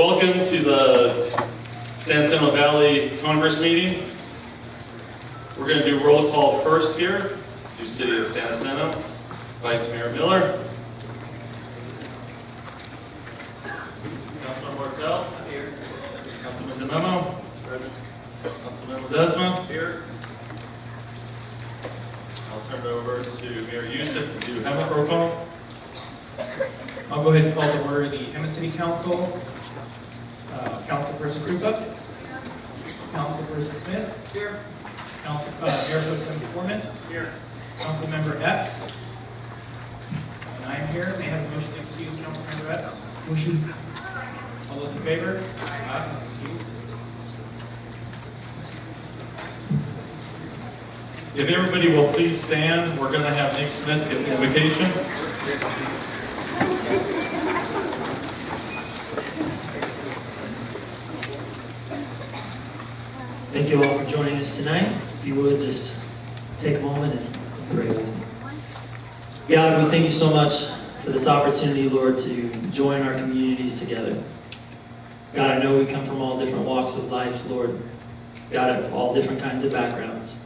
Welcome to the San Jacinto Valley Congress meeting. We're going to do roll call first here to City of San Jacinto. Vice Mayor Miller. Councilman Martel. Here. Councilman DeMemo. Present. Councilman Ledesma. Here. I'll turn it over to Mayor Youssef to do Hemet roll call. I'll go ahead and call to order the Hemet City Council. Councilperson Krupa. Councilperson Smith. Here. Mayor Pro Tem Foreman. Here. Councilmember Epps. And I am here. May I have a motion to excuse Councilmember Epps? Motion. All those in favor? Aye. He's excused. If everybody will please stand, we're going to have Nick Smith give the invocation. Thank you all for joining us tonight. If you would, just take a moment and pray with me. God, we thank you so much for this opportunity, Lord, to join our communities together. God, I know we come from all different walks of life, Lord. God, of all different kinds of backgrounds.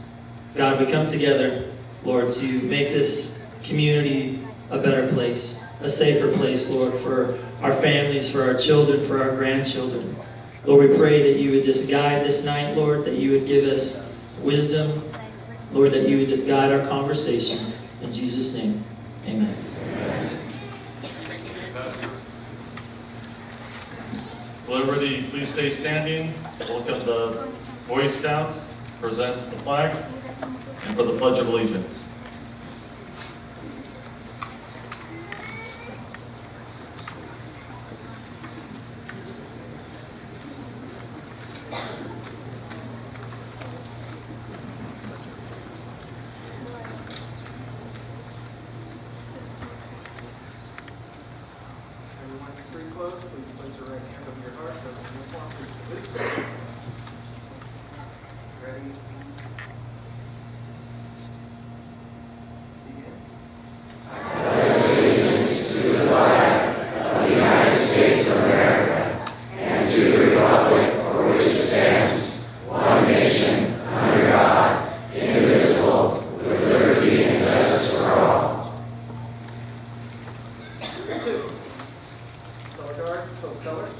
God, we come together, Lord, to make this community a better place, a safer place, Lord, for our families, for our children, for our grandchildren. Lord, we pray that you would just guide this night, Lord, that you would give us wisdom, Lord, that you would just guide our conversation. In Jesus' name, amen. Will everybody please stay standing? Welcome the Boy Scouts, present the flag, and for the Pledge of Allegiance. Everyone, screen closed. Please place your right hand over your heart. Those in uniform, please salute. Ready? Begin. Two. Color guards, post colors.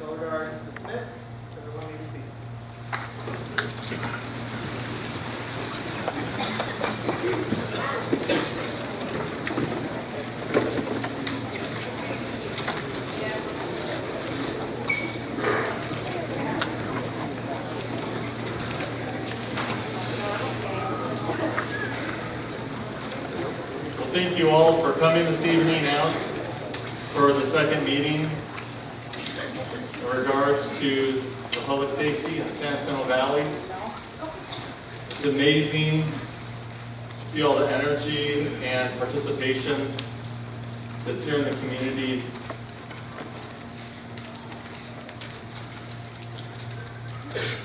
Color guards dismissed. Everyone may be seated. Well, thank you all for coming this evening out for the second meeting in regards to the public safety in San Jacinto Valley. It's amazing to see all the energy and participation that's here in the community.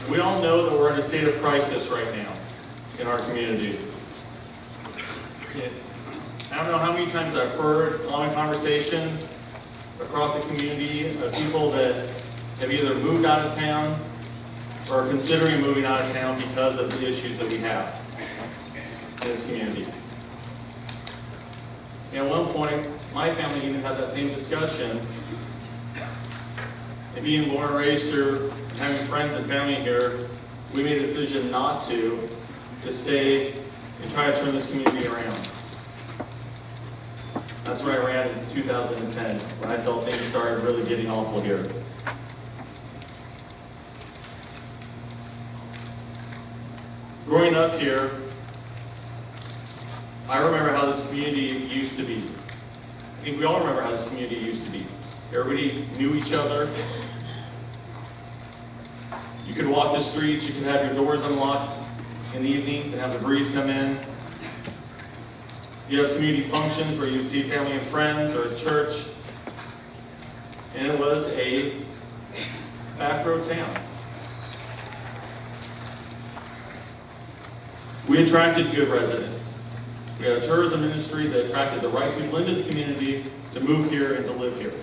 We all know that we're in a state of crisis right now in our community. I don't know how many times I've heard common conversation across the community of people that have either moved out of town or are considering moving out of town because of the issues that we have in this community. And at one point, my family even had that same discussion. And being born and raised here, having friends and family here, we made a decision not to stay and try to turn this community around. That's where I ran in 2010, when I felt things started really getting awful here. Growing up here, I remember how this community used to be. I think we all remember how this community used to be. Everybody knew each other. You could walk the streets, you could have your doors unlocked in the evenings and have the breeze come in. You have community functions where you see family and friends or at church. And it was a back road town. We attracted good residents. We had a tourism industry that attracted the right people into the community to move here and to live here.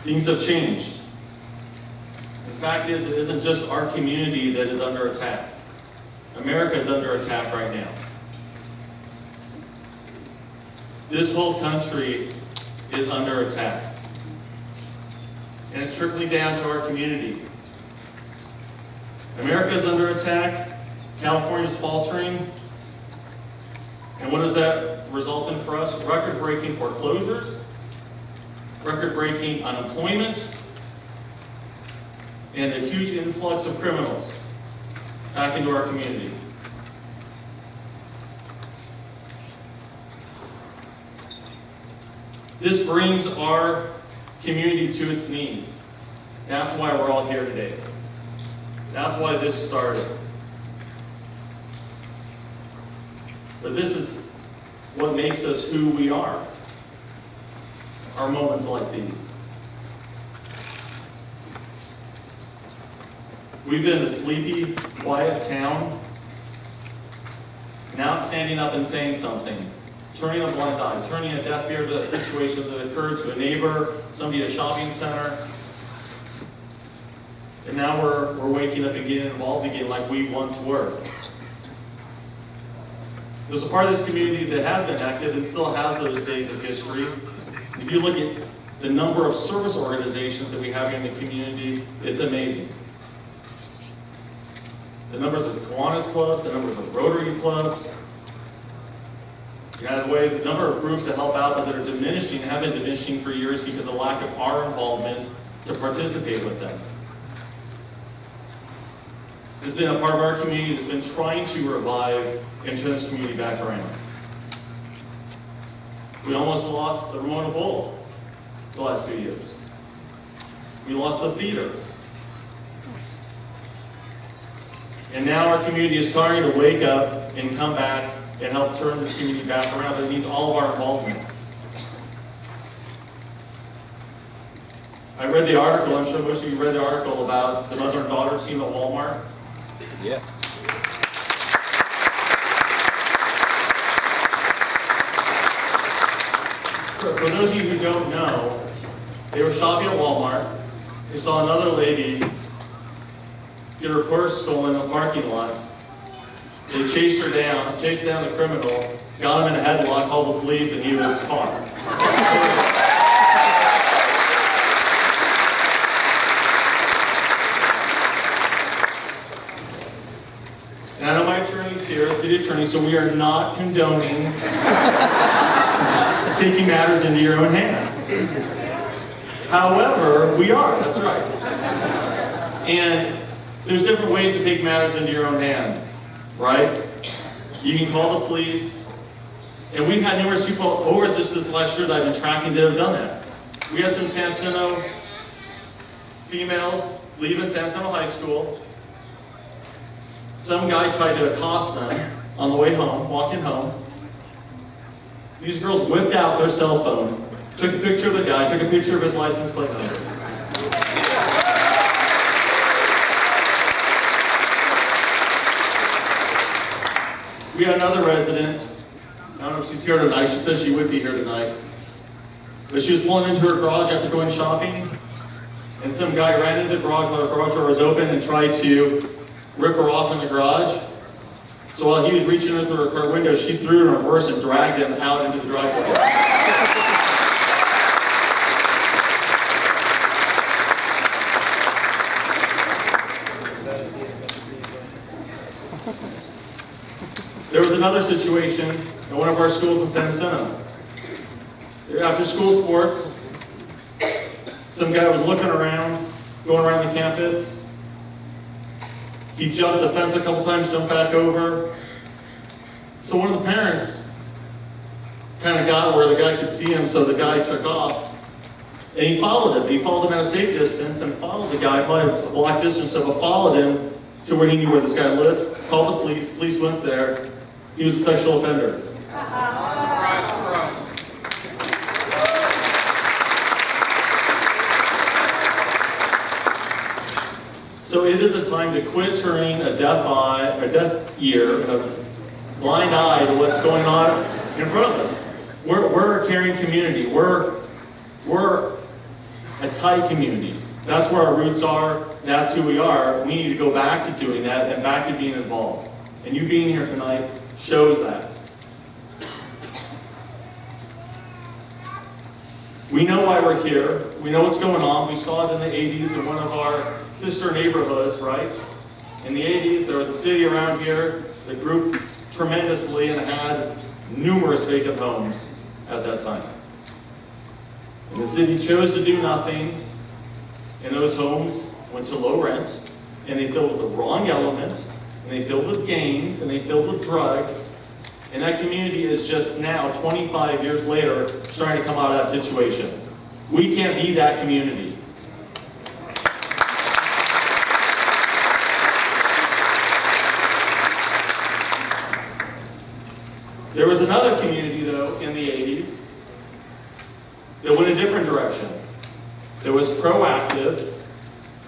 Things have changed. The fact is, it isn't just our community that is under attack. America is under attack right now. This whole country is under attack. And it's trickling down to our community. America is under attack. California is faltering. And what does that result in for us? Record-breaking foreclosures, record-breaking unemployment, and a huge influx of criminals back into our community. This brings our community to its knees. That's why we're all here today. That's why this started. But this is what makes us who we are. Our moments like these. We've been a sleepy, quiet town. Now it's standing up and saying something. Turning a blind eye, turning a deaf ear to a situation that occurred to a neighbor, somebody at a shopping center. And now we're waking up and getting involved again like we once were. There's a part of this community that has been active and still has those days of history. If you look at the number of service organizations that we have in the community, it's amazing. The numbers of Kiwanis clubs, the numbers of Rotary clubs. The number of groups that help out that are diminishing have been diminishing for years because of the lack of our involvement to participate with them. There's been a part of our community that's been trying to revive and turn this community back around. We almost lost the Ramona Bowl the last few years. We lost the theater. And now our community is starting to wake up and come back and help turn this community back around. But it needs all of our involvement. I read the article, I'm sure most of you read the article about the mother and daughter team at Walmart. Yeah. For those of you who don't know, they were shopping at Walmart. They saw another lady get her purse stolen in a parking lot. They chased her down, chased down the criminal, got him in a headlock, called the police, and he was caught. And I know my attorney's here, the city attorney, so we are not condoning taking matters into your own hand. However, we are, that's right. And there's different ways to take matters into your own hand, right? You can call the police. And we've had numerous people over just this last year that I've been tracking that have done that. We had some San Jacinto females leaving San Jacinto High School. Some guy tried to accost them on the way home, walking home. These girls whipped out their cell phone, took a picture of the guy, took a picture of his license plate number. We had another resident, I don't know if she's here tonight, she said she would be here tonight, but she was pulling into her garage after going shopping, and some guy ran into the garage while her garage door was open and tried to rip her off in the garage. So while he was reaching into her car window, she threw in reverse and dragged him out into the driveway. There was another situation at one of our schools in San Jacinto. After school sports, some guy was looking around, going around the campus. He jumped the fence a couple times, jumped back over. So one of the parents kind of got where the guy could see him, so the guy took off. And he followed him. He followed him at a safe distance and followed the guy, probably a block distance, so but followed him to where he knew where this guy lived, called the police went there. He was a sexual offender. So it is a time to quit turning a deaf ear, and a blind eye to what's going on in front of us. We're a caring community. We're a tight community. That's where our roots are. That's who we are. We need to go back to doing that and back to being involved. And you being here tonight shows that. We know why we're here. We know what's going on. We saw it in the 80s in one of our sister neighborhoods, right? In the 80s, there was a city around here that grew tremendously and had numerous vacant homes at that time. And the city chose to do nothing, and those homes went to low rent, and they filled with the wrong element, and they filled with gangs, and they filled with drugs. And that community is just now, 25 years later, starting to come out of that situation. We can't be that community. There was another community, though, in the 80s that went a different direction. That was proactive,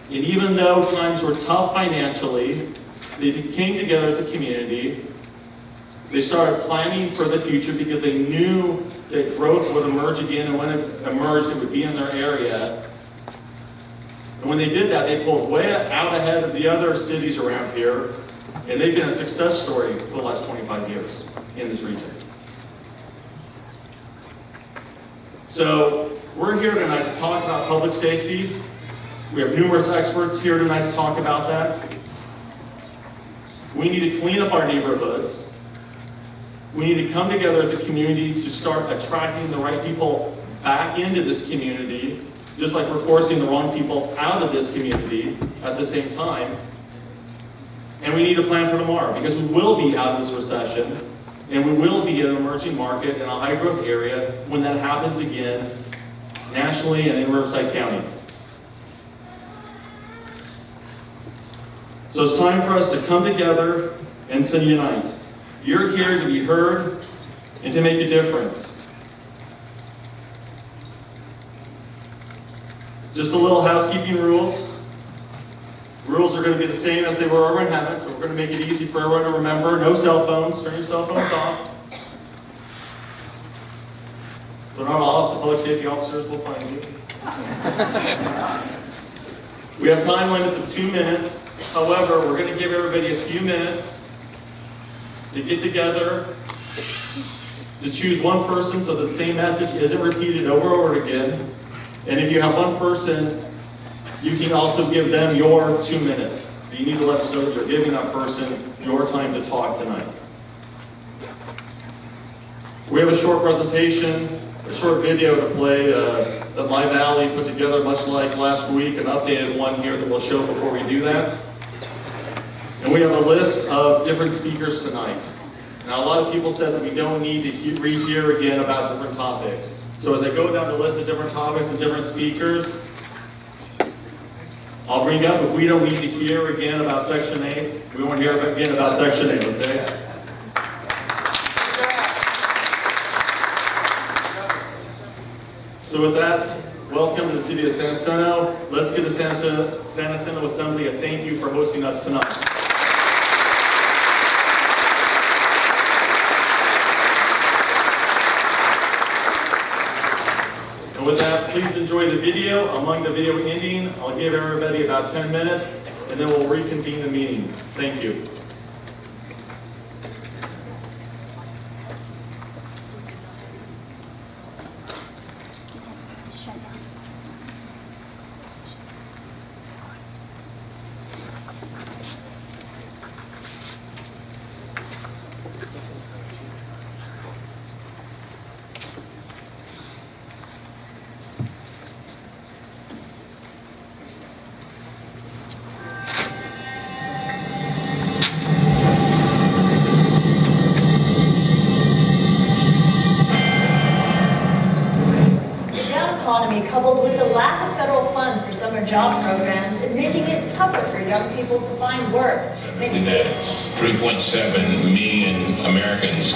and even though times were tough financially, they came together as a community. They started planning for the future because they knew that growth would emerge again, and when it emerged, it would be in their area. And when they did that, they pulled way out ahead of the other cities around here, and they've been a success story for the last 25 years in this region. So we're here tonight to talk about public safety. We have numerous experts here tonight to talk about that. We need to clean up our neighborhoods. We need to come together as a community to start attracting the right people back into this community, just like we're forcing the wrong people out of this community at the same time. And we need to plan for tomorrow, because we will be out of this recession, and we will be in an emerging market in a high-growth area when that happens again, nationally and in Riverside County. So it's time for us to come together and to unite. You're here to be heard and to make a difference. Just a little housekeeping rules. Rules are going to be the same as they were over in heaven, so we're going to make it easy for everyone to remember. No cell phones. Turn your cell phones off. They're not off. The public safety officers will find you. We have time limits of 2 minutes. However, we're going to give everybody a few minutes to get together, to choose one person so the same message isn't repeated over and over again. And if you have one person, you can also give them your 2 minutes. But you need to let us know that you're giving that person your time to talk tonight. We have a short presentation, a short video to play that My Valley put together, much like last week, an updated one here that we'll show before we do that. And we have a list of different speakers tonight. Now, a lot of people said that we don't need to rehear again about different topics. So as I go down the list of different topics and different speakers, I'll bring up, if we don't need to hear again about Section 8, we won't hear again about Section 8, okay? So with that, welcome to the City of San Jacinto. Let's give the San Jacinto Assembly a thank you for hosting us tonight. And with that, please enjoy the video. Among the video ending, I'll give everybody about 10 minutes, and then we'll reconvene the meeting. Thank you. economy economy, coupled with the lack of federal funds for summer job programs, is making it tougher for young people to find work. Many That 3.7 million Americans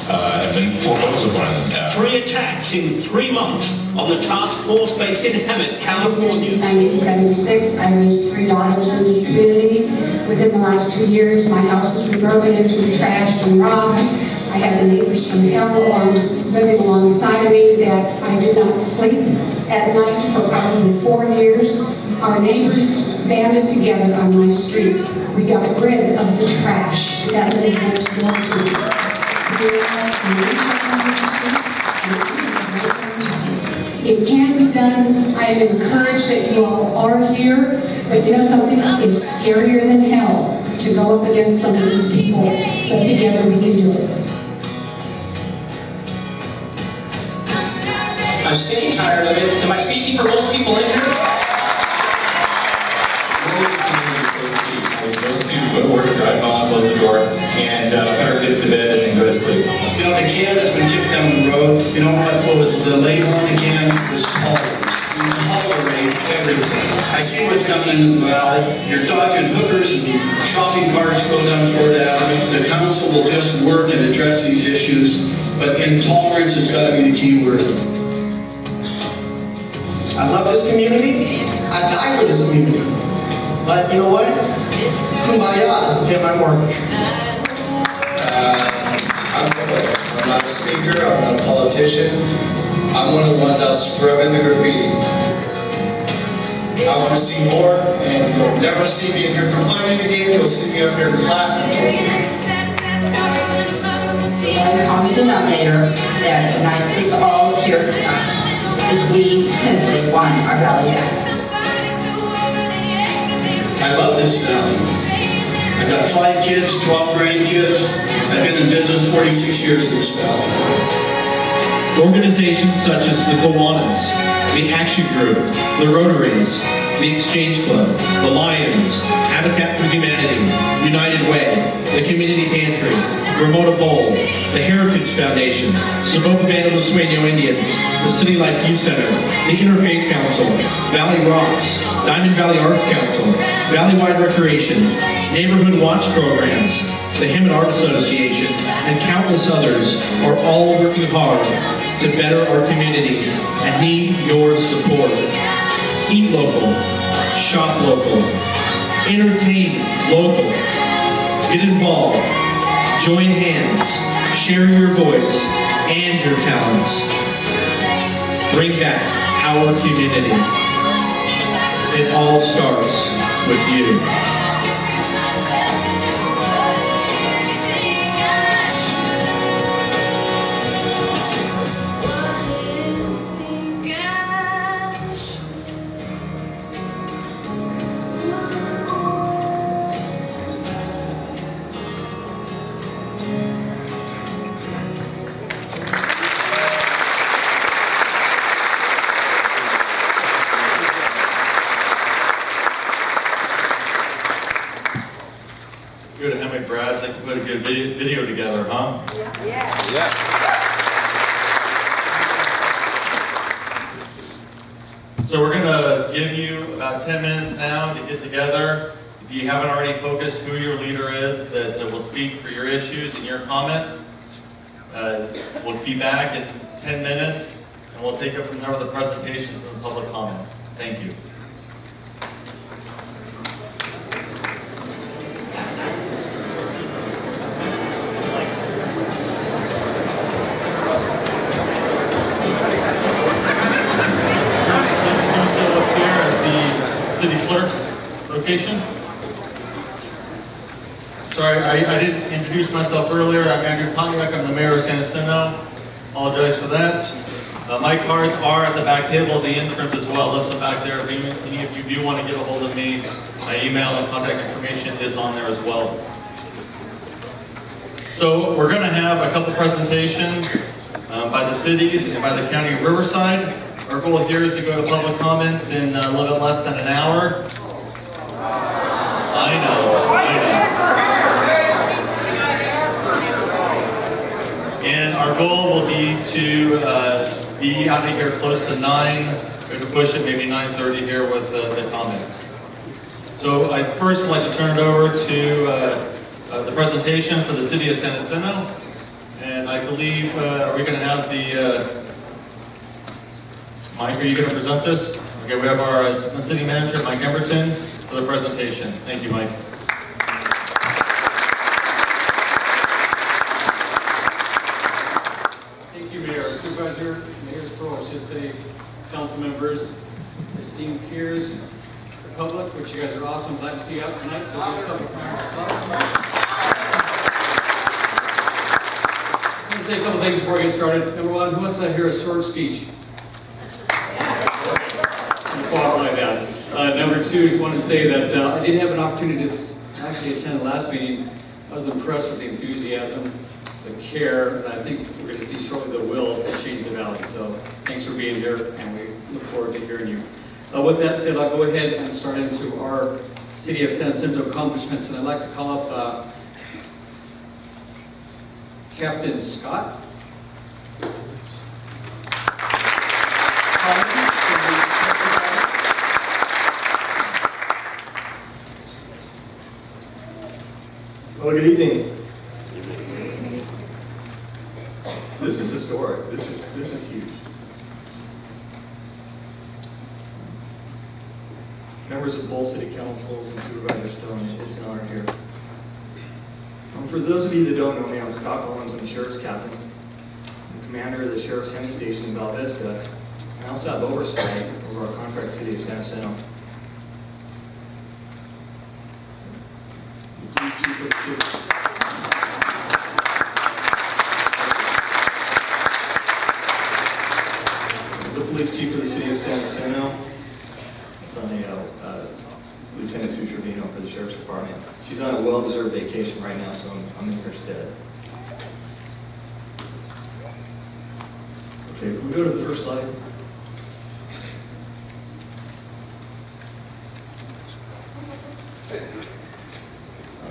have been foreclosed upon. 3 attacks in 3 months on the task force based in Hemet, I've been here since California. 1976. I raised 3 daughters in this community. Within the last 2 years, my house has been broken into, trashed, and robbed. I have the neighbors from hell living alongside of me that I did not sleep at night for probably 4 years. Our neighbors banded together on my street. We got rid of the trash that lived next door to me. It can be done. I am encouraged that you all are here, but you know something? It's scarier than hell to go up against some of these people, but together we can do it. I'm sick and tired of it. Am I speaking for most people in here? I was supposed to go to work, drive home, close the door, and put our kids to bed and go to sleep. You know, the can has been kicked down the road. You know what was the label on the can? Was tolerance. We tolerate everything. I see what's coming into the valley. You're talking hookers and shopping carts go down Florida Avenue. The council will just work and address these issues, but intolerance has got to be the key word. I love this community. I die for this community. But you know what? Kumbaya doesn't pay my mortgage. I'm not a speaker, I'm not a politician. I'm one of the ones out scrubbing the graffiti. I want to see more, and you'll never see me in here complaining again. You'll see me up here laughing for you. One common denominator that unites us all here tonight is we simply want our valley back. I love this valley. I've got 5 kids, 12 grandkids. I've been in business 46 years in this valley. Organizations such as the Kiwanis, the Action Group, the Rotaries, the Exchange Club, the Lions, Habitat for Humanity, United Way, the Community Pantry, Ramona Bowl, the Heritage Foundation, Saboka Band of Los Sueño Indians, the City Life Youth Center, the Interfaith Council, Valley Rocks, Diamond Valley Arts Council, Valley-wide Recreation, Neighborhood Watch Programs, the Hemet Art Association, and countless others are all working hard to better our community and need your support. Eat local, shop local, entertain local, get involved, join hands, share your voice and your talents. Bring back our community. It all starts with you. Good Hemet grads, they can put a good video together, huh? So we're gonna give you about 10 minutes now to get together. If you haven't already focused who your leader is that will speak for your issues and your comments, we'll be back in 10 minutes and we'll take it from there with the presentations and the public comments. Thank you. City Clerk's location. Sorry, I didn't introduce myself earlier. I'm Andrew Pontiac. I'm the mayor of San Jacinto. Apologize for that. My cards are at the back table at the entrance as well. Those are back there. If any of you do want to get a hold of me, my email and contact information is on there as well. So we're going to have a couple presentations by the cities and by the county of Riverside. Our goal here is to go to public comments in a little bit less than an hour. I know. And our goal will be to be out of here close to 9 we can push it maybe 9:30 here with the comments. So I first would like to turn it over to the presentation for the City of San Jacinto. And I believe, are we going to have the, Mike, are you going to present this? Okay, we have our Assistant City Manager, Mike Emberton, for the presentation. Thank you, Mike. Thank you, Mayor. Supervisor, Mayor's Pro, I should say, council members, esteemed peers, the public, which you guys are awesome. Glad to see you out tonight, so give yourself a round of applause. I just want to say a couple things before I get started. Number one, who wants to hear a short speech? Qualify that. Number two, just want to say that I did have an opportunity to actually attend the last meeting. I was impressed with the enthusiasm, the care, and I think we're going to see shortly the will to change the valley. So thanks for being here, and we look forward to hearing you. With that said, I'll go ahead and start into our City of San Jacinto accomplishments, and I'd like to call up Captain Scott. Well, good evening. This is historic. This is huge. Members of both city councils and Supervisor Stone, it's an honor here. For those of you that don't know me, I'm Scott Collins. I'm the Sheriff's Captain. I'm the Commander of the Sheriff's Henry Station in Val Vista. And I also have oversight over our contract city of San Jacinto. The police chief for the city of San Jacinto. It's on Lieutenant Sue Trevino for the Sheriff's Department. She's on a well-deserved vacation right now, so I'm in her stead. Okay, can we go to the first slide?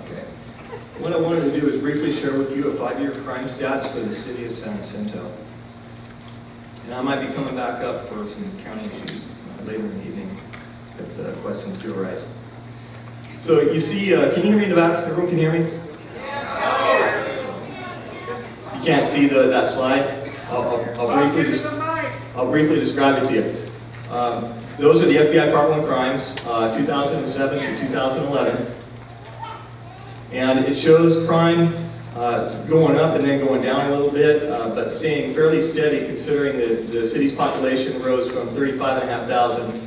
Okay. What I wanted to do is briefly share with you a 5-year crime stats for the city of San Jacinto. And I might be coming back up for some county issues later in the evening if the questions do arise. So you see, can you hear me in the back? Everyone can hear me? You can't see that slide? I'll briefly describe it to you. Those are the FBI Part 1 crimes, 2007 through 2011. And it shows crime going up and then going down a little bit, but staying fairly steady considering the city's population rose from 35,500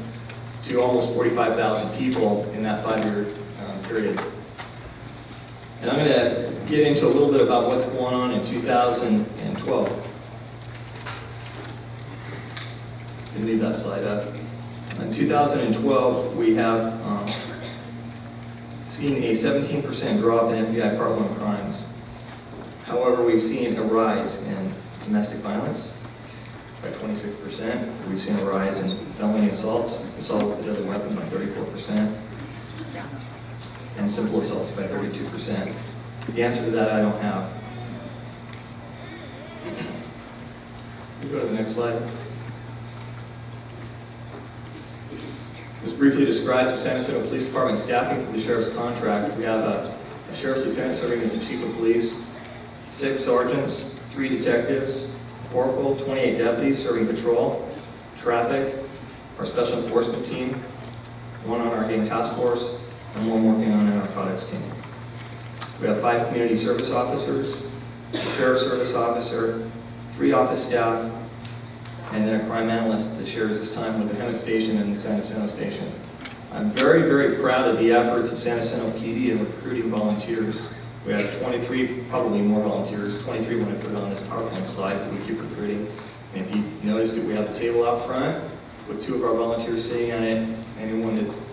to almost 45,000 people in that 5-year period. And I'm going to get into a little bit about what's going on in 2012. You can leave that slide up. In 2012, we have seen a 17% drop in FBI Part 1 crimes. However, we've seen a rise in domestic violence by 26%. We've seen a rise in felony assaults, assault with a deadly weapon by 34%, and simple assaults by 32%. The answer to that I don't have. We go to the next slide. This briefly describes the San Jacinto Police Department staffing for the sheriff's contract. We have a sheriff's lieutenant serving as the chief of police, 6 sergeants, 3 detectives, corporal, 28 deputies serving patrol, traffic, our special enforcement team, 1 on our gang task force, and 1 working on our narcotics team. We have 5 community service officers, a sheriff's service officer, 3 office staff, and then a crime analyst that shares his time with the Hemet Station and the San Jacinto Station. I'm very, very proud of the efforts of San Jacinto PD in recruiting volunteers. We have 23, probably more volunteers, 23 when I put it on this PowerPoint slide, but we keep recruiting. And if you noticed it, we have a table out front with 2 of our volunteers sitting on it. Anyone that's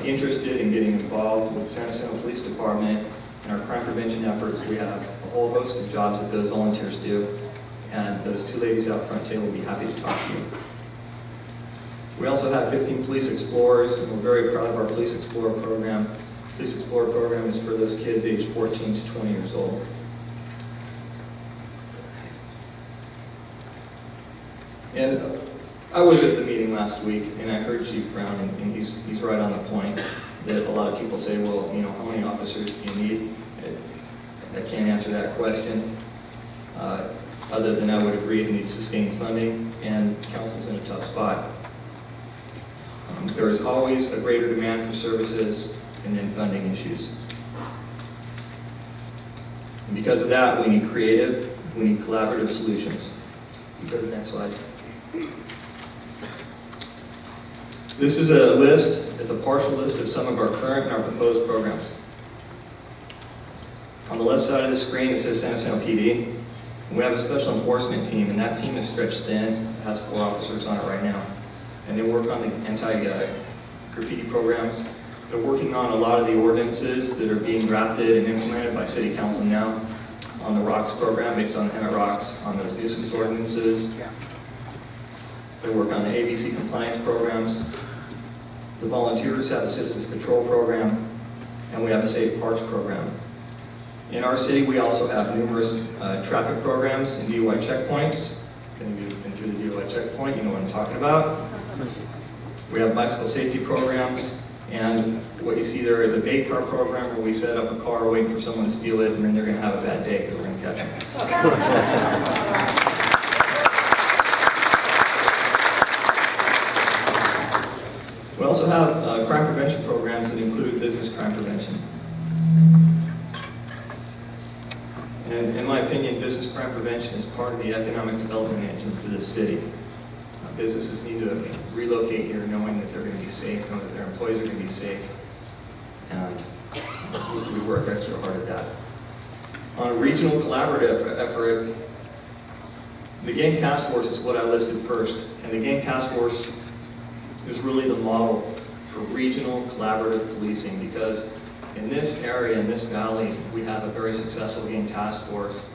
interested in getting involved with the San Jacinto Police Department and our crime prevention efforts, we have a whole host of jobs that those volunteers do. And those 2 ladies out front table will be happy to talk to you. We also have 15 police explorers, and we're very proud of our police explorer program. Police explorer program is for those kids aged 14 to 20 years old. And I was at the meeting last week, and I heard Chief Brown, and he's right on the point that a lot of people say, well, you know, how many officers do you need? I can't answer that question, other than I would agree it needs sustained funding, and council's in a tough spot. There is always a greater demand for services and then funding issues. And because of that, we need creative, we need collaborative solutions. You go to the next slide. This is a list, it's a partial list of some of our current and our proposed programs. On the left side of the screen, it says San Jacinto PD. We have a special enforcement team, and that team is stretched thin. It has 4 officers on it right now. And they work on the anti-graffiti programs. They're working on a lot of the ordinances that are being drafted and implemented by City Council now on the ROCKS program, based on the Emmett ROCKS, on those nuisance ordinances. They work on the ABC compliance programs. The volunteers have a Citizens Patrol program, and we have a Safe Parks program. In our city, we also have numerous traffic programs and DUI checkpoints. If any of you have been through the DUI checkpoint, you know what I'm talking about. We have bicycle safety programs, and what you see there is a bait car program where we set up a car waiting for someone to steal it, and then they're going to have a bad day because we're going to catch them. We also have crime prevention programs that include business crime prevention. And in my opinion, business crime prevention is part of the economic development engine for this city. Businesses need to relocate here knowing that they're going to be safe, knowing that their employees are going to be safe, and we work extra hard at that. On a regional collaborative effort, the Gang Task Force is what I listed first, and the Gang Task Force is really the model for regional collaborative policing, because in this area, in this valley, we have a very successful Gang Task Force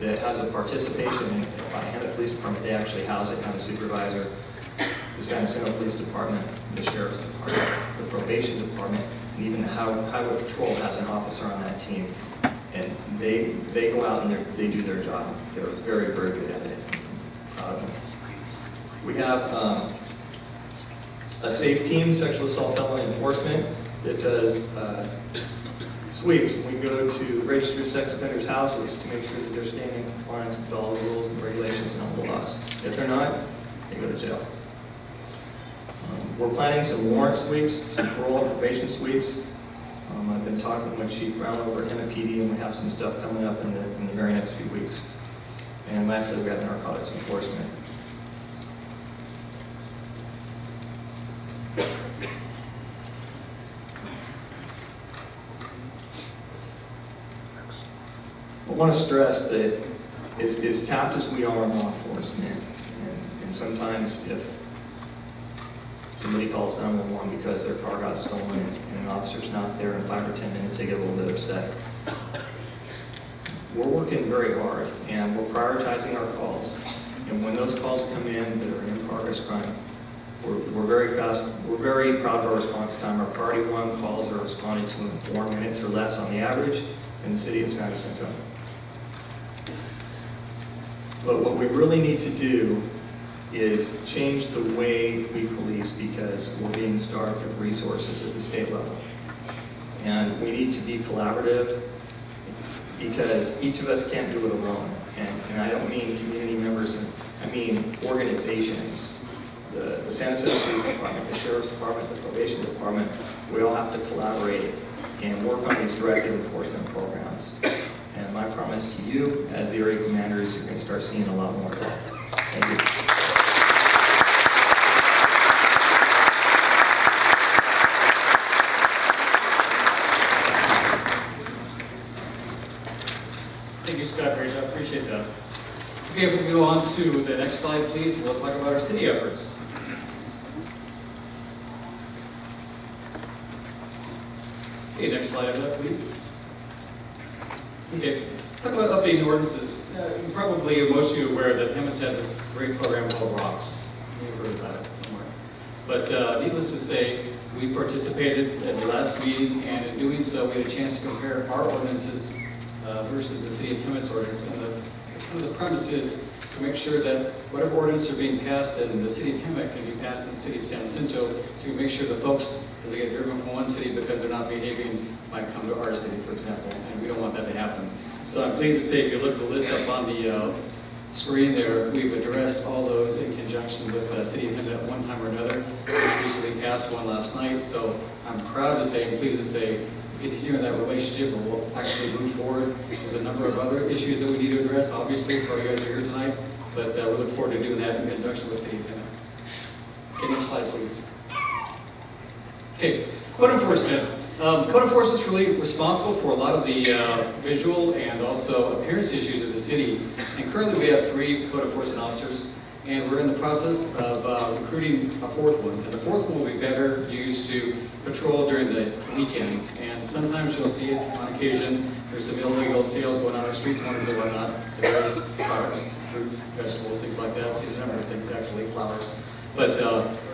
that has a participation in by Emmett Police Department. They actually house it, have a supervisor, the San Jacinto Police Department, the Sheriff's Department, the Probation Department, and even the Highway Patrol has an officer on that team. And they go out and they do their job. They're very, very good at it. We have a SAFE team, sexual assault felony enforcement, that does sweeps. We go to registered sex offenders' houses to make sure that they're staying in compliance with all the rules and regulations and all the laws. If they're not, they go to jail. We're planning some warrant sweeps, some parole and probation sweeps. I've been talking with Chief Brown over at Emmett PD, and we have some stuff coming up in the very next few weeks. And lastly, we have narcotics enforcement. I want to stress that as tapped as we are in law enforcement, and sometimes if somebody calls 911 because their car got stolen and an officer's not there in 5 or 10 minutes, they get a little bit upset. We're working very hard, and we're prioritizing our calls. And when those calls come in that are an in-progress crime, we're very fast. We're very proud of our response time. Our priority 1 calls are responded to in 4 minutes or less on the average in the city of San Jacinto. But what we really need to do is change the way we police, because we're being starved of resources at the state level. And we need to be collaborative, because each of us can't do it alone. And I don't mean community members, I mean organizations. The San Jacinto Police Department, the Sheriff's Department, the Probation Department, we all have to collaborate and work on these directed enforcement programs. And my promise to you, as the area commanders, you're going to start seeing a lot more of that. Thank you. Thank you, Scott. Very much. I appreciate that. Okay, if we can go on to the next slide, please. We'll talk about our city efforts. Okay, next slide of that, please. Okay, talk about updating ordinances. Most of you are aware that Emmett's had this great program called ROCKS. You've heard about it somewhere. But needless to say, we participated at the last meeting, and in doing so, we had a chance to compare our ordinances versus the city of Emmett's ordinance. And the premise is to make sure that whatever ordinances are being passed in the city of Hemet can be passed in the city of San Jacinto, so we make sure the folks, as they get driven from one city because they're not behaving, might come to our city, for example, and we don't want that to happen. So I'm pleased to say, if you look at the list up on the screen there, we've addressed all those in conjunction with the city of Hemet at one time or another. We recently passed one last night, so I'm proud to say, and pleased to say, we continue in that relationship and we'll actually move forward. There's a number of other issues that we need to address, obviously, that's why you guys are here tonight, but we look forward to doing that in conjunction with the city of Hemet. Okay, next slide, please. Okay, code enforcement. Code enforcement is really responsible for a lot of the visual and also appearance issues of the city. And currently we have 3 code enforcement officers, and we're in the process of recruiting a 4th one. And the 4th one will be better used to patrol during the weekends. And sometimes you'll see it on occasion. There's some illegal sales going on our street corners and whatnot. Various products, fruits, vegetables, things like that. I've seen a number of things, actually, flowers. But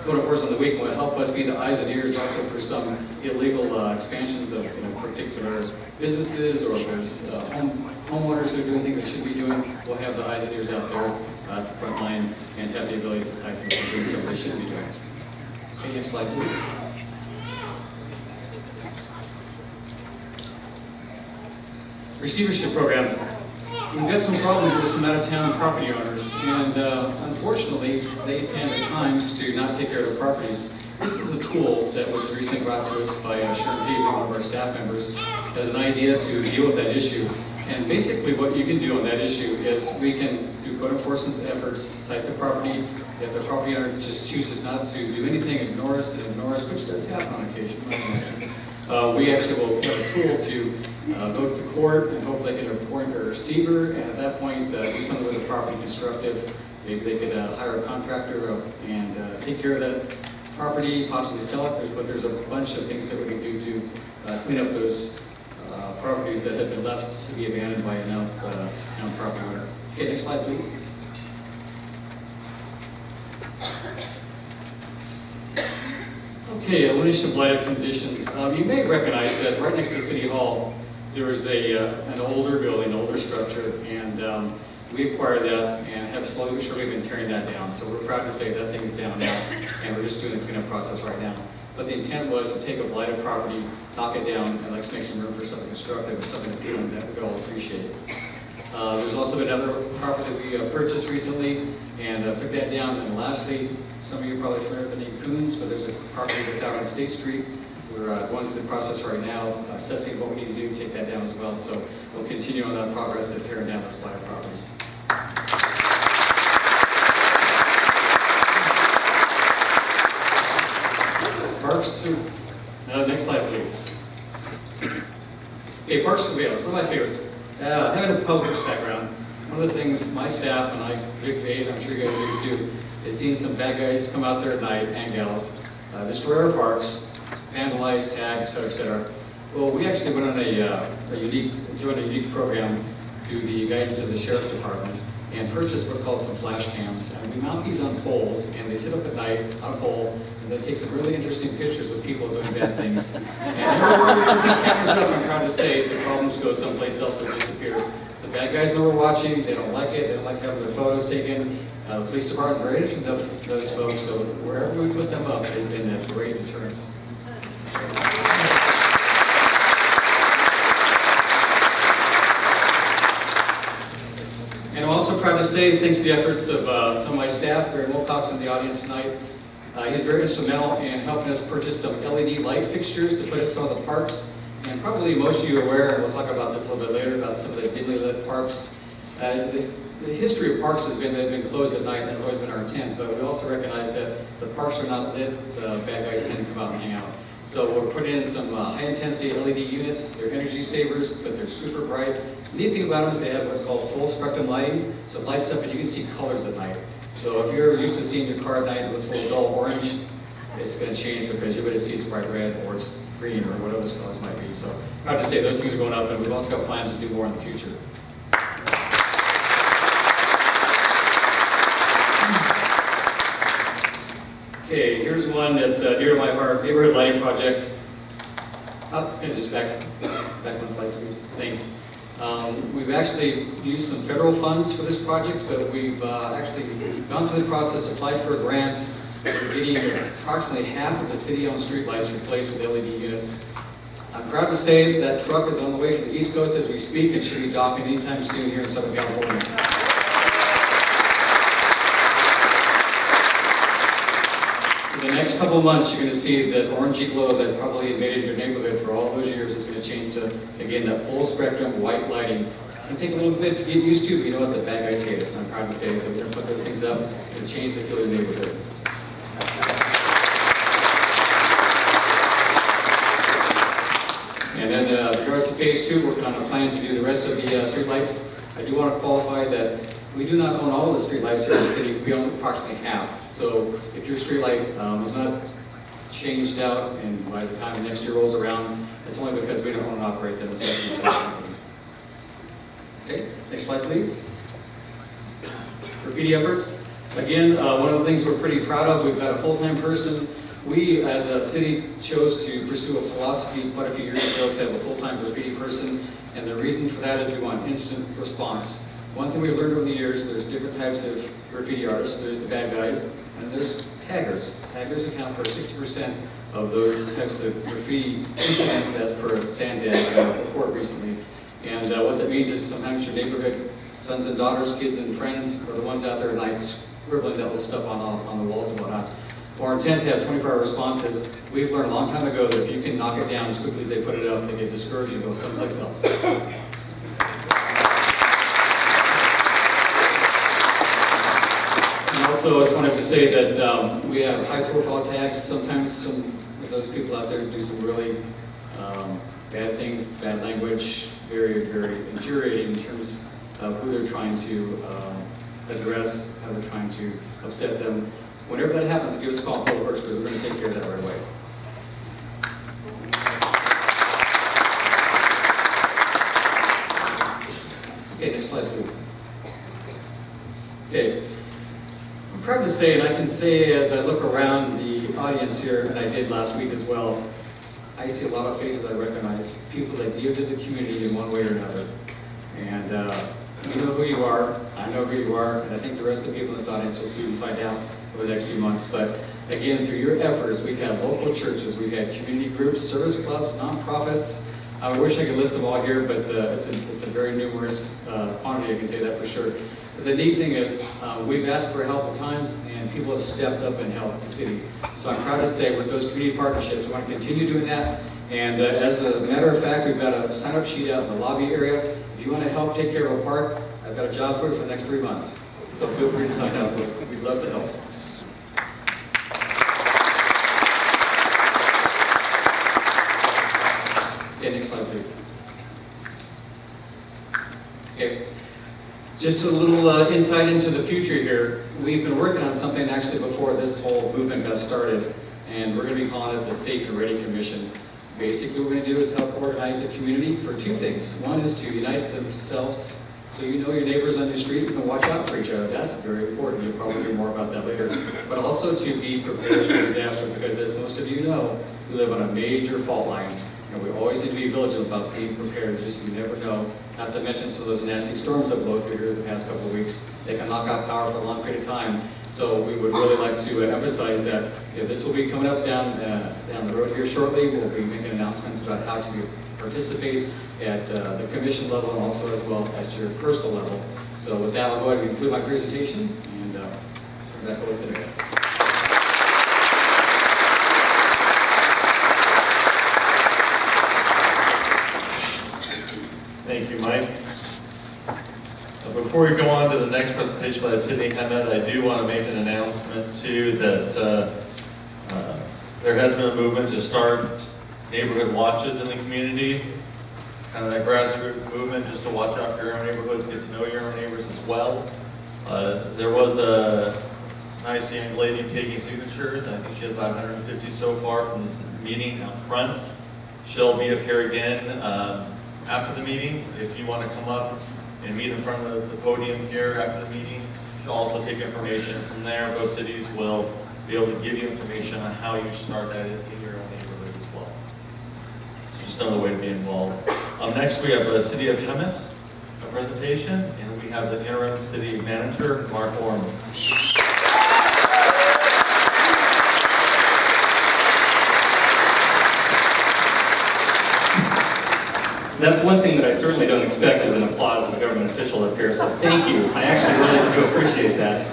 code enforcement on the week will help us be the eyes and ears also for some illegal expansions of particular businesses, or if there's homeowners that are doing things they shouldn't be doing, we'll have the eyes and ears out there at the front line and have the ability to cite them for doing something they shouldn't be doing. Okay, next slide, please. Receivership program. So we've got some problems with some out-of-town property owners, and unfortunately, they tend at times to not take care of their properties. This is a tool that was recently brought to us by Sharon Paisley, one of our staff members, as an idea to deal with that issue. And basically what you can do on that issue is we can, through code enforcement efforts, cite the property. If the property owner just chooses not to do anything, ignore us, which does happen on occasion, we actually will have a tool to go to the court and hopefully get a appoint a receiver, and at that point do something with the property constructive. Maybe they could hire a contractor and take care of that property, possibly sell it. But there's a bunch of things that we can do to clean up those properties that have been left to be abandoned by a non-property owner. Okay, next slide, please. Okay, elimination of blighted conditions. You may recognize that right next to City Hall, there was an older building, an older structure, and we acquired that and have slowly but surely been tearing that down. So we're proud to say that thing's down now, and we're just doing the cleanup process right now. But the intent was to take a blighted property, knock it down, and let's make some room for something constructive and something appealing that we all appreciate. There's also been another property that we purchased recently and took that down. And lastly, some of you are probably familiar with the name Coons, but there's a property that's out on State Street. We're going through the process right now, assessing what we need to do to take that down as well. So we'll continue on that progress of tearing down those blighted properties. Parks, next slide, please. Okay, Parks and Trails, one of my favorites. Having a public works background, one of the things my staff and I, Vic Vade, I'm sure you guys do too, is seeing some bad guys come out there at night, and gals, destroy our parks, vandalize, tag, et cetera, et cetera. Well, we actually went on joined a unique program through the guidance of the Sheriff's Department and purchased what's called some flash cams. And we mount these on poles, and they sit up at night on a pole, and they take some really interesting pictures of people doing bad things. And everywhere we put these cameras up, I'm proud to say, the problems go someplace else or disappear. The bad guys know we're watching, they don't like it, they don't like having their photos taken. The police department's very interested in those folks, so wherever we put them up, they've been a great deterrence. And I'm also proud to say, thanks to the efforts of some of my staff, Barry Wilcox in the audience tonight, he was very instrumental in helping us purchase some LED light fixtures to put in some of the parks. And probably most of you are aware, and we'll talk about this a little bit later, about some of the dimly lit parks. The history of parks has been they've been closed at night, and that's always been our intent, but we also recognize that the parks are not lit, the bad guys tend to come out and hang out. So we're putting in some high-intensity LED units. They're energy savers, but they're super bright. The neat thing about them is they have what's called full spectrum lighting, so it lights up and you can see colors at night. So if you're used to seeing your car at night, it looks a little dull orange, it's going to change because you're going to see it's bright red or it's green or whatever those colors might be. So proud to say those things are going up, and we've also got plans to do more in the future. Okay, here's one that's dear to my heart, neighborhood lighting project. Oh, just back one slide, please. Thanks. We've actually used some federal funds for this project, but we've actually gone through the process, applied for a grant. We're getting approximately half of the city-owned streetlights replaced with LED units. I'm proud to say that truck is on the way from the East Coast as we speak and should be docking anytime soon here in Southern California. In the next couple of months, you're going to see that orangey glow that probably invaded your neighborhood for all those years is going to change to, again, that full spectrum white lighting. It's going to take a little bit to get used to, but you know what, the bad guys hate it. And I'm proud to say that we're going to put those things up and change the feel of the neighborhood. And then in regards to phase 2, working on a plan to do the rest of the streetlights. I do want to qualify that we do not own all the streetlights here in the city. We own approximately half. So if your streetlight is not changed out, and by the time next year rolls around, it's only because we don't own and operate them. Okay, next slide, please. Graffiti efforts. Again, one of the things we're pretty proud of, we've got a full-time person. We, as a city, chose to pursue a philosophy quite a few years ago to have a full-time graffiti person, and the reason for that is we want instant response. One thing we've learned over the years, there's different types of graffiti artists. There's the bad guys, and there's taggers. Taggers account for 60% of those types of graffiti incidents as per Sandag report recently. And what that means is sometimes your neighborhood sons and daughters, kids and friends are the ones out there at night scribbling that little stuff on the walls and whatnot. Our intent to have 24-hour responses. We've learned a long time ago that if you can knock it down as quickly as they put it up, they get discouraged and go someplace else. Also, I just wanted to say that we have high-profile tags. Sometimes some of those people out there do some really bad things, bad language, very, very infuriating in terms of who they're trying to address, how they're trying to upset them. Whenever that happens, give us a call at Public Works because we're going to take care of that right away. Okay, next slide, please. Okay. I'm proud to say, and I can say as I look around the audience here, and I did last week as well, I see a lot of faces I recognize, people that give to the community in one way or another. And you know who you are, I know who you are, and I think the rest of the people in this audience will soon find out over the next few months. But again, through your efforts, we've had local churches, we've had community groups, service clubs, nonprofits. I wish I could list them all here, but it's a very numerous quantity, I can tell you that for sure. But the neat thing is, we've asked for help at times, and people have stepped up and helped the city. So I'm proud to say with those community partnerships, we want to continue doing that. And as a matter of fact, we've got a sign-up sheet out in the lobby area. If you want to help take care of a park, I've got a job for you for the next 3 months. So feel free to sign up. We'd love to help. Okay, next slide, please. Okay. Just a little insight into the future here. We've been working on something actually before this whole movement got started, and we're going to be calling it the Safe and Ready Commission. Basically, what we're going to do is help organize the community for 2 things. One is to unite themselves so you know your neighbors on your street, you can watch out for each other. That's very important. You'll probably hear more about that later. But also to be prepared for disaster, because as most of you know, we live on a major fault line. And we always need to be vigilant about being prepared, just so you never know. Not to mention some of those nasty storms that blow through here the past couple of weeks. They can knock out power for a long period of time. So we would really like to emphasize that this will be coming up down the road here shortly. We'll be making announcements about how to participate at the commission level and also as well at your personal level. So with that, I'll go ahead and conclude my presentation and turn back over to Derek. Thank you, Mike. Before we go on to the next presentation by Sydney Hammett, I do want to make an announcement too that there has been a movement to start neighborhood watches in the community, kind of that grassroots movement just to watch out for your own neighborhoods, get to know your own neighbors as well. There was a nice young lady taking signatures, and I think she has about 150 so far from this meeting out front. She'll be up here again after the meeting. If you want to come up and meet in front of the podium here after the meeting, she'll also take information from there. Both cities will be able to give you information on how you start that in your own neighborhood as well. So just another way to be involved. Next, we have the City of Hemet, a presentation, and we have the interim city manager, Mark Orman. That's one thing that I certainly don't expect is an applause of a government official up here, so thank you. I actually really do appreciate that.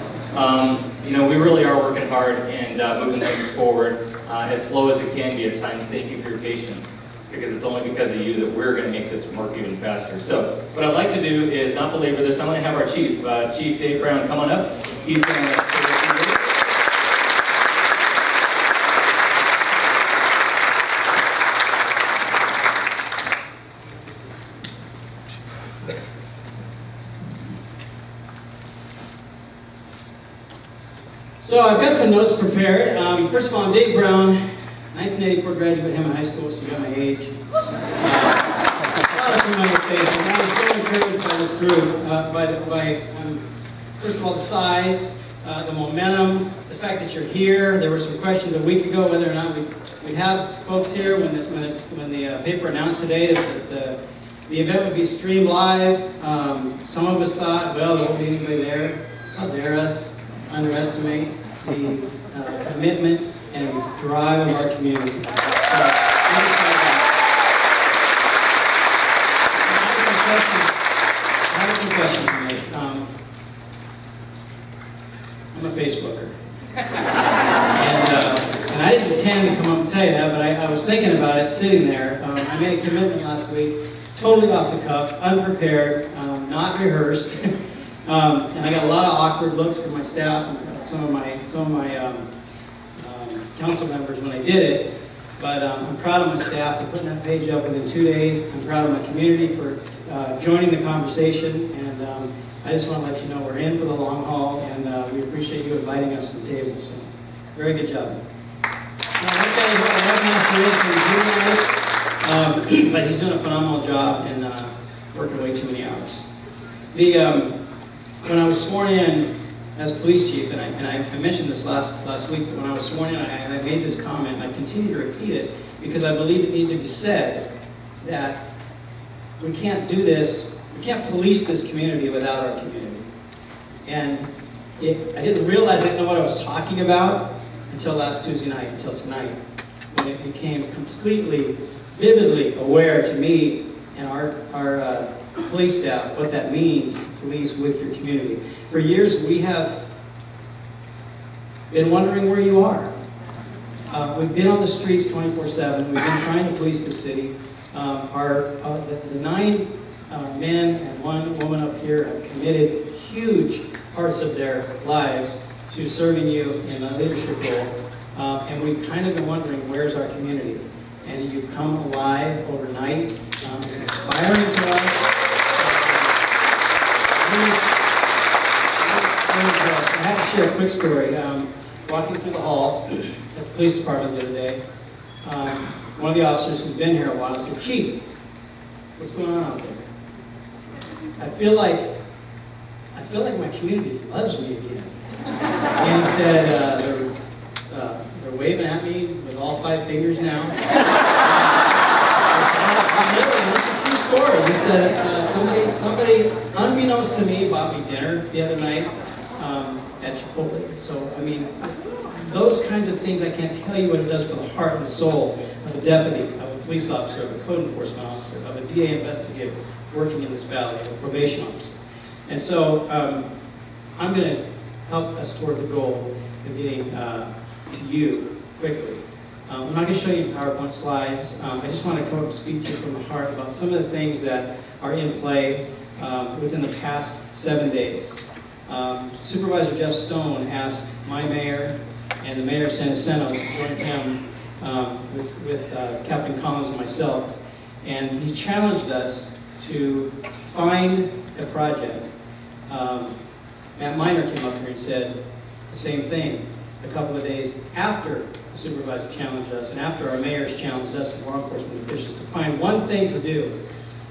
You know, we really are working hard and moving things forward as slow as it can be at times. Thank you for your patience, because it's only because of you that we're going to make this work even faster. So what I'd like to do is not belabor this. I'm going to have our chief, Chief Dave Brown, come on up. He's going to say a few words. So I've got some notes prepared. First of all, I'm Dave Brown, 1984 graduate Hemet High School, so you got my age. A lot of familiar faces. I was so encouraged by this group, by first of all, the size, the momentum, the fact that you're here. There were some questions a week ago whether or not we'd have folks here when the paper announced today that the event would be streamed live. Some of us thought, well, there won't be anybody there. How dare us underestimate the commitment and drive of our community. I have some questions to make. I'm a Facebooker. And I didn't intend to come up and tell you that, but I was thinking about it sitting there. I made a commitment last week, totally off the cuff, unprepared, not rehearsed. And I got a lot of awkward looks from my staff and some of my council members when I did it. But I'm proud of my staff for putting that page up within 2 days. I'm proud of my community for joining the conversation. And I just want to let you know we're in for the long haul, and we appreciate you inviting us to the table. So, very good job. But he's doing a phenomenal job and working way too many hours. When I was sworn in as police chief, and I mentioned this last week, but when I was sworn in, I made this comment, and I continue to repeat it, because I believe it needed to be said that we can't do this, we can't police this community without our community. And I didn't realize I didn't know what I was talking about until last Tuesday night, until tonight, when it became completely, vividly aware to me and our police staff what that means to police with your community. For years, we have been wondering where you are. We've been on the streets 24/7. We've been trying to police the city. The 9 men and 1 woman up here have committed huge parts of their lives to serving you in a leadership role. And we've kind of been wondering, where's our community? And you've come alive overnight. It's inspiring to us. I have to share a quick story. Walking through the hall at the police department the other day, one of the officers who's been here a while said, "Chief, what's going on out there? I feel like my community loves me again." And he said, they're waving at me with all 5 fingers now. It's a true story. He said, somebody, unbeknownst to me, bought me dinner the other night at Chipotle. So, I mean, those kinds of things, I can't tell you what it does for the heart and soul of a deputy, of a police officer, of a code enforcement officer, of a DA investigator working in this valley, of a probation officer. And so, I'm going to help us toward the goal of getting to you quickly. I'm not going to show you PowerPoint slides. I just want to come up and speak to you from the heart about some of the things that are in play within the past 7 days. Supervisor Jeff Stone asked my mayor and the mayor of San Jacinto to join him with Captain Collins and myself. And he challenged us to find a project. Matt Miner came up here and said the same thing a couple of days after the supervisor challenged us and after our mayors challenged us as law enforcement officials to find one thing to do.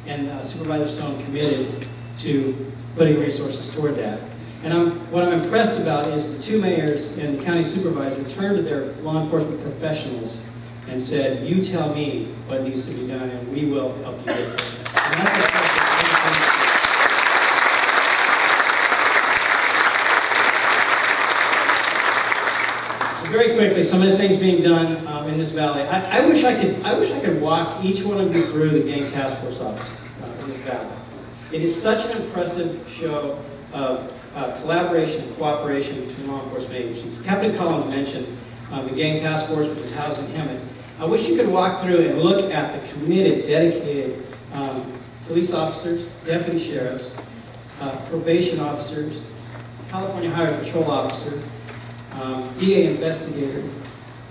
And Supervisor Stone committed to putting resources toward that. And what I'm impressed about is the 2 mayors and the county supervisor turned to their law enforcement professionals and said, "You tell me what needs to be done and we will help you get there." Very quickly, some of the things being done in this valley. I wish I could walk each one of you through the gang task force office in this valley. It is such an impressive show of collaboration and cooperation between law enforcement agencies. Captain Collins mentioned the gang task force, which is housed in Hemet. I wish you could walk through and look at the committed, dedicated police officers, deputy sheriffs, probation officers, California Highway Patrol officer, DA investigator,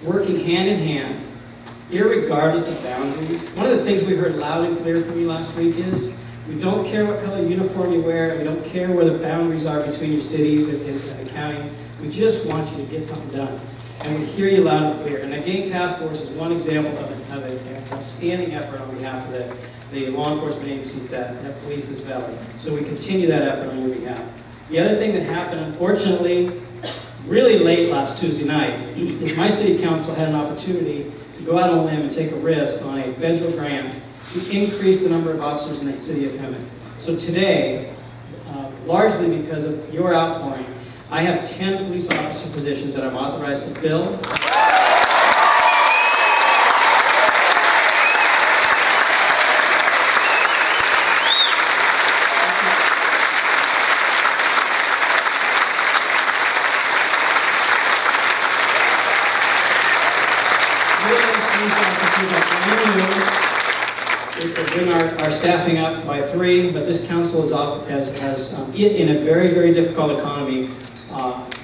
working hand in hand, irregardless of boundaries. One of the things we heard loud and clear from you last week is, we don't care what color uniform you wear, we don't care where the boundaries are between your cities and county, we just want you to get something done. And we hear you loud and clear. And the gang task force is one example of an outstanding effort on behalf of the law enforcement agencies that police this valley. So we continue that effort on your behalf. The other thing that happened, unfortunately, really late last Tuesday night, is my city council had an opportunity to go out on a limb and take a risk on a federal grant to increase the number of officers in the city of Hemet. So today, largely because of your outpouring, I have 10 police officer positions that I'm authorized to fill. We're bring our staffing up by 3, but this council has in a very, very difficult economy,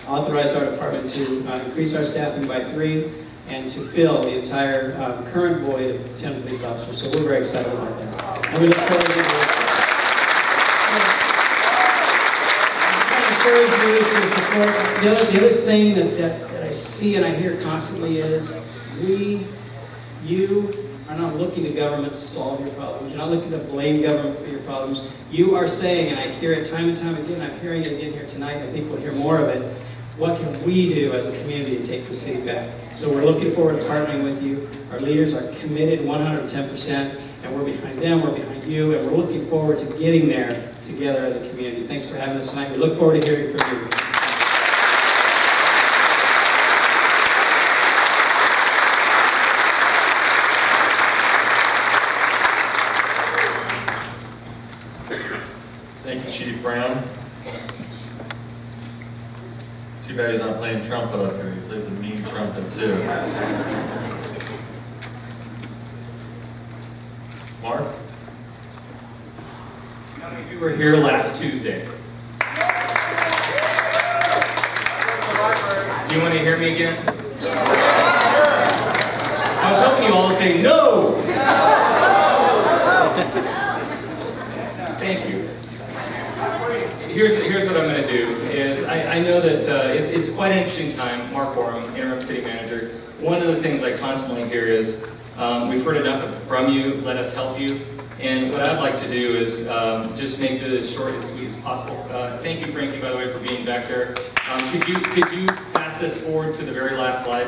authorized our department to increase our staffing by 3 and to fill the entire current void of 10 police officers. So we're very excited about that. And we look forward to encourage you to support. The other thing that I see and I hear constantly is you are not looking to government to solve your problems. You're not looking to blame government for your problems. You are saying, and I hear it time and time again, I'm hearing it again here tonight, I think we'll hear more of it, what can we do as a community to take the city back? So we're looking forward to partnering with you. Our leaders are committed 110%, and we're behind them, we're behind you, and we're looking forward to getting there together as a community. Thanks for having us tonight. We look forward to hearing from you. Thank you, Chief Brown. Too bad he's not playing trumpet up here. He plays a mean trumpet too. Mark? How many of you were here last Tuesday? Do you want to hear me again? I was hoping you all would say no! Thank you. Here's what I'm going to do is I know that it's quite an interesting time. Mark Gorham, interim city manager. One of the things I constantly hear is we've heard enough from you. Let us help you. And what I'd like to do is just make it as short and sweet as possible. Thank you, Frankie, by the way, for being back there. Could you pass this forward to the very last slide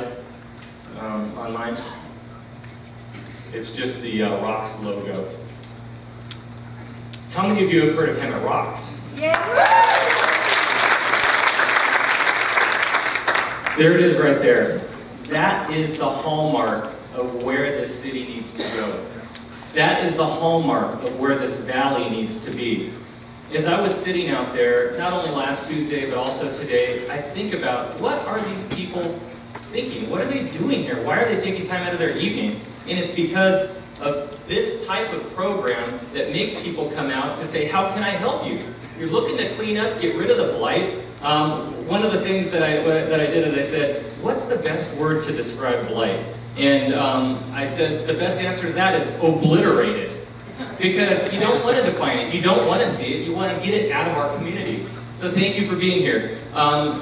online? It's just the Rocks logo. How many of you have heard of Hemet Rocks? There it is right there. That is the hallmark of where this city needs to go. That is the hallmark of where this valley needs to be. As I was sitting out there, not only last Tuesday, but also today, I think about what are these people thinking? What are they doing here? Why are they taking time out of their evening? And it's because of this type of program that makes people come out to say, how can I help you? You're looking to clean up, get rid of the blight. One of the things that I did is I said, what's the best word to describe blight? And I said, the best answer to that is obliterate it. Because you don't want to define it, you don't want to see it, you want to get it out of our community. So thank you for being here.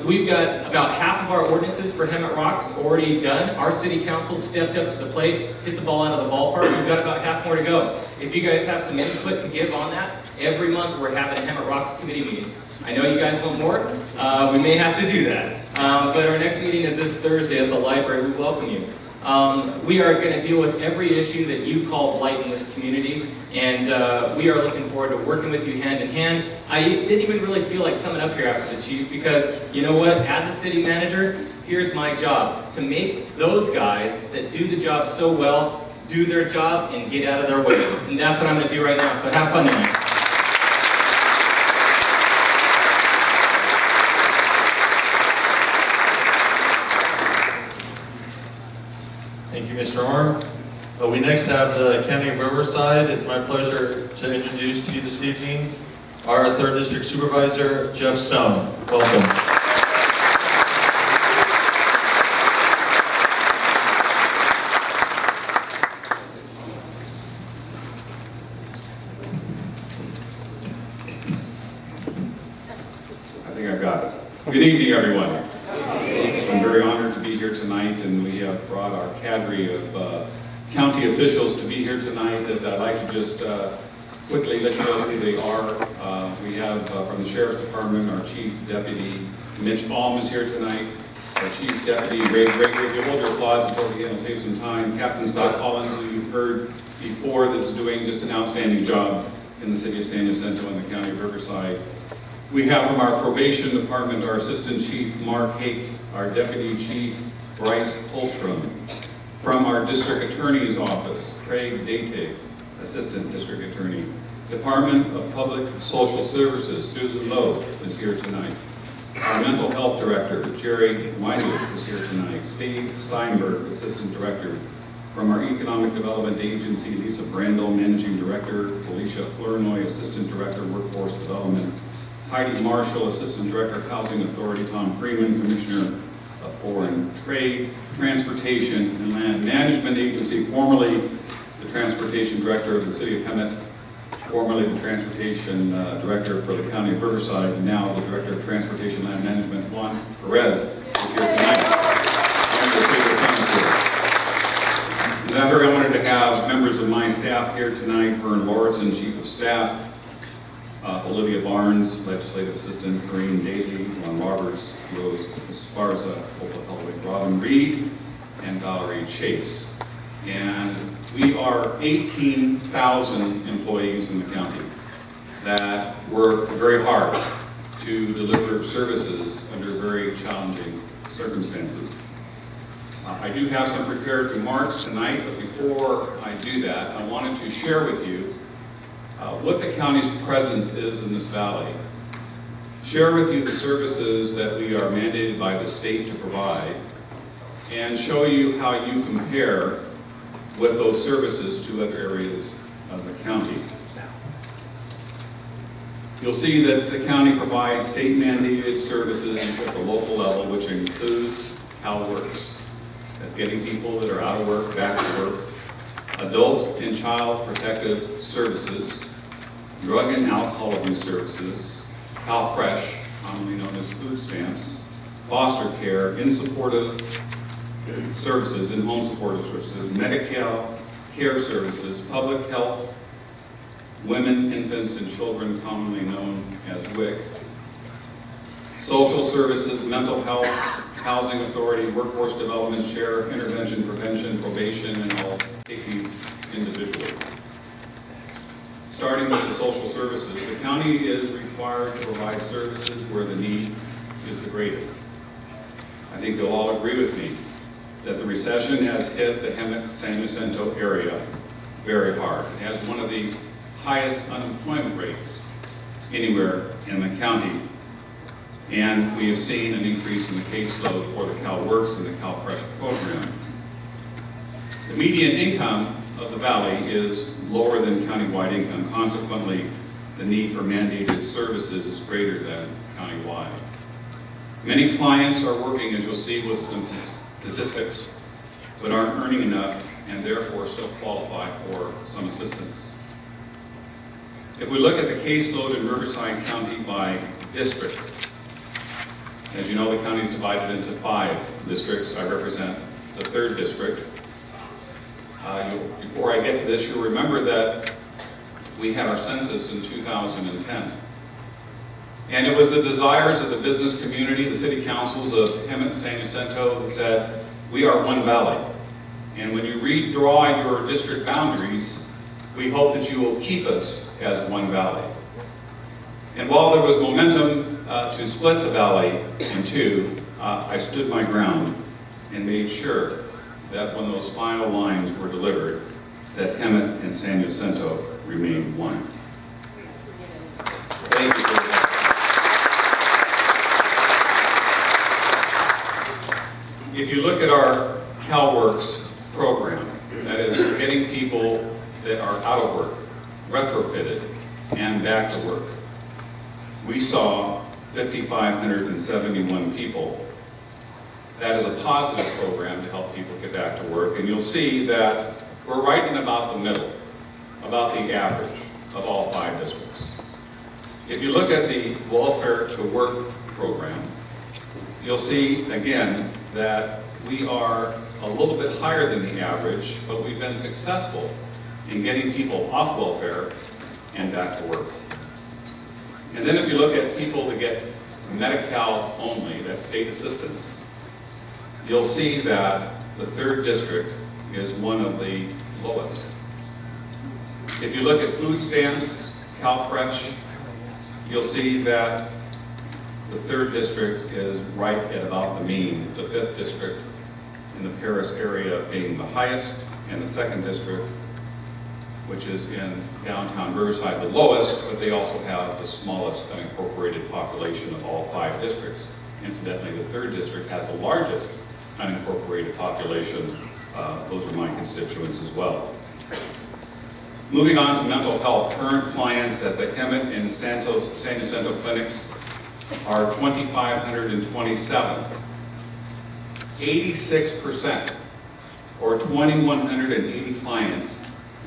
We've got about half of our ordinances for Hemet Rocks already done. Our city council stepped up to the plate, hit the ball out of the ballpark. We've got about half more to go. If you guys have some input to give on that, every month we're having a Hemet Rocks committee meeting. I know you guys want more. We may have to do that. But our next meeting is this Thursday at the library. We welcome you. We are going to deal with every issue that you call blight in this community, and we are looking forward to working with you hand in hand. I didn't even really feel like coming up here after the chief because, you know what, as a city manager, here's my job, to make those guys that do the job so well do their job and get out of their way. And that's what I'm going to do right now, so have fun tonight. Thank you, Mr. Orm. We next have the County of Riverside. It's my pleasure to introduce to you this evening our 3rd District Supervisor, Jeff Stone. Welcome. I think I've got it. Good evening, everyone. I'm very honored to be here tonight, and we have brought our cadre of county officials to be here tonight. And I'd like to just quickly let you know who they are. We have from the Sheriff's Department, our Chief Deputy Mitch Alm is here tonight. Our Chief Deputy Ray Gregory. If you hold your applause until we will save some time. Captain Scott Collins, who you've heard before, that's doing just an outstanding job in the city of San Jacinto and the county of Riverside. We have from our probation department our Assistant Chief Mark Hake, our Deputy Chief Bryce Holstrom. From our District Attorney's Office, Craig Date, Assistant District Attorney. Department of Public Social Services, Susan Lowe is here tonight. Our Mental Health Director, Jerry Weinberg, is here tonight. Steve Steinberg, Assistant Director. From our Economic Development Agency, Lisa Brandel, Managing Director. Felicia Flournoy, Assistant Director, Workforce Development. Heidi Marshall, Assistant Director, Housing Authority. Tom Freeman, Commissioner of Foreign Trade. Transportation and Land Management Agency, formerly the Transportation Director of the City of Hemet, formerly the Transportation Director for the County of Riverside, and now the Director of Transportation and Land Management, Juan Perez, is here tonight. I wanted to have members of my staff here tonight, Vern Lauritsen, Chief of Staff, Olivia Barnes, Legislative Assistant, Corinne Daly, Ron Roberts, Rose Esparza, Opal Helwig, Robin Reed, and Valerie Chase. And we are 18,000 employees in the county that work very hard to deliver services under very challenging circumstances. I do have some prepared remarks tonight, but before I do that, I wanted to share with you what the county's presence is in this valley. Share with you the services that we are mandated by the state to provide, and show you how you compare with those services to other areas of the county. You'll see that the county provides state-mandated services at the local level, which includes CalWorks. That's getting people that are out of work back to work. Adult and child protective services, drug and alcohol abuse services, CalFresh, commonly known as food stamps, foster care, in-supportive services, in-home supportive services, Medi-Cal care services, public health, women, infants, and children, commonly known as WIC, social services, mental health, housing authority, workforce development, share, intervention, prevention, probation, and I'll take these individually. Starting with the social services, the county is required to provide services where the need is the greatest. I think you'll all agree with me that the recession has hit the Hemet-San Jacinto area very hard. It has one of the highest unemployment rates anywhere in the county. And we have seen an increase in the caseload for the CalWorks and the CalFresh program. The median income of the valley is lower than countywide income. Consequently, the need for mandated services is greater than countywide. Many clients are working, as you'll see with some statistics, but aren't earning enough and therefore still qualify for some assistance. If we look at the caseload in Riverside County by districts, as you know, the county is divided into 5 districts. I represent the 3rd district. Before I get to this, you'll remember that we had our census in 2010. And it was the desires of the business community, the city councils of Hemet and San Jacinto that said, we are one valley. And when you redraw your district boundaries, we hope that you will keep us as one valley. And while there was momentum to split the valley in two, I stood my ground and made sure that when those final lines were delivered, that Hemet and San Jacinto remained one. Thank you for that. If you look at our CalWorks program, that is getting people that are out of work, retrofitted, and back to work, we saw 5,571 people. That is a positive program to help people get back to work, and you'll see that we're right in about the middle, about the average of all 5 districts. If you look at the Welfare to Work program, you'll see again that we are a little bit higher than the average, but we've been successful in getting people off welfare and back to work. And then if you look at people that get Medi-Cal only, that's state assistance, you'll see that the 3rd district is one of the lowest. If you look at food stamps, CalFresh, you'll see that the 3rd district is right at about the mean, the 5th district in the Paris area being the highest, and the 2nd district, which is in downtown Riverside, the lowest, but they also have the smallest unincorporated population of all 5 districts. Incidentally, the 3rd district has the largest unincorporated population. Those are my constituents as well. Moving on to mental health, current clients at the Hemet and San Jacinto clinics are 2,527. 86%, or 2,180 clients,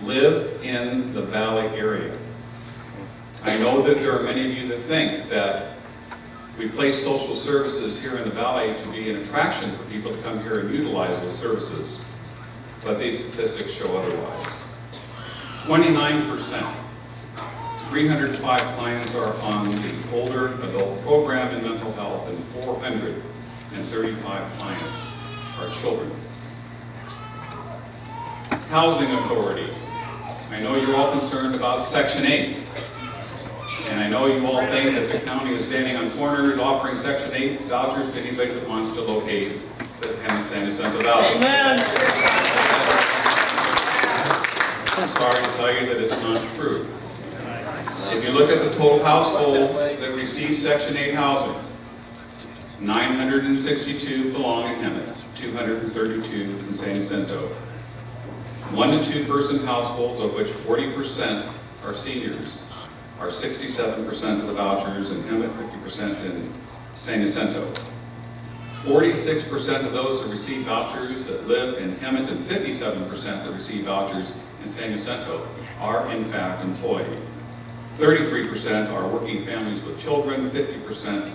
live in the Valley area. I know that there are many of you that think that we place social services here in the Valley to be an attraction for people to come here and utilize those services, but these statistics show otherwise. 29%, 305 clients are on the older adult program in mental health, and 435 clients are children. Housing Authority. I know you're all concerned about Section 8. And I know you all think that the county is standing on corners offering Section 8 vouchers to anybody that wants to locate the Hemet San Jacinto Valley. Amen. I'm sorry to tell you that it's not true. If you look at the total households that receive Section 8 housing, 962 belong in Hemet, 232 in San Jacinto. 1 to 2 person households, of which 40% are seniors, are 67% of the vouchers in Hemet, 50% in San Jacinto. 46% of those that receive vouchers that live in Hemet, and 57% that receive vouchers in San Jacinto are in fact employed. 33% are working families with children, 50%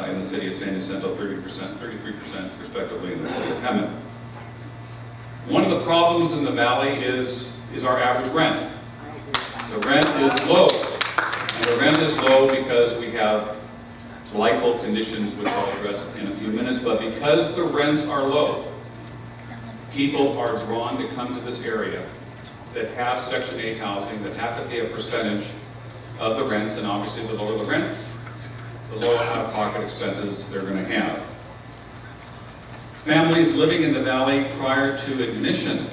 in the city of San Jacinto, 33% respectively in the city of Hemet. One of the problems in the valley is our average rent. The rent is low. And the rent is low because we have delightful conditions, which I'll address in a few minutes, but because the rents are low, people are drawn to come to this area that have Section 8 housing, that have to pay a percentage of the rents, and obviously the lower the rents, the lower out-of-pocket expenses they're going to have. Families living in the valley prior to admission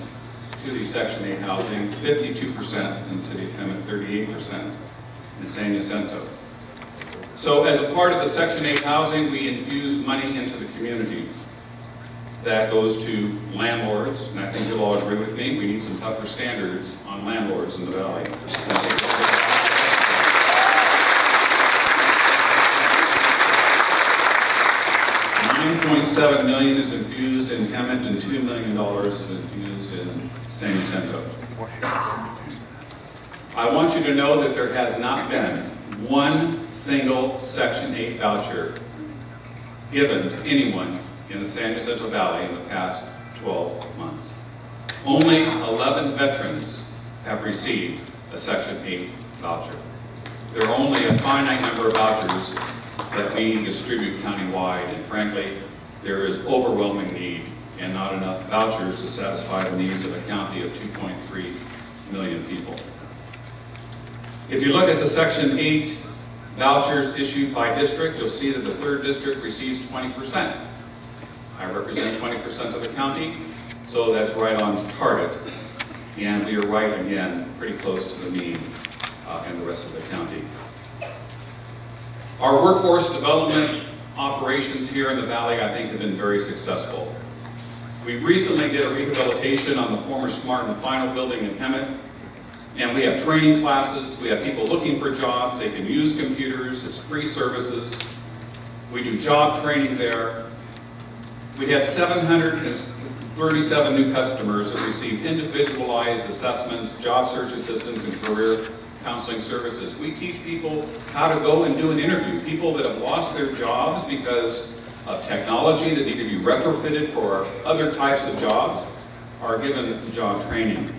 to the Section 8 housing, 52% in the city of Hemet, 38% in San Jacinto. So as a part of the Section 8 housing, we infuse money into the community. That goes to landlords, and I think you'll all agree with me, we need some tougher standards on landlords in the valley. $9.7 million is infused in Hemet, and $2 million is infused in San Jacinto. I want you to know that there has not been one single Section 8 voucher given to anyone in the San Jacinto Valley in the past 12 months. Only 11 veterans have received a Section 8 voucher. There are only a finite number of vouchers that we distribute countywide, and frankly, there is overwhelming need and not enough vouchers to satisfy the needs of a county of 2.3 million people. If you look at the Section 8 vouchers issued by district, you'll see that the 3rd district receives 20%. I represent 20% of the county, so that's right on target. And we are right again, pretty close to the mean in the rest of the county. Our workforce development operations here in the Valley, I think, have been very successful. We recently did a rehabilitation on the former Smart and Final building in Hemet, and we have training classes, we have people looking for jobs, they can use computers, it's free services. We do job training there. We had 737 new customers that received individualized assessments, job search assistance, and career counseling services. We teach people how to go and do an interview. People that have lost their jobs because of technology that need to be retrofitted for other types of jobs are given job training.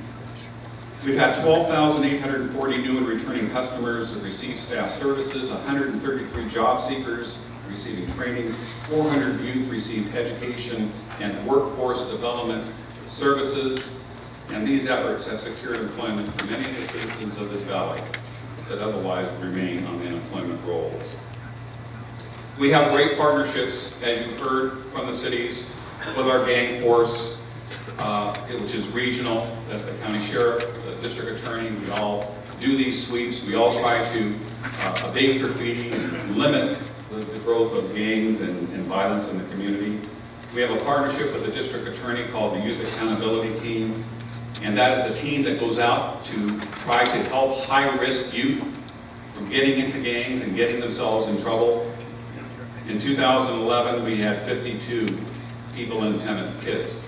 We've had 12,840 new and returning customers that receive staff services, 133 job seekers receiving training, 400 youth received education and workforce development services, and these efforts have secured employment for many of the citizens of this valley that otherwise remain on the unemployment rolls. We have great partnerships, as you've heard from the cities, with our gang force, which is regional, the county sheriff, the district attorney. We all do these sweeps. We all try to abate graffiti and limit the growth of gangs and violence in the community. We have a partnership with the district attorney called the Youth Accountability Team, and that is a team that goes out to try to help high-risk youth from getting into gangs and getting themselves in trouble. In 2011, we had 52 people in Hemet, kids,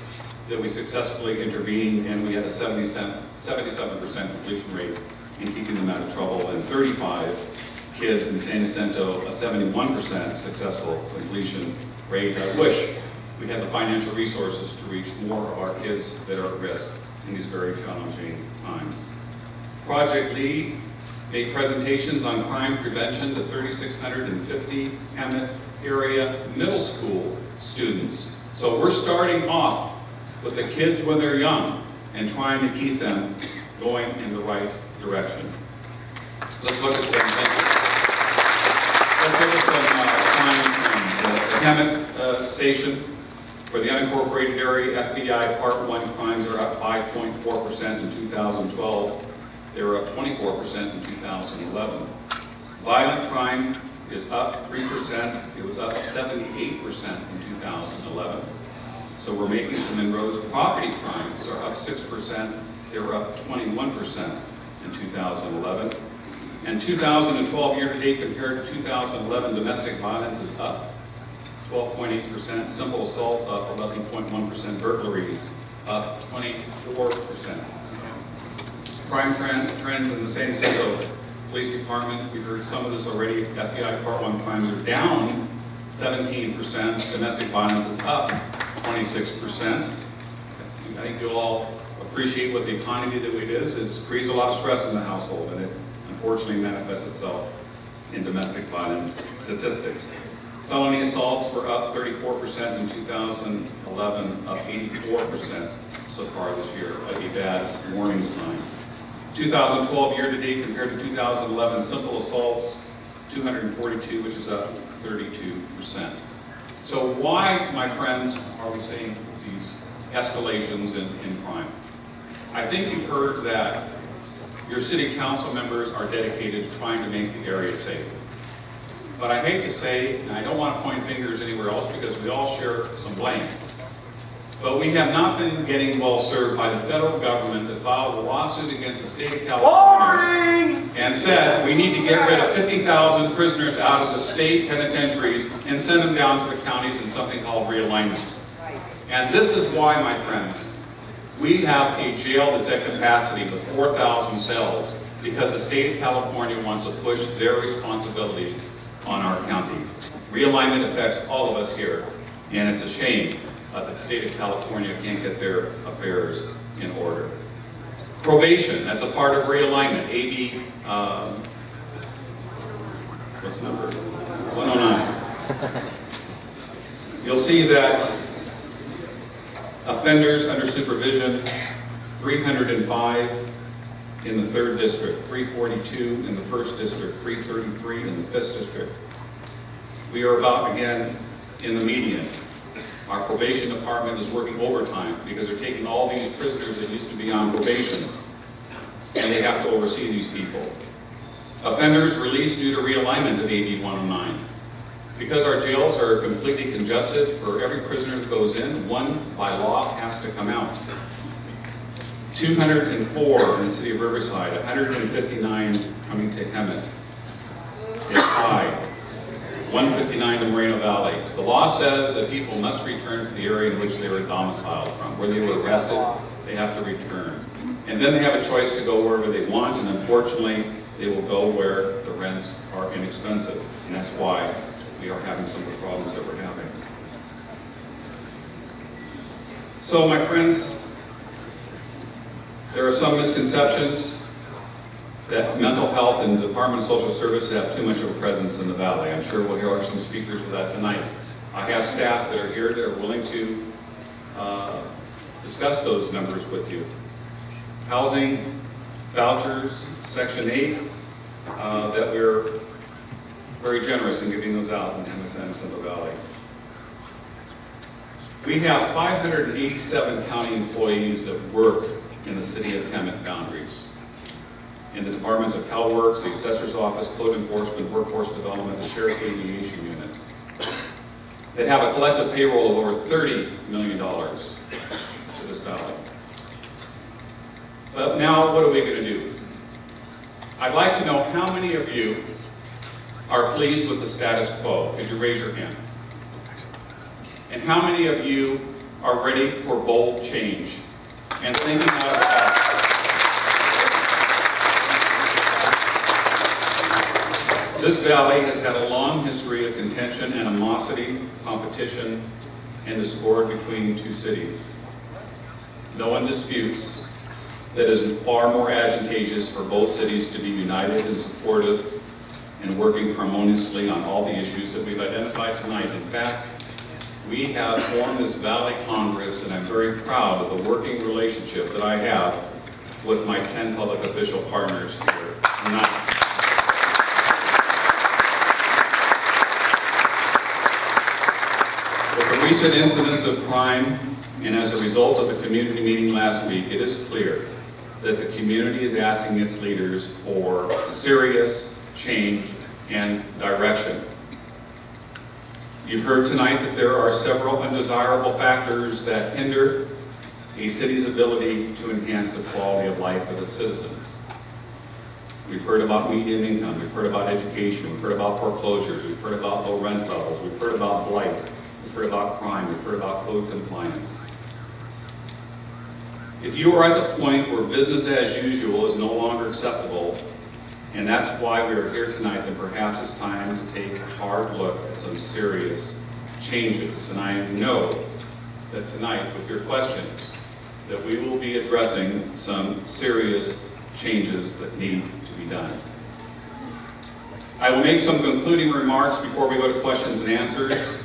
that we successfully intervened, and we had a 77% completion rate in keeping them out of trouble, and 35 kids in San Jacinto, a 71% successful completion rate. I wish we had the financial resources to reach more of our kids that are at risk in these very challenging times. Project LEAD made presentations on crime prevention to 3,650 Hemet area middle school students. So we're starting off with the kids when they're young and trying to keep them going in the right direction. Let's look at some crime trends. The Hemet station for the unincorporated area, FBI Part 1 crimes are up 5.4% in 2012. They were up 24% in 2011. Violent crime is up 3%. It was up 78% in 2011. So we're making some inroads. Property crimes are up 6%. They were up 21% in 2011. And 2012 year-to-date compared to 2011, domestic violence is up 12.8%. Simple assaults up 11.1%. Burglaries up 24%. Crime trends in the San Diego Police Department, we heard some of this already. FBI Part 1 crimes are down 17%. Domestic violence is up 26%. I think you'll all appreciate what the economy that it is. It creates a lot of stress in the household, and it unfortunately manifests itself in domestic violence statistics. Felony assaults were up 34% in 2011, up 84% so far this year, a bad warning sign. 2012 year-to-date compared to 2011, simple assaults, 242, which is up 32%. So why, my friends, are we seeing these escalations in crime? I think you've heard that your city council members are dedicated to trying to make the area safe. But I hate to say, and I don't want to point fingers anywhere else because we all share some blame, but we have not been getting well served by the federal government that filed a lawsuit against the state of California and said we need to get rid of 50,000 prisoners out of the state penitentiaries and send them down to the counties in something called realignment. And this is why, my friends, we have a jail that's at capacity with 4,000 cells because the state of California wants to push their responsibilities on our county. Realignment affects all of us here, and it's a shame that the state of California can't get their affairs in order. Probation, that's a part of realignment. AB, what's the number? 109. You'll see that Offenders under supervision, 305 in the 3rd District, 342 in the 1st District, 333 in the 5th District. We are about, again, in the median. Our probation department is working overtime because they're taking all these prisoners that used to be on probation, and they have to oversee these people. Offenders released due to realignment of AB 109. Because our jails are completely congested, for every prisoner that goes in, one by law has to come out. 204 in the city of Riverside, 159 coming to Hemet. It's high. 159 in Moreno Valley. The law says that people must return to the area in which they were domiciled from. Where they were arrested, they have to return. And then they have a choice to go wherever they want, and unfortunately, they will go where the rents are inexpensive. And that's why we are having some of the problems that we're having. So, my friends, there are some misconceptions that mental health and the Department of Social Services have too much of a presence in the Valley. I'm sure we'll hear some speakers for that tonight. I have staff that are here that are willing to discuss those numbers with you. Housing, vouchers, Section 8, that we're very generous in giving those out in the San Jacinto Valley. We have 587 county employees that work in the city of Hemet boundaries. In the departments of CalWorks, the Assessor's Office, Code Enforcement, Workforce Development, the Sheriff's Aviation Unit. They have a collective payroll of over $30 million to this valley. But now, what are we going to do? I'd like to know how many of you are pleased with the status quo. Could you raise your hand? And how many of you are ready for bold change and thinking out of the box? This valley has had a long history of contention, animosity, competition, and discord between two cities. No one disputes that it is far more advantageous for both cities to be united and supportive and working harmoniously on all the issues that we've identified tonight. In fact, we have formed this Valley Congress, and I'm very proud of the working relationship that I have with my 10 public official partners here tonight. With the recent incidents of crime, and as a result of the community meeting last week, it is clear that the community is asking its leaders for serious change and direction. You've heard tonight that there are several undesirable factors that hinder a city's ability to enhance the quality of life of its citizens. We've heard about median income, we've heard about education, we've heard about foreclosures, we've heard about low rent levels, we've heard about blight, we've heard about crime, we've heard about code compliance. If you are at the point where business as usual is no longer acceptable, and that's why we are here tonight, then perhaps it's time to take a hard look at some serious changes. And I know that tonight, with your questions, that we will be addressing some serious changes that need to be done. I will make some concluding remarks before we go to questions and answers.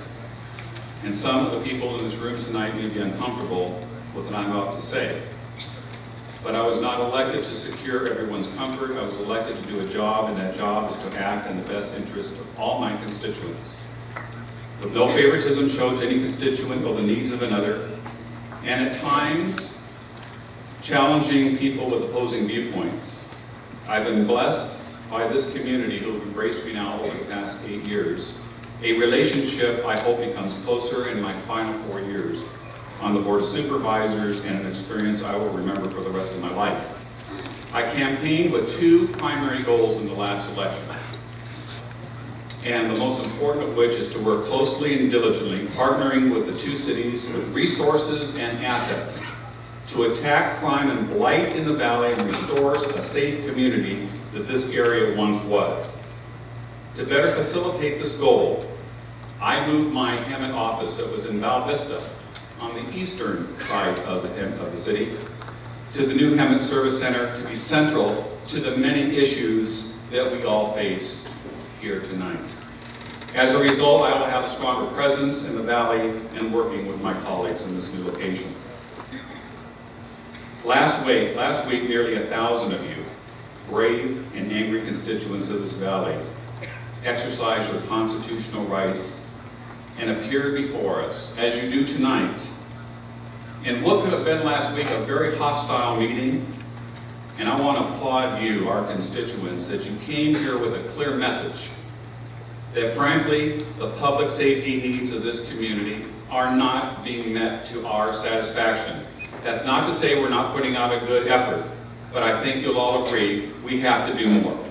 And some of the people in this room tonight may be uncomfortable with what I'm about to say. But I was not elected to secure everyone's comfort. I was elected to do a job, and that job is to act in the best interest of all my constituents, with no favoritism shown to any constituent or the needs of another, and at times challenging people with opposing viewpoints. I've been blessed by this community who have embraced me now over the past 8 years, a relationship I hope becomes closer in my final 4 years on the Board of Supervisors, and an experience I will remember for the rest of my life. I campaigned with 2 primary goals in the last election, and the most important of which is to work closely and diligently, partnering with the 2 cities with resources and assets to attack crime and blight in the valley and restore a safe community that this area once was. To better facilitate this goal, I moved my Hemet office that was in Val Vista on the eastern side of the city to the new Hemet Service Center to be central to the many issues that we all face here tonight. As a result, I will have a stronger presence in the valley and working with my colleagues in this new location. week, nearly 1,000 of you, brave and angry constituents of this valley, exercised your constitutional rights and appeared before us, as you do tonight, in what could have been last week a very hostile meeting. And I want to applaud you, our constituents, that you came here with a clear message that frankly, the public safety needs of this community are not being met to our satisfaction. That's not to say we're not putting out a good effort, but I think you'll all agree we have to do more.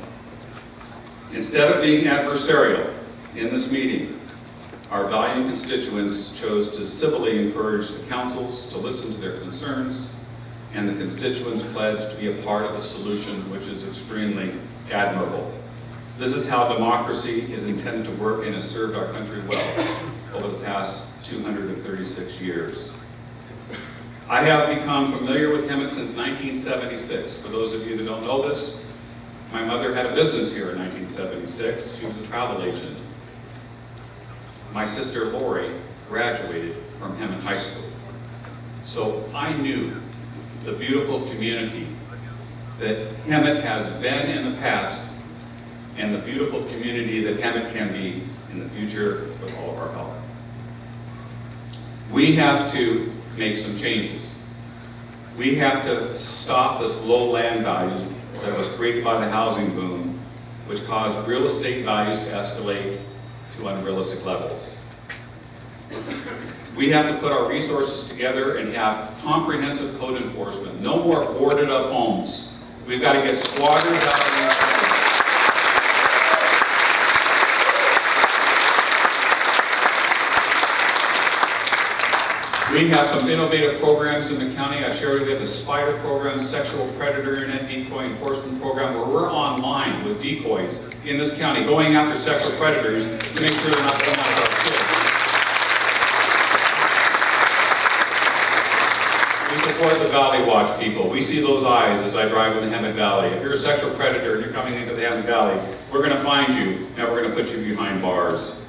Instead of being adversarial in this meeting, our valued constituents chose to civilly encourage the councils to listen to their concerns, and the constituents pledged to be a part of a solution, which is extremely admirable. This is how democracy is intended to work and has served our country well over the past 236 years. I have become familiar with Hemet since 1976. For those of you that don't know this, my mother had a business here in 1976. She was a travel agent. My sister Lori graduated from Hemet High School. So I knew the beautiful community that Hemet has been in the past and the beautiful community that Hemet can be in the future with all of our help. We have to make some changes. We have to stop this low land values that was created by the housing boom, which caused real estate values to escalate to unrealistic levels. We have to put our resources together and have comprehensive code enforcement. No more boarded up homes. We've got to get squatters out of these homes. We have some innovative programs in the county. I shared with you the SPIDER program, Sexual Predator and Decoy Enforcement Program, where we're online with decoys in this county, going after sexual predators to make sure they're not going after our kids. We support the Valley Watch people. We see those eyes as I drive in the Hemet Valley. If you're a sexual predator and you're coming into the Hemet Valley, we're going to find you and we're going to put you behind bars.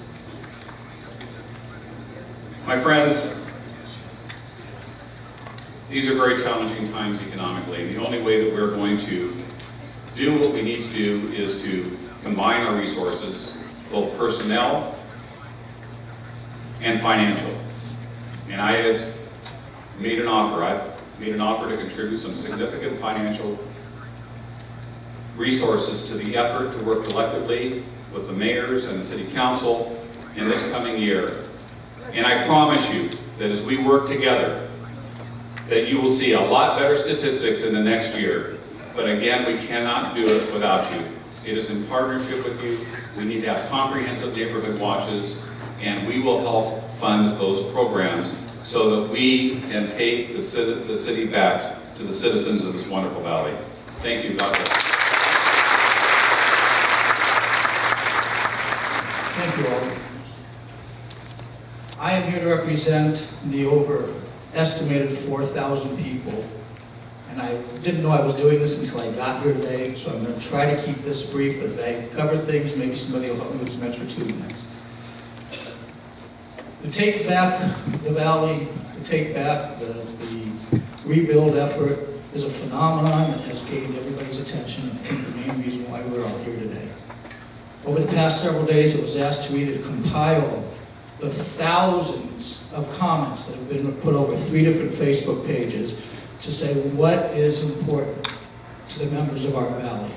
My friends, these are very challenging times economically, and the only way that we're going to do what we need to do is to combine our resources, both personnel and financial. And I have made an offer. I've made an offer to contribute some significant financial resources to the effort to work collectively with the mayors and the city council in this coming year. And I promise you that as we work together, that you will see a lot better statistics in the next year. But again, we cannot do it without you. It is in partnership with you. We need to have comprehensive neighborhood watches, and we will help fund those programs so that we can take the city back to the citizens of this wonderful valley. Thank you. God bless. Thank you all. I am here to represent the estimated 4,000 people, and I didn't know I was doing this until I got here today, so I'm going to try to keep this brief, but if I cover things, maybe somebody will help me with some extra 2 minutes. To take back the valley, to take back the rebuild effort is a phenomenon that has gained everybody's attention, and I think the main reason why we're all here today. Over the past several days, it was asked to me to compile the thousands of comments that have been put over 3 different Facebook pages to say what is important to the members of our valley.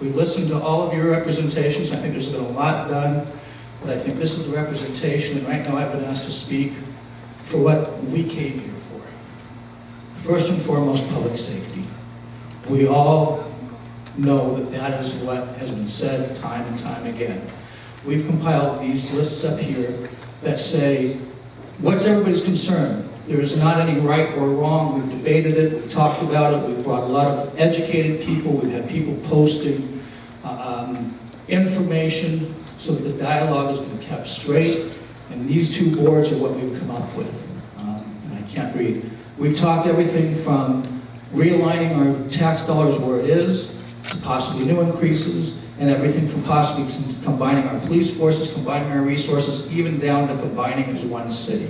We've listened to all of your representations. I think there's been a lot done, but I think this is the representation, and right now I've been asked to speak for what we came here for. First and foremost, public safety. We all know that that is what has been said time and time again. We've compiled these lists up here that say, what's everybody's concern? There is not any right or wrong. We've debated it, we've talked about it, we've brought a lot of educated people, we've had people posting information so that the dialogue has been kept straight, and these 2 boards are what we've come up with. And I can't read. We've talked everything from realigning our tax dollars where it is, to possibly new increases, and everything from possibly combining our police forces, combining our resources, even down to combining as one city.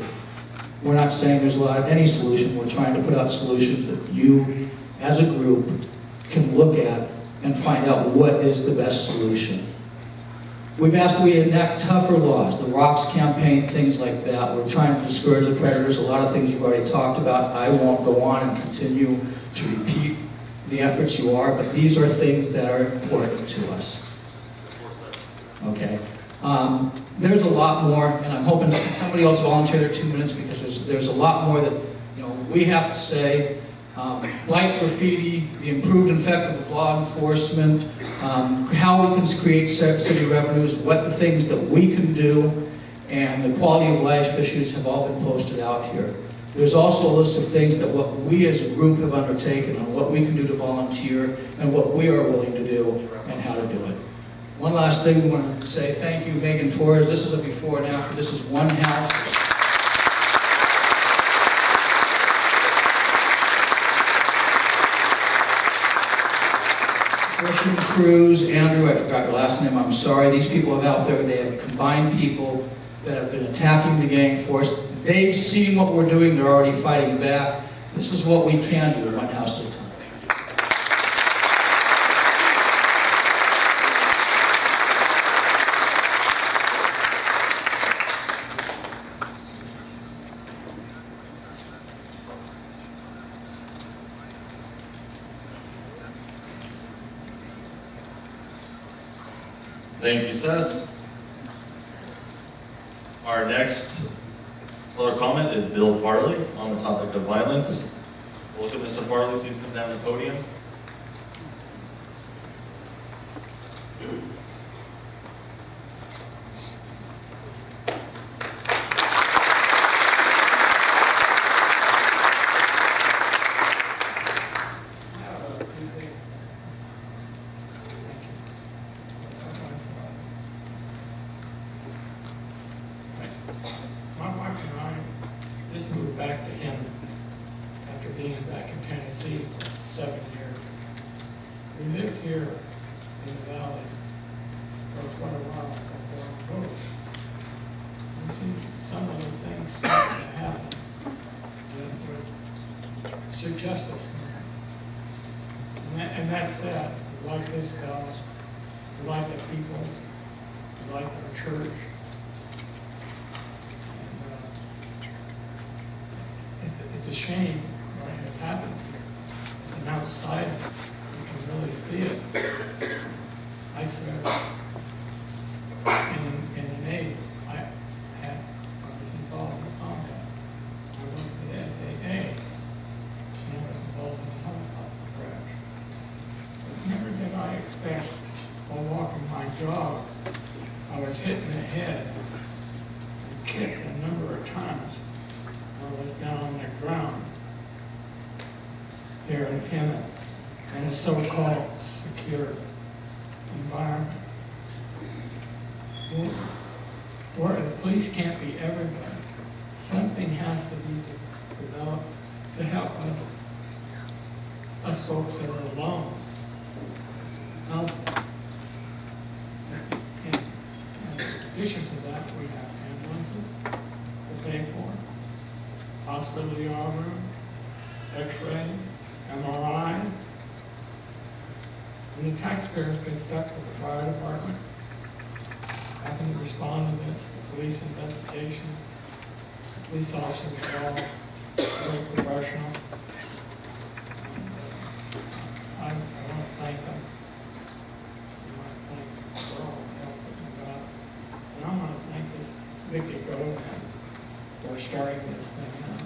We're not saying there's any solution. We're trying to put out solutions that you as a group, can look at and find out what is the best solution. We've asked that we enact tougher laws, the ROCKS campaign, things like that. We're trying to discourage the predators, a lot of things you've already talked about. I won't go on and continue to repeat the efforts you are, but these are things that are important to us. Okay. There's a lot more, and I'm hoping somebody else volunteer their 2 minutes, because there's a lot more that we have to say. Light graffiti, the improved and effective law enforcement, how we can create city revenues, what the things that we can do, and the quality of life issues have all been posted out here. There's also a list of things that what we as a group have undertaken on what we can do to volunteer and what we are willing to do and how to do it. One last thing we want to say, thank you, Megan Torres. This is a before and after. This is one house. Christian Cruz, Andrew, I forgot your last name, I'm sorry. These people have out there, they have combined people that have been attacking the gang force. They've seen what we're doing, they're already fighting back. This is what we can do, one house at a time. Thank you, Seth. Our next other comment is Bill Farley on the topic of violence. Welcome, Mr. Farley. Please come down to the podium. My wife and I just moved back to Hammond after being back in Tennessee for 7 years. We lived here in the valley for quite a while before I moved. We see some of the things starting to happen that would suggest us. And that's sad. We like this cause. We like the people. We like our church. It's a shame what has happened here. As an outsider, you can really see it. I served in an aid. I was involved in combat. I worked for the FAA, and I was involved in a helicopter crash. But never did I expect, while walking my job, I was hit in the head and kicked a number of times. I was down on the ground here in Hammond in a so-called secure environment. Where the police can't be everybody. Something has to be developed to help us folks that are alone. Now, in addition to that, we have ambulances to pay for. Hospital ER room, X-ray, MRI. And the taxpayers get stuck with the fire department, having to respond to this, the police investigation. The police officers are all very professional. I want to thank them. I want to thank them for all the help that they got. And I want to thank this Vicky Goldman for starting this thing out.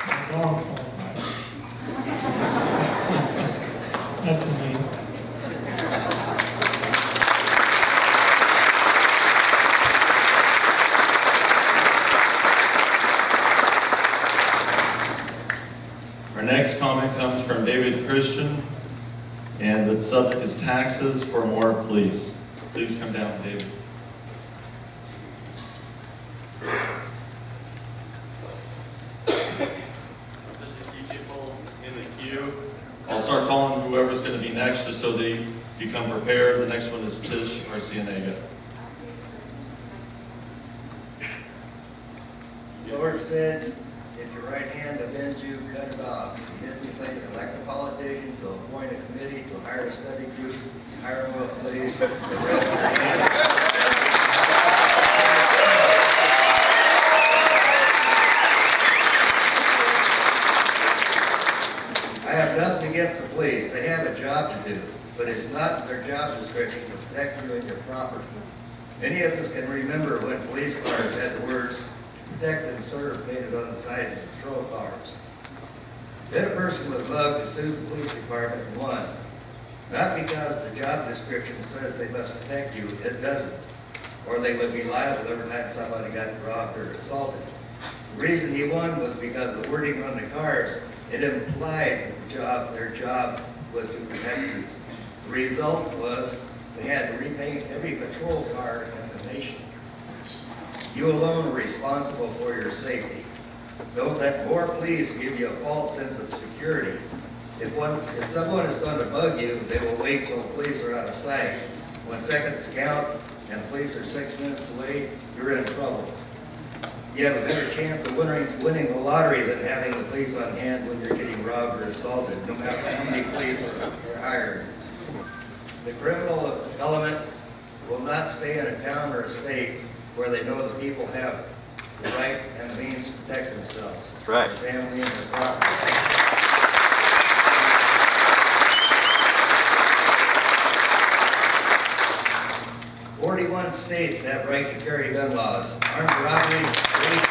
My dog's all right. That's amazing. Our next comment comes from David Christian, and the subject is taxes for more police. Please come down, David. Just to keep people in the queue, I'll start calling whoever's going to be next just so they become prepared. The next one is Tish Arcienega. The Lord said, if your right hand offends you, cut it off. He didn't say to elect a politician, to appoint a committee, to hire a study group, to hire more police, to rest your hand. I have nothing against the police. They have a job to do, but it's not their job description to protect you and your property. Many of us can remember when police cars had the words "Protect and Serve" painted on the sides of patrol cars. Then a person was mugged to sue the police department and won. Not because the job description says they must protect you, it doesn't. Or they would be liable every time somebody got robbed or assaulted. The reason he won was because the wording on the cars, it implied their job was to protect you. The result was they had to repaint every patrol car in the nation. You alone are responsible for your safety. Don't let more police give you a false sense of security. If someone is going to bug you, they will wait till the police are out of sight. When seconds count and police are 6 minutes away, you're in trouble. You have a better chance of winning the lottery than having the police on hand when you're getting robbed or assaulted, no matter how many police are hired. The criminal element will not stay in a town or a state where they know the people have the right and the means to protect themselves, right, their family, and their property. 41 states have right to carry gun laws. Armed robbery, rape,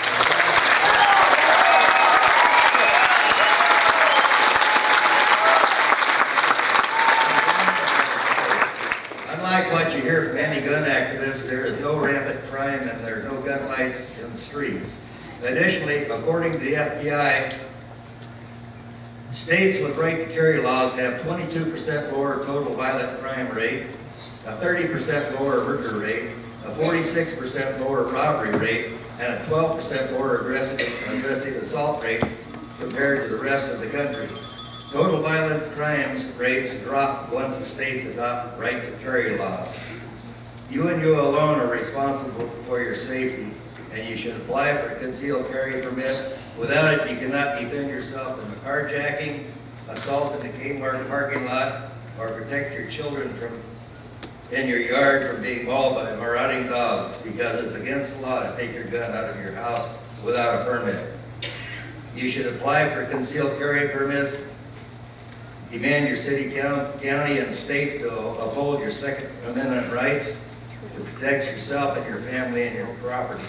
unlike what you hear from anti-gun activists, there is no rampant crime and there are no gun fights in the streets. Additionally, according to the FBI, states with right to carry laws have 22% lower total violent crime rate, a 30% lower murder rate, a 46% lower robbery rate, and a 12% lower aggressive assault rate compared to the rest of the country. Total violent crimes rates drop once the states adopt right to carry laws. You and you alone are responsible for your safety, and you should apply for a concealed carry permit. Without it, you cannot defend yourself from a carjacking, assault in the Kmart parking lot, or protect your children in your yard from being mauled by marauding dogs, because it's against the law to take your gun out of your house without a permit. You should apply for concealed carry permits. Demand your city, county, and state to uphold your Second Amendment rights to protect yourself and your family and your property.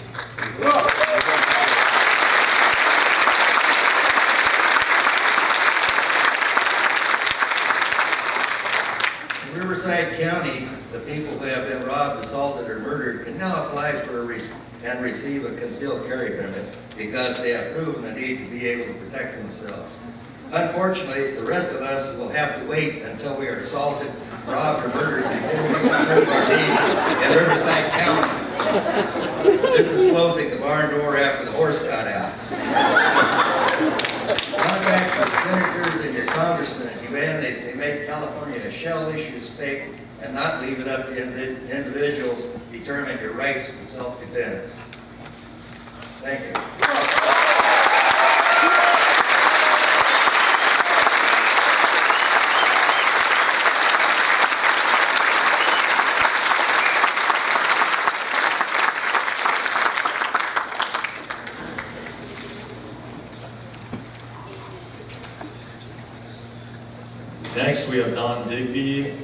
In Riverside County, the people who have been robbed, assaulted, or murdered can now apply for and receive a concealed carry permit because they have proven the need to be able to protect themselves. Unfortunately, the rest of us will have to wait until we are assaulted, robbed, or murdered before we can prove our need in Riverside County. This is closing the barn door after the horse got out. Contact your senators and your congressmen and UN. They make California a shell issue state and not leave it up to individuals to determine your rights to self-defense. Thank you. Next, we have Don Digby.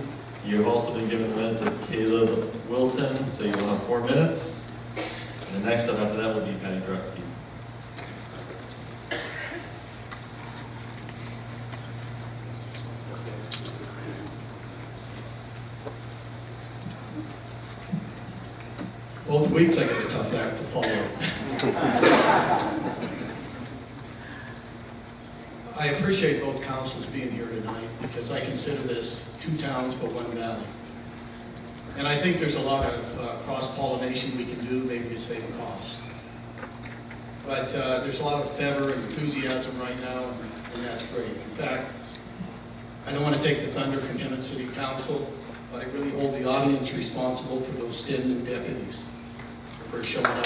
You have also been given the minutes of Caleb Wilson, so you will have 4 minutes. And the next up after that will be Patty Grusky. Both weeks I got a tough act to follow. I appreciate both councils being here tonight because I consider this 2 towns but 1 valley. And I think there's a lot of cross-pollination we can do, maybe to save cost. But there's a lot of fervor and enthusiasm right now, and that's great. In fact, I don't want to take the thunder from him at City Council, but I really hold the audience responsible for those 10 new deputies for showing up.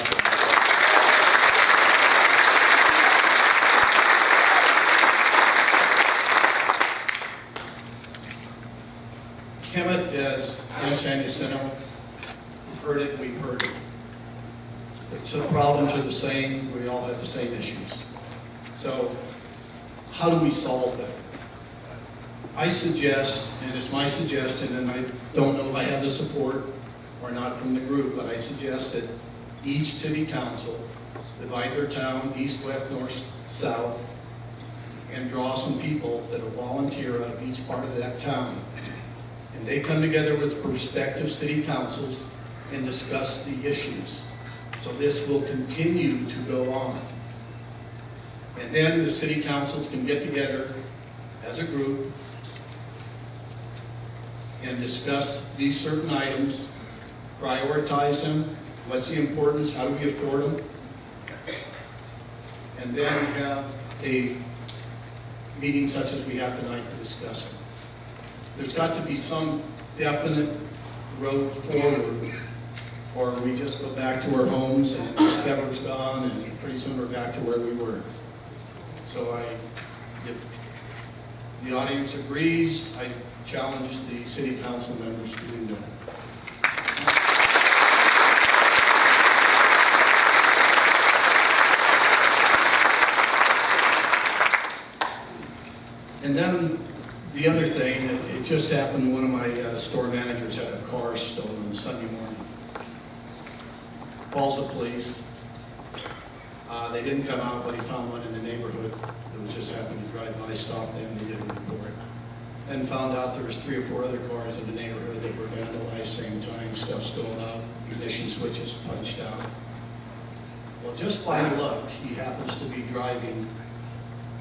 as in San Jacinto, we've heard it, we've heard it. The problems are the same, we all have the same issues. So how do we solve them? I suggest, and it's my suggestion, and I don't know if I have the support or not from the group, but I suggest that each city council divide their town east, west, north, south, and draw some people that will volunteer out of each part of that town. And they come together with prospective city councils and discuss the issues. So this will continue to go on. And then the city councils can get together as a group and discuss these certain items, prioritize them, what's the importance, how do we afford them, and then have a meeting such as we have tonight to discuss it. There's got to be some definite road forward, or we just go back to our homes and February's gone and pretty soon we're back to where we were. So if the audience agrees, I challenge the city council members to do that. And then the other thing, it just happened, one of my store managers had a car stolen Sunday morning. Calls the police. They didn't come out, but he found one in the neighborhood. It was just happened to drive by, stopped them, they didn't report it. Then found out there was 3 or 4 other cars in the neighborhood that were vandalized same time, stuff stolen out, ignition switches punched out. Well, just by luck, he happens to be driving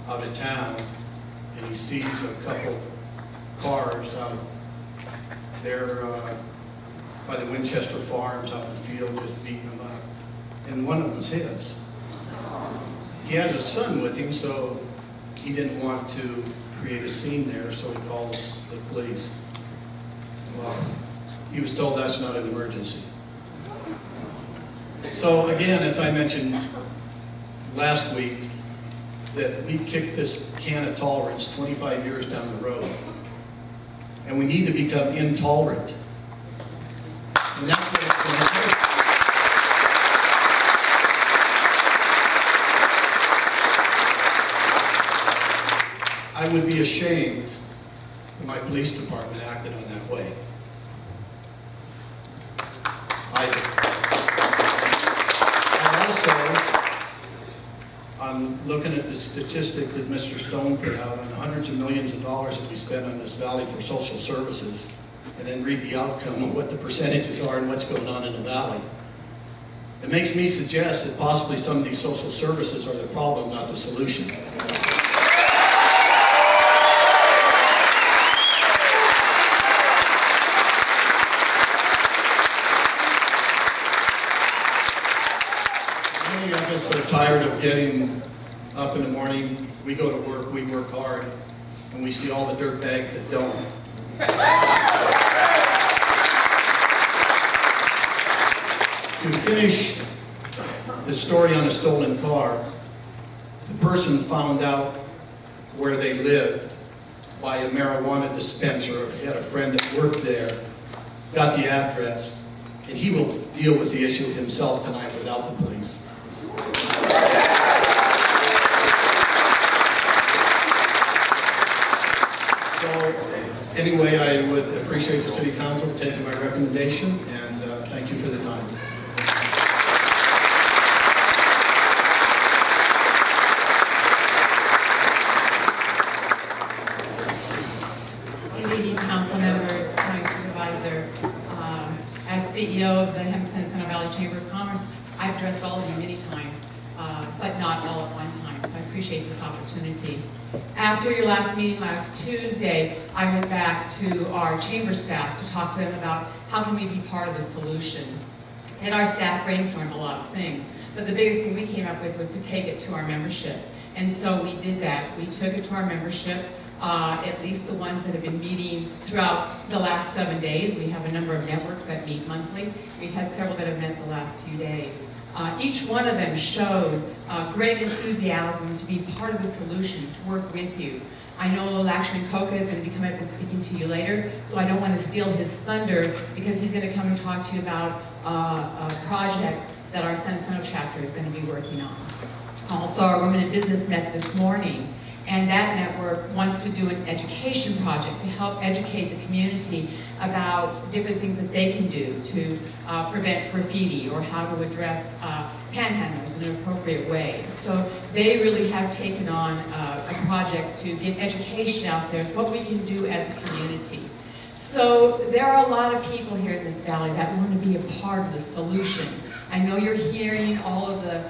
out of town and he sees a couple cars out there by the Winchester Farms out in the field just beating them up. And one of them was his. He has a son with him, so he didn't want to create a scene there, so he calls the police. Well, he was told that's not an emergency. So again, as I mentioned last week, that we kicked this can of tolerance 25 years down the road. And we need to become intolerant. And that's what it's going to take. I would be ashamed if my police department acted on that way. I'm looking at the statistic that Mr. Stone put out on the hundreds of millions of dollars that we spend on this valley for social services, and then read the outcome of what the percentages are and what's going on in the valley. It makes me suggest that possibly some of these social services are the problem, not the solution. Many of us are tired of getting up in the morning, we go to work, we work hard, and we see all the dirt bags that don't. To finish the story on a stolen car, the person found out where they lived by a marijuana dispenser. He had a friend that worked there, got the address, and he will deal with the issue himself tonight without the police. So anyway, I would appreciate the City Council taking my recommendation, and thank you for the time. Good evening, council members, county supervisor. As CEO of the Hempstead-Center Valley Chamber of Commerce, I've addressed all of you many times, but not all at one time, so I appreciate this opportunity. After your last meeting last Tuesday, I went back to our chamber staff to talk to them about how can we be part of the solution. And our staff brainstormed a lot of things, but the biggest thing we came up with was to take it to our membership. And so we did that. We took it to our membership, at least the ones that have been meeting throughout the last 7 days. We have a number of networks that meet monthly. We've had several that have met the last few days. Each one of them showed great enthusiasm to be part of the solution, to work with you. I know Lakshman Koka is going to be coming up and speaking to you later, so I don't want to steal his thunder because he's going to come and talk to you about a project that our San Jacinto chapter is going to be working on. Also, our Women in Business met this morning, and that network wants to do an education project to help educate the community about different things that they can do to prevent graffiti or how to address panhandlers in an appropriate way. So they really have taken on a project to get education out there, is what we can do as a community. So there are a lot of people here in this valley that want to be a part of the solution. I know you're hearing all of the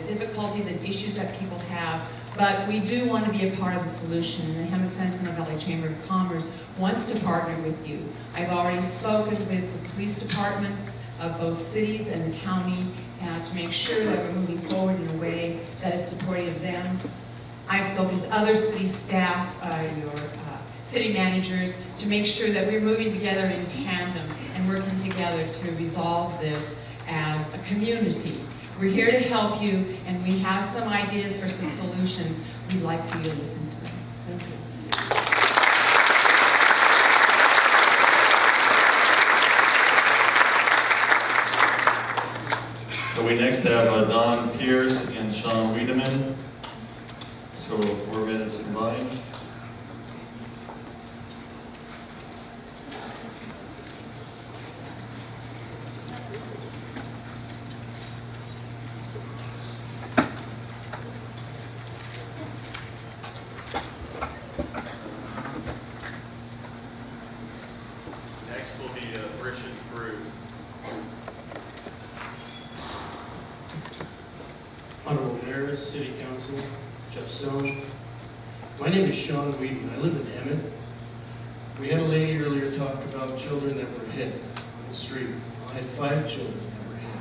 difficulties and issues that people have, but we do want to be a part of the solution, and the Hemet-San Jacinto Valley Chamber of Commerce wants to partner with you. I've already spoken with the police departments of both cities and the county to make sure that we're moving forward in a way that is supportive of them. I've spoken to other city staff, your city managers, to make sure that we're moving together in tandem and working together to resolve this as a community. We're here to help you, and we have some ideas for some solutions. We'd like for you to listen to them. Thank you. So we next have Don Pierce and Sean Wiedemann. So 4 minutes combined. Next will be Bridget Cruz. Honorable Mayor, City Council, Jeff Stone. My name is Sean Whedon. I live in Emmett. We had a lady earlier talk about children that were hit on the street. I had 5 children that were hit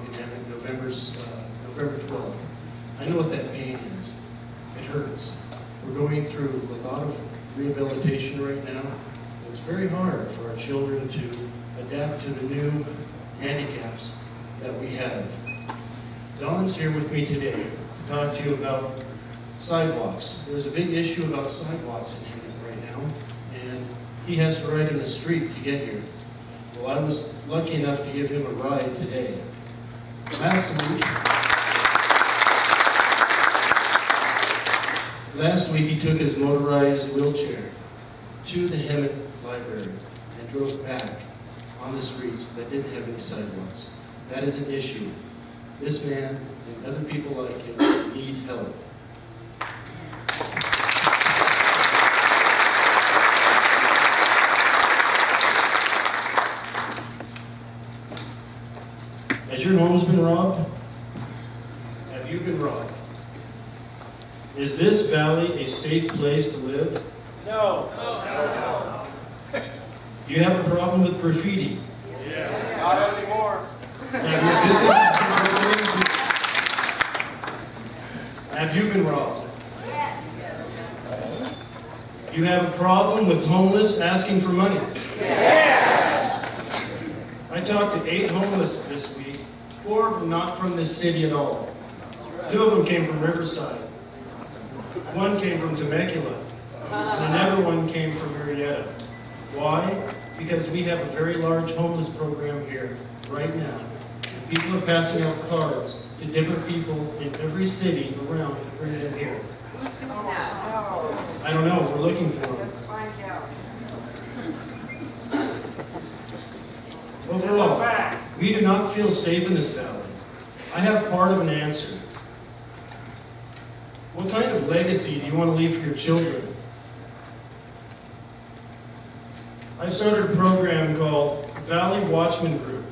in Emmett, November 12th. I know what that pain is. It hurts. We're going through a lot of rehabilitation right now. It's very hard for our children to adapt to the new handicaps that we have. Don's here with me today to talk to you about sidewalks. There's a big issue about sidewalks in Emmett right now, and he has to ride in the street to get here. Well, I was lucky enough to give him a ride today. Last week he took his motorized wheelchair to the Hemet Library and drove back on the streets that didn't have any sidewalks. That is an issue. This man and other people like him need help. Has your home's been robbed? Have you been robbed? Is this valley a safe place to live? No. Do you have a problem with graffiti? Yeah. Not anymore. Have you been robbed? Yes. You have a problem with homeless asking for money? Yes. I talked to 8 homeless this week, 4 of them not from this city at all. 2 of them came from Riverside. 1 came from Temecula. And another one came from Murrieta. Why? Because we have a very large homeless program here right now. And people are passing out cards to different people in every city around to bring them here. I don't know. We're looking for them. Let's find out. Overall, we do not feel safe in this valley. I have part of an answer. What kind of legacy do you want to leave for your children? I've started a program called Valley Watchman Group.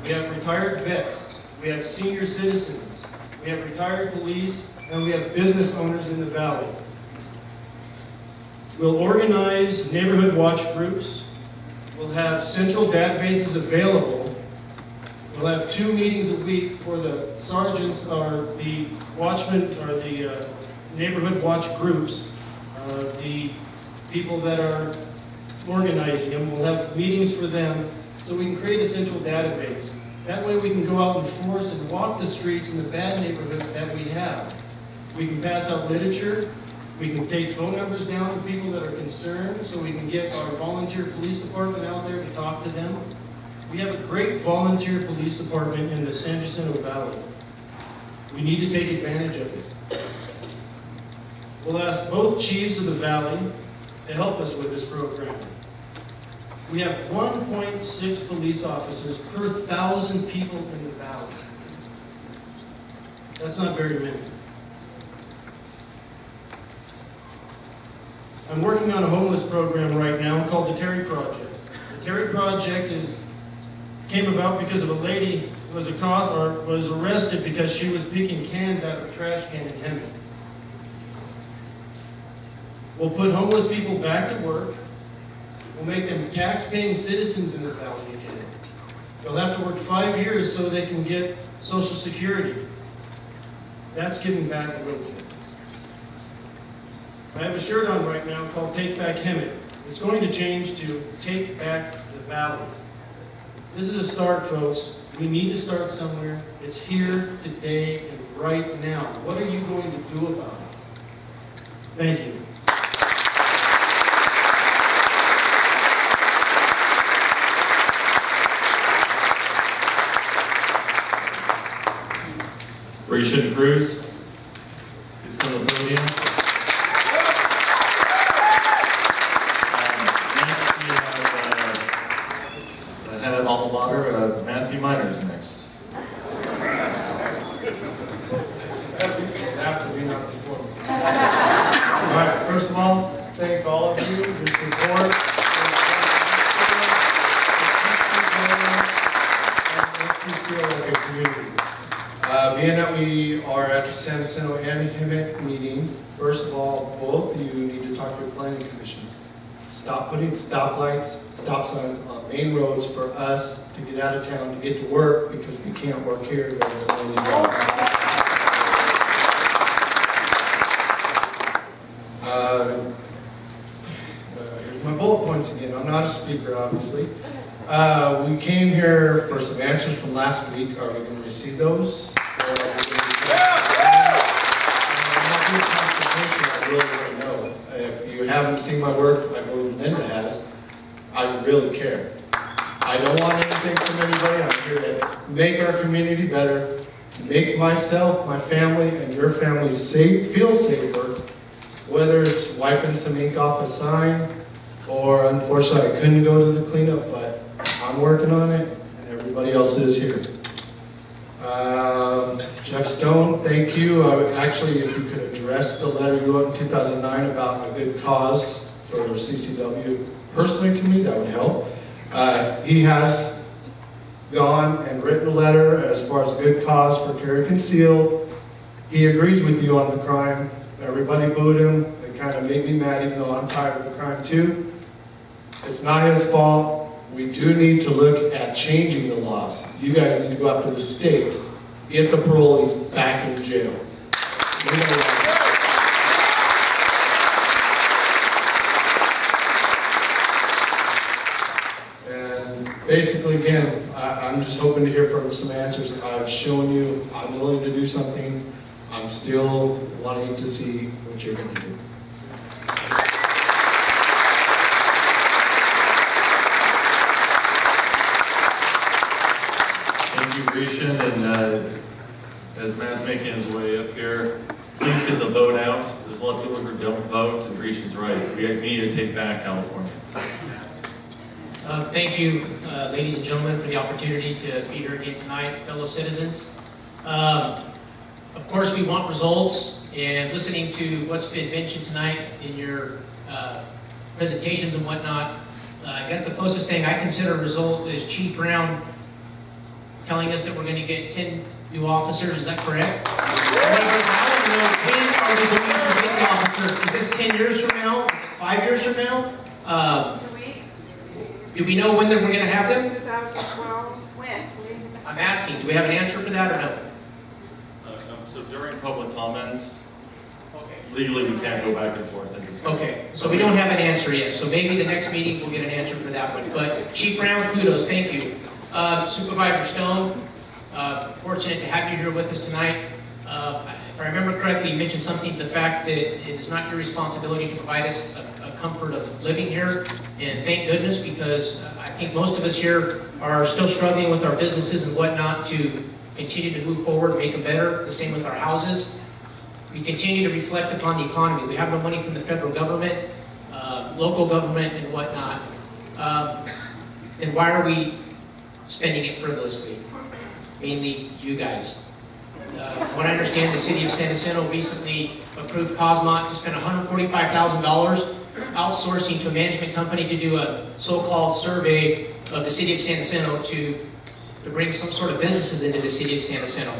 We have retired vets, we have senior citizens, we have retired police, and we have business owners in the valley. We'll organize neighborhood watch groups. We'll have central databases available. We'll have 2 meetings a week for the sergeants or the watchmen or the neighborhood watch groups, the people that are organizing them. We'll have meetings for them so we can create a central database. That way we can go out and force and walk the streets in the bad neighborhoods that we have. We can pass out literature. We can take phone numbers down to people that are concerned so we can get our volunteer police department out there to talk to them. We have a great volunteer police department in the San Jacinto Valley. We need to take advantage of it. We'll ask both chiefs of the valley to help us with this program. We have 1.6 police officers per 1,000 people in the valley. That's not very many. I'm working on a homeless program right now called the Terry Project. The Terry Project came about because of a lady who was arrested because she was picking cans out of a trash can in Hemet. We'll put homeless people back to work. We'll make them tax-paying citizens in the valley again. They'll have to work 5 years so they can get Social Security. That's giving back a little bit. I have a shirt on right now called Take Back Hemet. It's going to change to Take Back the Valley. This is a start, folks. We need to start somewhere. It's here, today, and right now. What are you going to do about it? Thank you. Risha Cruz, please come to the podium. Next, we have the head of alma mater, Matthew Miners next. At least it's after me, not before me. All right, first of all, thank all of you for your support. Being that we are at the San Jacinto and Hemet meeting, first of all, both of you need to talk to your planning commissions. Stop putting stoplights, stop signs on main roads for us to get out of town to get to work because we can't work here. There's only jobs. Here's my bullet points again. I'm not a speaker, obviously. We came here for some answers from last week. Are we going to receive those? I really want to know. If you haven't seen my work, I believe Linda has, I really care. I don't want anything from anybody. I'm here to make our community better, make myself, my family, and your family feel safer, whether it's wiping some ink off a sign, or unfortunately I couldn't go to the cleanup, but I'm working on it, and everybody else is here. Jeff Stone, thank you. I would actually, if you could address the letter you wrote in 2009 about a good cause for CCW, personally to me, that would help. He has gone and written a letter as far as good cause for carry conceal. He agrees with you on the crime. Everybody booed him. It kind of made me mad, even though I'm tired of the crime too. It's not his fault. We do need to look at changing the laws. You guys need to go after the state. Get the parolees back in jail. And basically, again, I'm just hoping to hear from some answers. I've shown you I'm willing to do something. I'm still wanting to see what you're going to do. Risha, and as Matt's making his way up here, please get the vote out. There's a lot of people who don't vote, and Risha's right. We need to take back California. Thank you, ladies and gentlemen, for the opportunity to be here again tonight, fellow citizens. Of course, we want results, and listening to what's been mentioned tonight in your presentations and whatnot, I guess the closest thing I consider a result is Chief Brown telling us that we're going to get 10 new officers. Is that correct? However, I don't know, when are we going to get the officers? Is this 10 years from now? Is it 5 years from now? Do we know when we're going to have them? 2012. When? I'm asking, do we have an answer for that or no? So during public comments, legally we can't go back and forth and discuss. Okay, so we don't have an answer yet. So maybe the next meeting we'll get an answer for that one. But Chief Brown, kudos, thank you. Supervisor Stone, fortunate to have you here with us tonight. If I remember correctly, you mentioned something to the fact that it is not your responsibility to provide us a comfort of living here. And thank goodness, because I think most of us here are still struggling with our businesses and whatnot to continue to move forward, make them better. The same with our houses. We continue to reflect upon the economy. We have no money from the federal government, local government, and whatnot. Then why are we spending it frivolously? Mainly you guys. What I understand, the city of San Jacinto recently approved Cosmont to spend $145,000 outsourcing to a management company to do a so-called survey of the city of San Jacinto to bring some sort of businesses into the city of San Jacinto.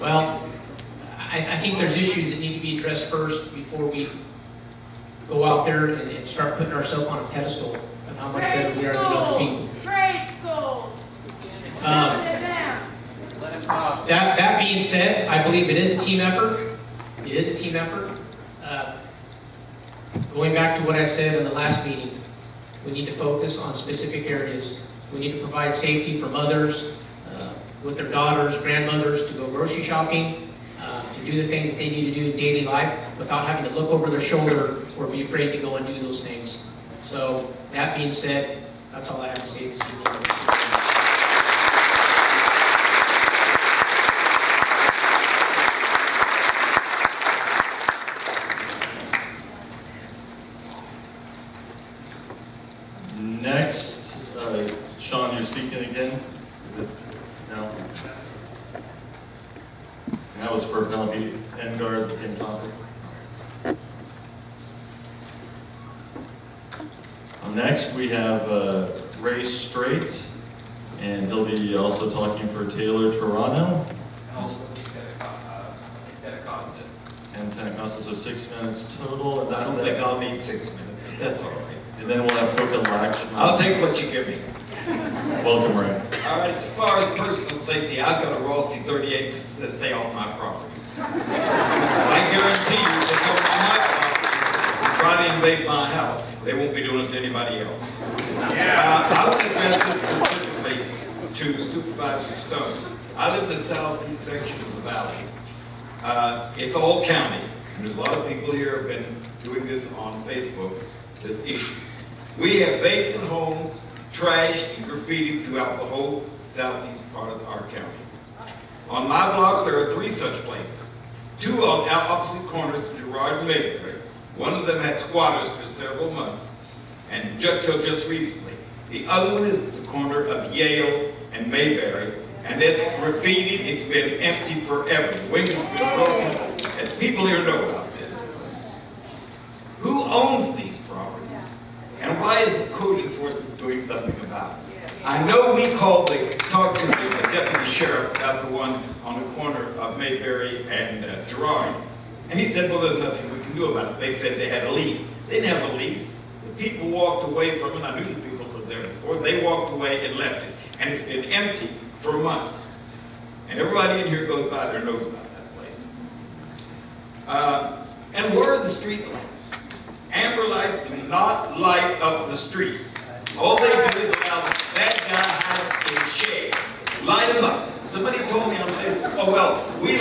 Well, I think there's issues that need to be addressed first before we go out there and start putting ourselves on a pedestal of how much better we are than other people. Trade schools. That being said, I believe it is a team effort. It is a team effort. Going back to what I said in the last meeting, we need to focus on specific areas. We need to provide safety for mothers with their daughters, grandmothers to go grocery shopping, to do the things that they need to do in daily life without having to look over their shoulder or be afraid to go and do those things. So that being said, that's all I have to say this evening. Next, Sean, you're speaking again? Is it, no? And that was for Penelope Engard, the same topic. Next, we have Ray Strait, and he'll be also talking for Taylor Toronto. And Pentecostal, so 6 minutes total. And I don't think I'll need 6 minutes, but that's all right. And then we'll have Coca Lakshman. I'll take what you give me. Welcome, Ray. All right, as far as personal safety, I've got a Rossi 38 to stay off my property. I guarantee you, if they go on my property and try to invade my house, they won't be doing it to anybody else. I want to address this specifically to Supervisor Stone. I live in the southeast section of the valley. It's all county, and there's a lot of people here who have been doing this on Facebook, this issue. We have vacant homes, trash, and graffiti throughout the whole southeast part of our county. On my block, there are 3 such places. 2 on opposite corners of Girard and Mayberry. One of them had squatters for several months, and till just recently. The other one is the corner of Yale and Mayberry, and it's graffitied. It's been empty forever. The windows have been broken, and people here know about this. Who owns these properties? And why isn't code enforcement doing something about it? I know we talked to the deputy sheriff about the one on the corner of Mayberry and Girard, and he said, well, there's nothing we can do about it. They said they had a lease. They didn't have a lease. The people walked away from it. I knew the people who lived there before. They walked away and left it, and it's been empty for months. And everybody in here goes by there knows about that place. And where are the street lights? Amber lights do not light up the streets. All they do is allow that guy out in the shade. Light them up. Somebody told me on Facebook, oh well, we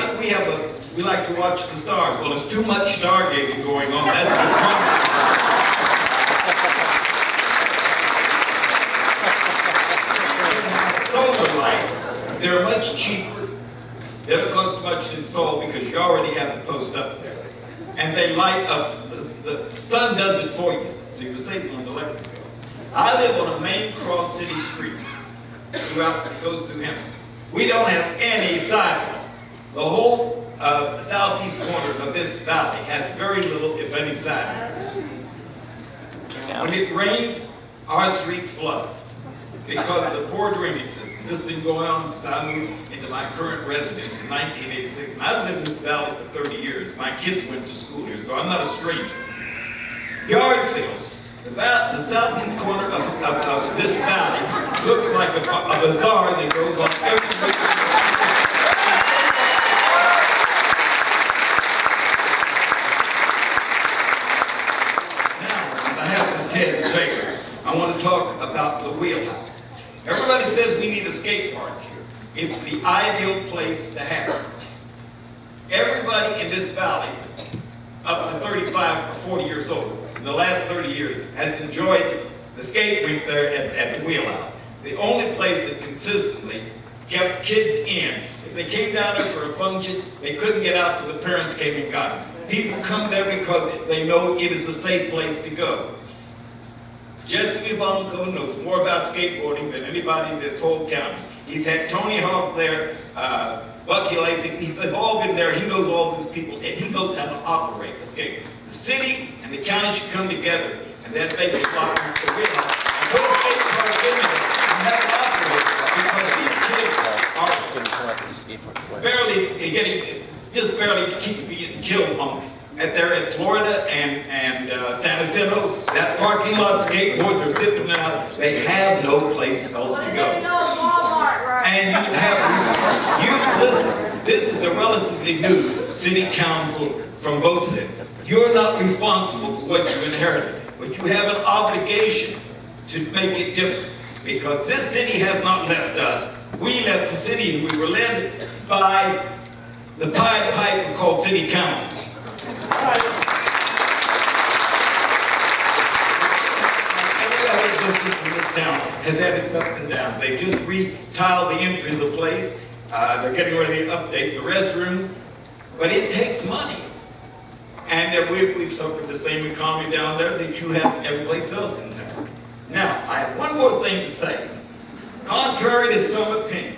like to watch the stars. Well, there's too much stargazing going on. That's the problem. Solar lights, they're much cheaper. They don't cost much to install because you already have the post up there. And they light up. The sun does it for you, so you're saving on the electric bill. I live on a main cross city street throughout, it goes through Hampton. We don't have any sidewalks. The whole southeast corner of this valley has very little, if any, sidewalks. When it rains, our streets flood because of the poor drainage system. This has been going on since I moved into my current residence in 1986. And I've lived in this valley for 30 years. My kids went to school here, so I'm not a stranger. Yard sales. The southeast corner of this valley looks like a bazaar that goes on every week. Now, on behalf of Ted and Taylor, I want to talk about the wheelhouse. Everybody says we need a skate park here. It's the ideal place to have it. Everybody in this valley, up to 35 or 40 years old, in the last 30 years, has enjoyed the skate rink there at the Wheelhouse. The only place that consistently kept kids in. If they came down there for a function, they couldn't get out till the parents came and got them. People come there because they know it is a safe place to go. Jesse Vivanco knows more about skateboarding than anybody in this whole county. He's had Tony Hawk there, Bucky Lasik, they've all been there. He knows all these people, and he knows how to operate the skate. The city and the county should come together, and that they can block the Wheelhouse and put a skate park in there and have it operate, because these kids are barely getting, just barely keep being killed on it. And they're in Florida and San Jacinto, that parking lot, skateboards are sitting out. They have no place else to go. And you listen, this is a relatively new city council from both cities. You're not responsible for what you inherited, but you have an obligation to make it different. Because this city has not left us. We left the city, and we were led by the Pied Piper called City Council. Every other district in this town has had its ups and downs. They just re-tiled the entry of the place. They're getting ready to update the restrooms. But it takes money. And we've suffered the same economy down there that you have every place else in town. Now, I have one more thing to say. Contrary to some opinion,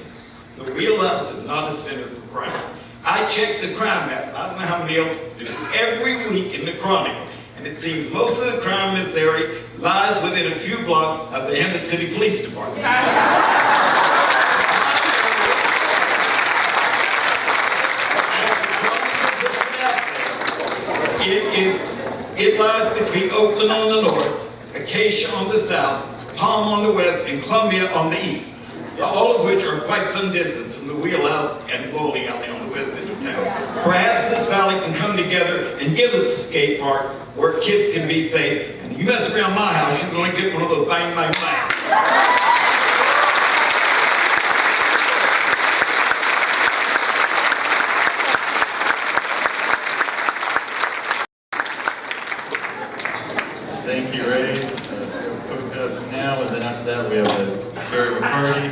the Wheelhouse is not a center for crime. I check the crime map, I don't know how many else do, every week in the Chronicle. And it seems most of the crime in this area lies within a few blocks of the Emmett City Police Department. It lies between Oakland on the north, Acacia on the south, Palm on the west, and Columbia on the east. All of which are quite some distance from the Wheelhouse and bowling alley on the west end of town. Perhaps this valley can come together and give us a skate park where kids can be safe. And you mess around my house, you're going to get one of those bang, bang, bang. Thank you, Ray. Coca now, and then after that we have Jerry McCarty.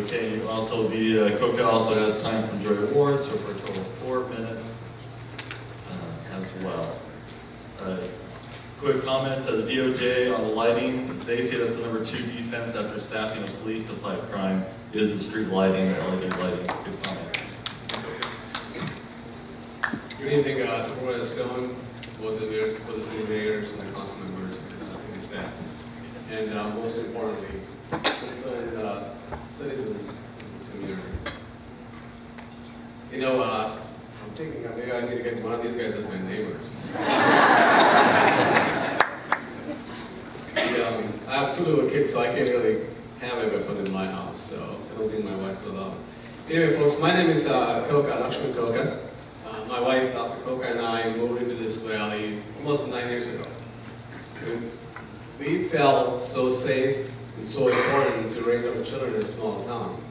Okay, also the Coca also has time for Joy Awards, so for a total of 4 minutes as well. Quick comment to the DOJ on the lighting. They say that's the #2 defense after staffing of police to fight crime is the street lighting, the LED lighting. Good comment. Good evening, Supervisor Stone, both the mayors, both the city mayors and the council members, and city staff. And most importantly, concerned citizens in this community. You know, I'm thinking maybe I need to get one of these guys as my neighbors. I have 2 little kids, so I can't really have a weapon in my house, so I don't think my wife will allow. Anyway, folks, my name is Coca, Lakshmi Coca. My wife, Dr. Coca, and I moved into this valley almost 9 years ago. We felt so safe and so important to raise our children in a small town.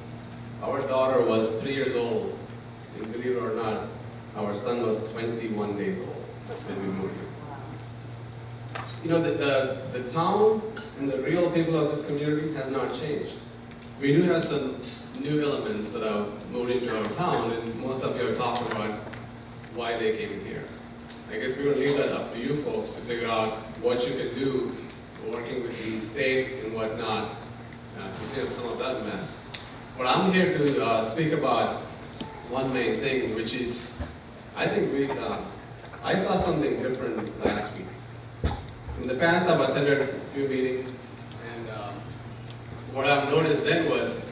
Our daughter was 3 years old, and believe it or not, our son was 21 days old when we moved here. You know, the town and the real people of this community has not changed. We do have some new elements that have moved into our town, and most of you are talking about why they came here. I guess we're going to leave that up to you folks to figure out what you can do working with the state and whatnot to clean up some of that mess. But I'm here to speak about one main thing, which is, I think I saw something different last week. In the past, I've attended a few meetings, and what I've noticed then was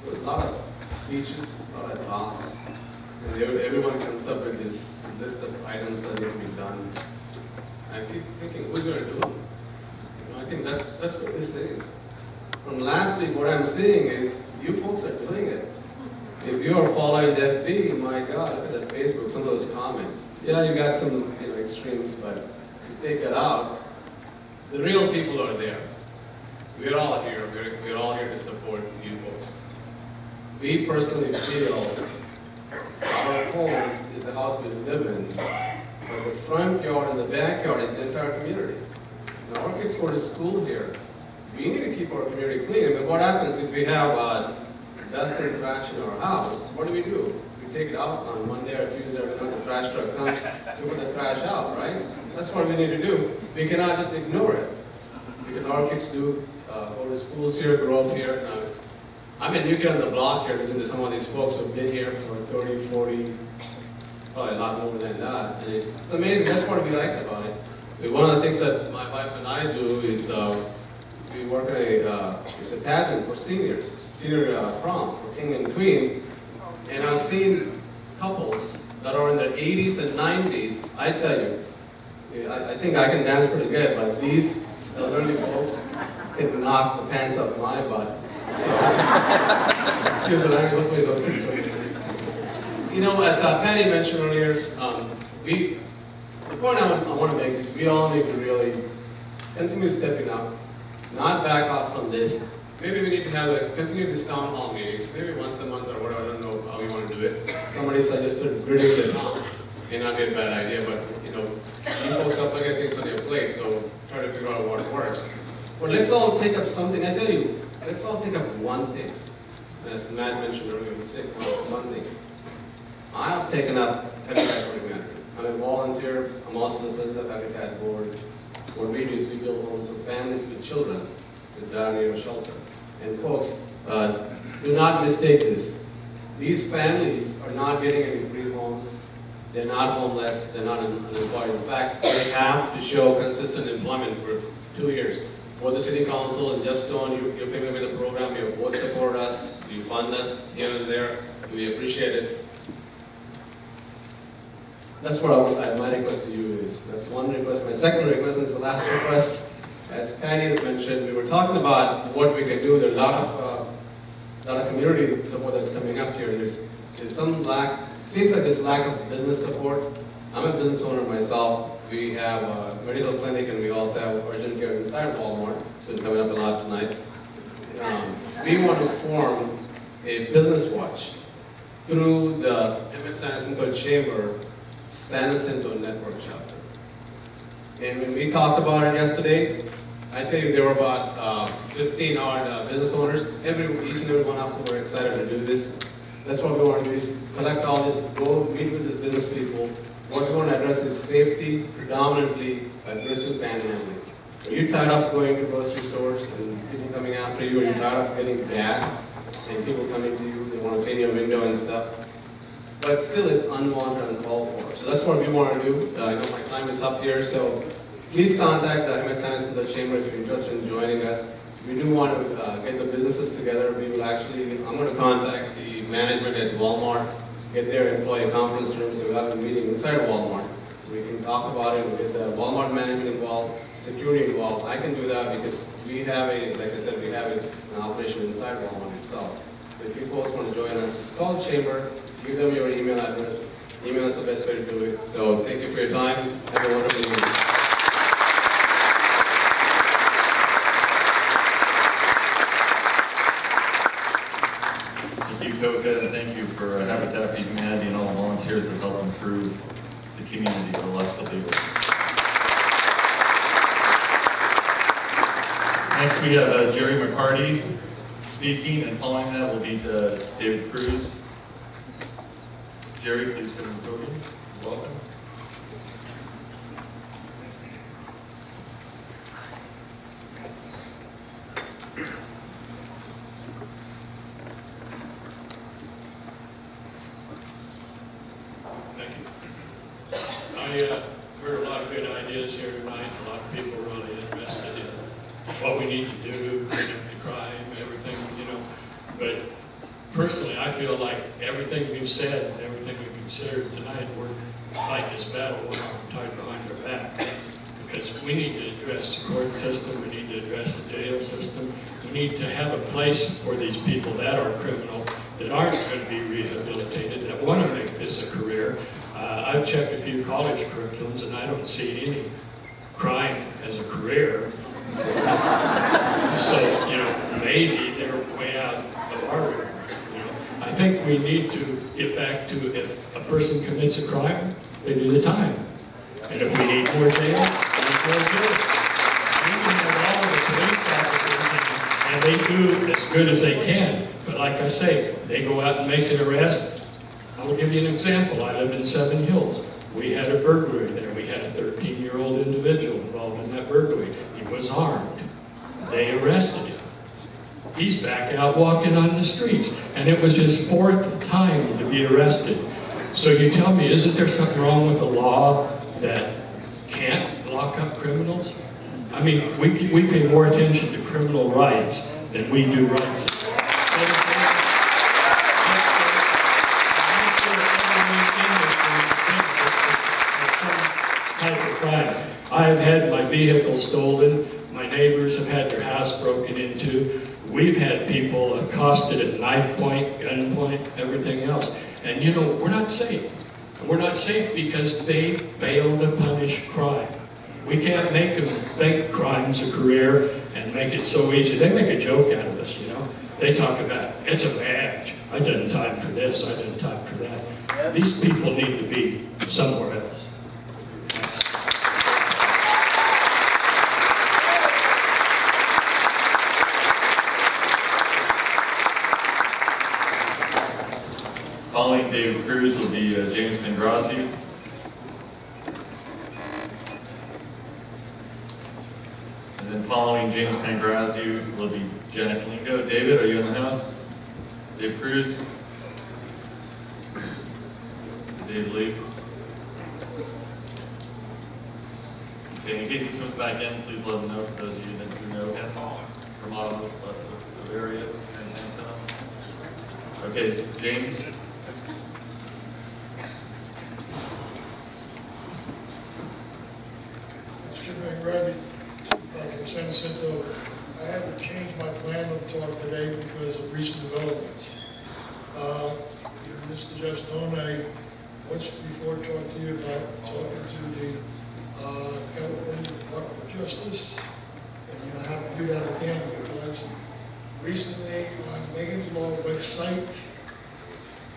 there was a lot of speeches, a lot of talks, and everyone comes up with this list of items that need to be done. I keep thinking, who's going to do it? I think that's what this is. From last week, what I'm seeing is you folks are doing it. If you are following the FB, my God, look at that Facebook, some of those comments. Yeah, you got some extremes, but you take that out, the real people are there. We're all here. We're all here to support you folks. we personally feel our home is the house we live in, but the front yard and the backyard is the entire community. Now, our kids go to school here. We need to keep our community clean. But what happens if we have dust and trash in our house? What do? We take it out on Monday or Tuesday when the trash truck comes, we put the trash out, right? That's what we need to do. We cannot just ignore it, because our kids do go to schools here, grow up here. Now, I'm a new kid on the block here, listening to some of these folks who have been here for 30, 40, probably a lot more than that. And it's amazing. That's what we like about it. But one of the things that my wife and I do is we work at it's a pageant for seniors, senior prom for king and queen. And I've seen couples that are in their 80s and 90s. I tell you, I think I can dance pretty good, but these elderly folks can knock the pants off my butt. So, excuse the language, hopefully they'll get so You know, as Patty mentioned earlier, the point I want to make is we all need to really continue stepping up, not back off from this. Maybe we need to continue these town hall meetings, maybe once a month or whatever, I don't know how we want to do it. Somebody suggested gridding the town. May not be a bad idea, but you know, you folks have plenty of things on your plate, so try to figure out what works. But let's all take up something, I tell you, let's all take up one thing. As Matt mentioned earlier, one thing. I have taken up Habitat for Humanity. I'm a volunteer, I'm also the president of Habitat Board. What we do is we build homes for families with children that die near a shelter. And folks, do not mistake this. These families are not getting any free homes. They're not homeless. They're not unemployed. In fact, they have to show consistent employment for 2 years. Both the City Council and Jeff Stone, you're familiar with the program. You both support us. You fund us here and there. We appreciate it. That's what my request to you is. That's one request. My second request is the last request. As Patty has mentioned, we were talking about what we can do. There's a lot of community support that's coming up here. There's some lack. Seems like there's lack of business support. I'm a business owner myself. We have a medical clinic and we also have urgent care inside Walmart. It's been coming up a lot tonight. We want to form a business watch through the Emmett San Jacinto Chamber San Jacinto Network Chapter. And when we talked about it yesterday, I tell you there were about 15 odd business owners. Each and every one of them were excited to do this. That's what we want to do is collect all this, go meet with these business people. What we want to address is safety, predominantly aggressive panhandling. Are you tired of going to grocery stores and people coming after you? Are you tired of getting gas and people coming to you? They want to clean your window and stuff. But still it's unwanted and uncalled for. So that's what we want to do. I know my time is up here, so please contact the Emmett San Jacinto Chamber if you're interested in joining us. We do want to get the businesses together. We will I'm going to contact the management at Walmart, get their employee conference room, so we'll have a meeting inside Walmart. So we can talk about it, we'll get the Walmart management involved, security involved. I can do that because we have like I said, we have an operation inside Walmart itself. So if you folks want to join us, just call the chamber, give them your email address. Email is the best way to do it. So thank you for your time. Have a wonderful evening. Thank you, Coca, and thank you for Habitat for Humanity and all the volunteers that helped improve the community over the last couple of years. Next, we have Jerry McCarty speaking, and following that will be David Cruz. Jerry, please come to the podium. Welcome. Thank you. I heard a lot of good ideas here tonight. A lot of people really interested in what we need to do, clean up the crime, everything, you know. But personally, I feel like everything we've said and everything we've considered tonight, we're fighting this battle one arm tied behind our back. Because we need to address the court system, we need to address the jail system, we need to have a place for these people that are criminal, that aren't going to be rehabilitated, that want to make this a career. I've checked a few college curriculums and I don't see any crime as a career. So, you know, maybe they're way out of our realm, you know. think we need to get back to if a person commits a crime, they do the time. And if we need more jails, we need more jails. We can have all of the police officers and they do as good as they can. But like I say, they go out and make an arrest. I will give you an example. I live in Seven Hills. We had a burglary there. We had a 13-year-old individual involved in that burglary. He was armed. They arrested him. He's back out walking on the streets. And it was his 4th time to be arrested. So you tell me, isn't there something wrong with the law that can't lock up criminals? I mean, we pay more attention to criminal rights than we do rights. I've had my vehicle stolen. My neighbors have had their house broken into. We've had people accosted at knife point, gun point, everything else. And you know, we're not safe. And we're not safe because they fail to punish crime. We can't make them think crime's a career and make it so easy. They make a joke out of us, you know. They talk about, it's a badge. I done time for this, I done time for that. These people need to be somewhere else. Following David Cruz will be James Pengrazi. And then following James Pengrazi will be Janet Lingo. David, are you in the house? Dave Cruz? Did Dave leave? Okay, in case he comes back in, please let him know, for those of you that do know him from Autumn, the area in San Sano. Okay, James? Mr. Pengrazi, from San Jacinto, I had to change my plan of talk today because of recent developments. Mr. Judge Stone, I once before talked to you about talking to the California Department of Justice, and I have to do that again because recently on Megan's Law website,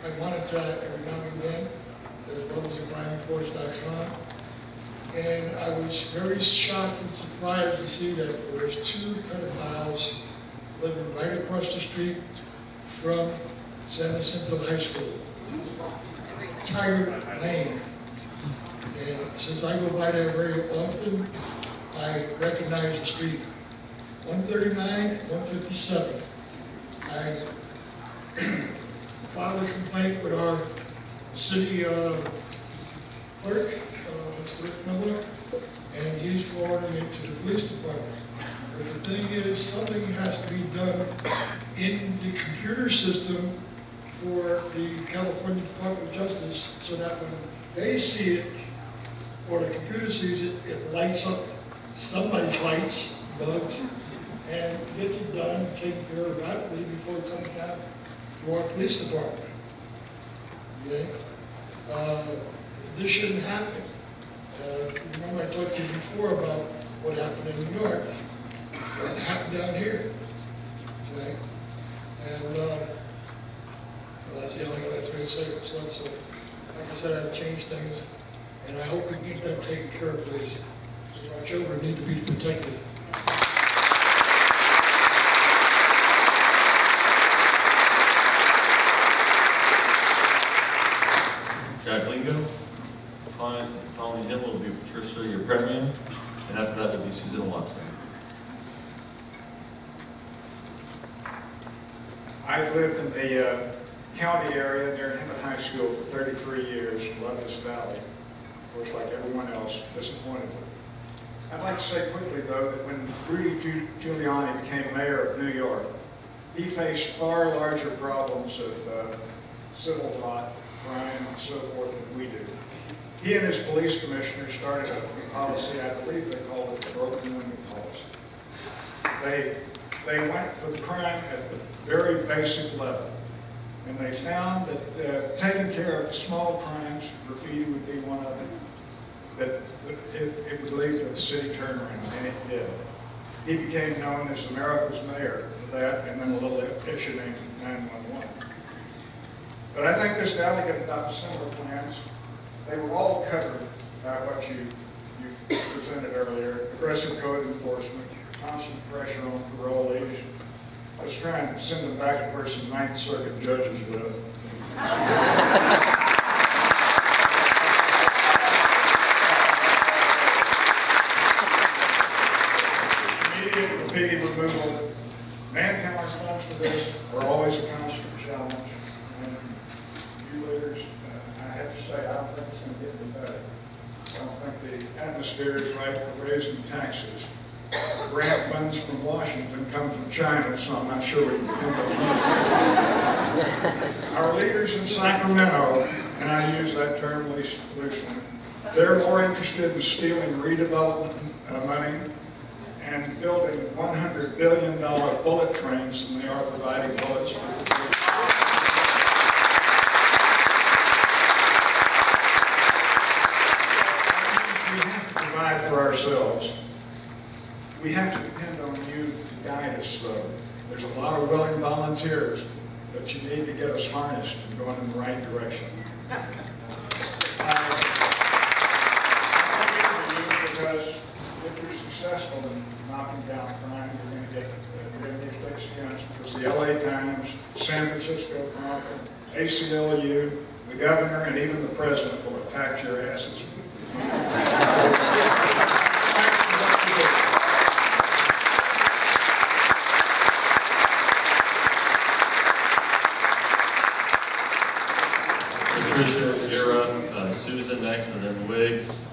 I monitor that every now and then, as well as crimereports.com. And I was very shocked and surprised to see that there was 2 pedophiles living right across the street from San Jacinto High School, Tiger Lane. And since I go by there very often, I recognize the street. 139, 157. I filed a complaint with our city clerk, Rick Miller, and he's forwarding it to the police department. But the thing is, something has to be done in the computer system for the California Department of Justice so that when they see it, or the computer sees it, it lights up somebody's lights, bugs, and gets it done, taken care of rapidly before it comes down to our police department. Okay? This shouldn't happen. Remember I talked to you before about what happened in New York, what happened down here. Okay? And well, that's the only thing I was going to say for stuff. So, like I said, I've changed things, and I hope we can get that taken care of, please. Because our children need to be protected. Jack Lingo. Following him will be Patricia, your premium, and after that will be Susan Watson. I've lived in the county area near Hemet High School for 33 years, love this valley. Of course, like everyone else, disappointed. I'd like to say quickly, though, that when Rudy Giuliani became mayor of New York, he faced far larger problems of civil crime and so forth than we do. He and his police commissioner started a policy, I believe they called it the broken window policy. They went for the crime at the very basic level. And they found that taking care of the small crimes, graffiti would be one of them, that it would lead to the city turnaround, and it did. He became known as America's mayor for that, and then a little issue named 911. But I think this delegate adopted similar plans. They were all covered by what you presented earlier. Aggressive code enforcement, constant pressure on parolees. I was trying to send them back to where some Ninth Circuit judges live. Immediate graffiti removal. Manpower funds for this are always a constant challenge. And you leaders, I have to say, I don't think it's going to get any better. I don't think the atmosphere is right for raising taxes. Grant funds from Washington come from China, so I'm not sure we can depend on them. Our leaders in Sacramento, and I use that term loosely, they're more interested in stealing redevelopment money and building $100 billion bullet trains than they are providing bullets for the police. We have to provide for ourselves. We have to depend on you to guide us, though. There's a lot of willing volunteers, but you need to get us harnessed and going in the right direction. Because if you're successful in knocking down crime, you're going to get fixed against. Because the LA Times, San Francisco Chronicle, ACLU, the governor, and even the president will attack your asses. Patricia, Vera, Susan next, and then Wiggs,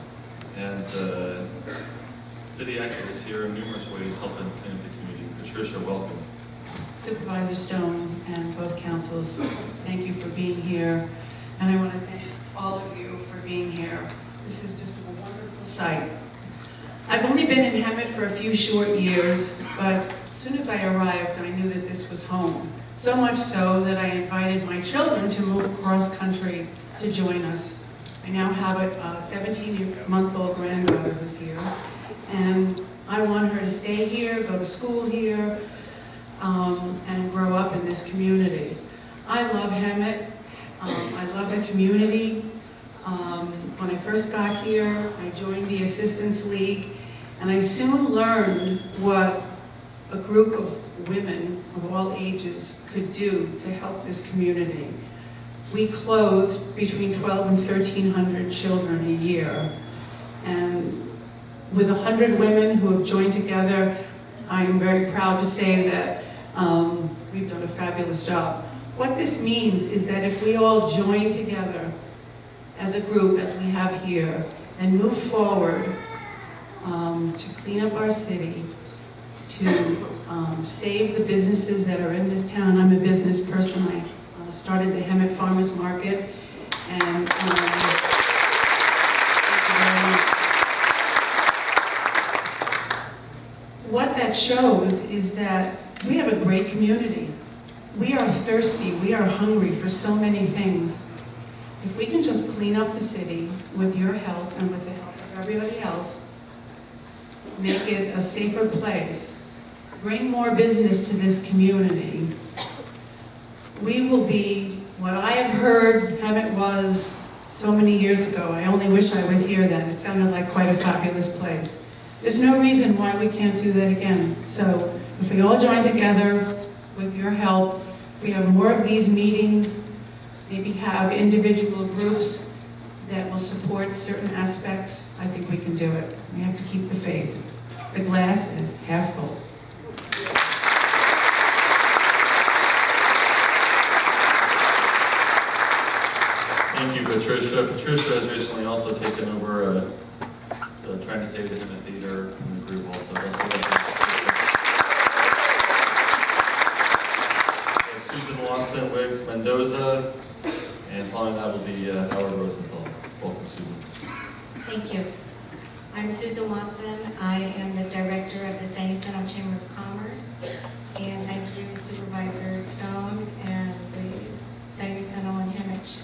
and city activists here in numerous ways helping clean up the community. Patricia, welcome. Supervisor Stone and both councils, thank you for being here. And I want to thank all of you for being here. This is just a wonderful sight. I've only been in Hemet for a few short years, but as soon as I arrived, I knew that this was home. So much so that I invited my children to move across country to join us. I now have a 17-month-old granddaughter who's here, and I want her to stay here, go to school here, and grow up in this community. I love Hemet. I love the community. When I first got here, I joined the Assistance League, and I soon learned what a group of women of all ages could do to help this community. We clothed between 1,200 and 1,300 children a year, and with 100 women who have joined together, I am very proud to say that we've done a fabulous job. What this means is that if we all join together as a group, as we have here, and move forward to clean up our city, to save the businesses that are in this town. I'm a business person. I started the Hemet Farmers Market, and what that shows is that we have a great community. We are thirsty, we are hungry for so many things. If we can just clean up the city with your help and with the help of everybody else, make it a safer place, bring more business to this community, we will be what I have heard Hemet was so many years ago. I only wish I was here then. It sounded like quite a fabulous place. There's no reason why we can't do that again. So if we all join together with your help, we have more of these meetings, maybe have individual groups that will support certain aspects, I think we can do it. We have to keep the faith. The glass is half full. Thank you, Patricia. Patricia has recently also taken over Trying to Save the Hemet Theater in the group also. Susan Watson, Wiggs Mendoza, and following that will be Howard Rosenthal. Welcome, Susan. Thank you. I'm Susan Watson. I am the director of the San Jacinto Chamber of Commerce. And thank you, Supervisor Stone and the San Jacinto and Hemet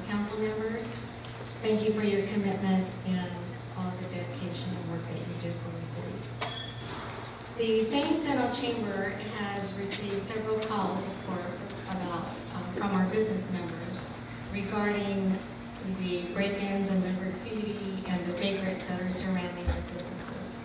council members. Thank you for your commitment and all the dedication and work that you do for the cities. The San Jacinto Chamber has received several calls, of course, about from our business members regarding the break-ins and the graffiti and the vagrants that are surrounding our businesses.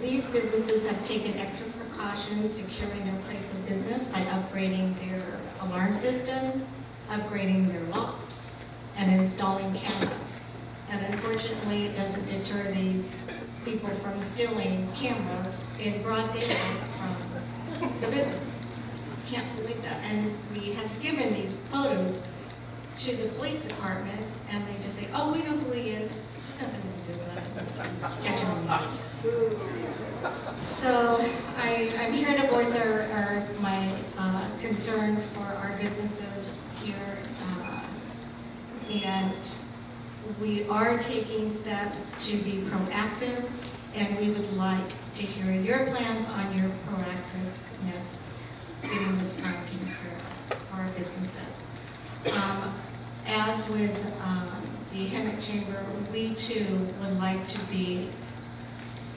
These businesses have taken extra precautions securing their place of business by upgrading their alarm systems, upgrading their locks, and installing cameras. And unfortunately, it doesn't deter these people from stealing cameras in broad daylight from the businesses. Can't believe that. And we have given these photos to the police department, and they just say, oh, we know who he is. There's nothing to do with that. Catch him on the act. So I'm here to voice my concerns for our businesses here. And we are taking steps to be proactive, and we would like to hear your plans on your proactiveness getting this crime taken care of for our businesses. As with the Hemet Chamber, we too would like to be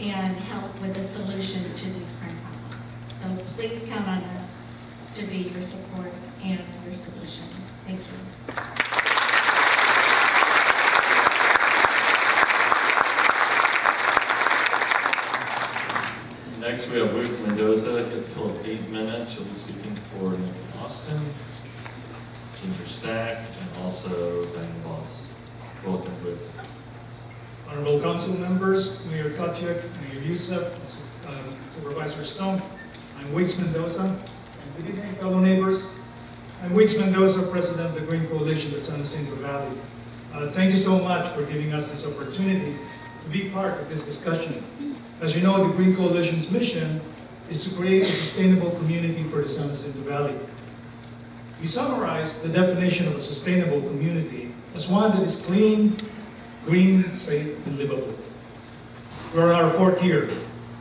and help with a solution to these crime problems. So please count on us to be your support and your solution. Thank you. Next, we have Wiggs Mendoza. He has a total of 8 minutes. She'll be speaking for Nancy Austin, Ginger Stack, and also Diane Voss. Welcome, Wiggs. Honorable Council members, Mayor Katiak, Mayor Youssef, Supervisor Stone, I'm Wiggs Mendoza, and good evening, fellow neighbors. I'm Wiggs Mendoza, President of the Green Coalition of the San Jacinto Valley. Thank you so much for giving us this opportunity to be part of this discussion. As you know, the Green Coalition's mission is to create a sustainable community for the San Jacinto Valley. We summarize the definition of a sustainable community as one that is clean, green, safe, and livable. We're in our 4th year,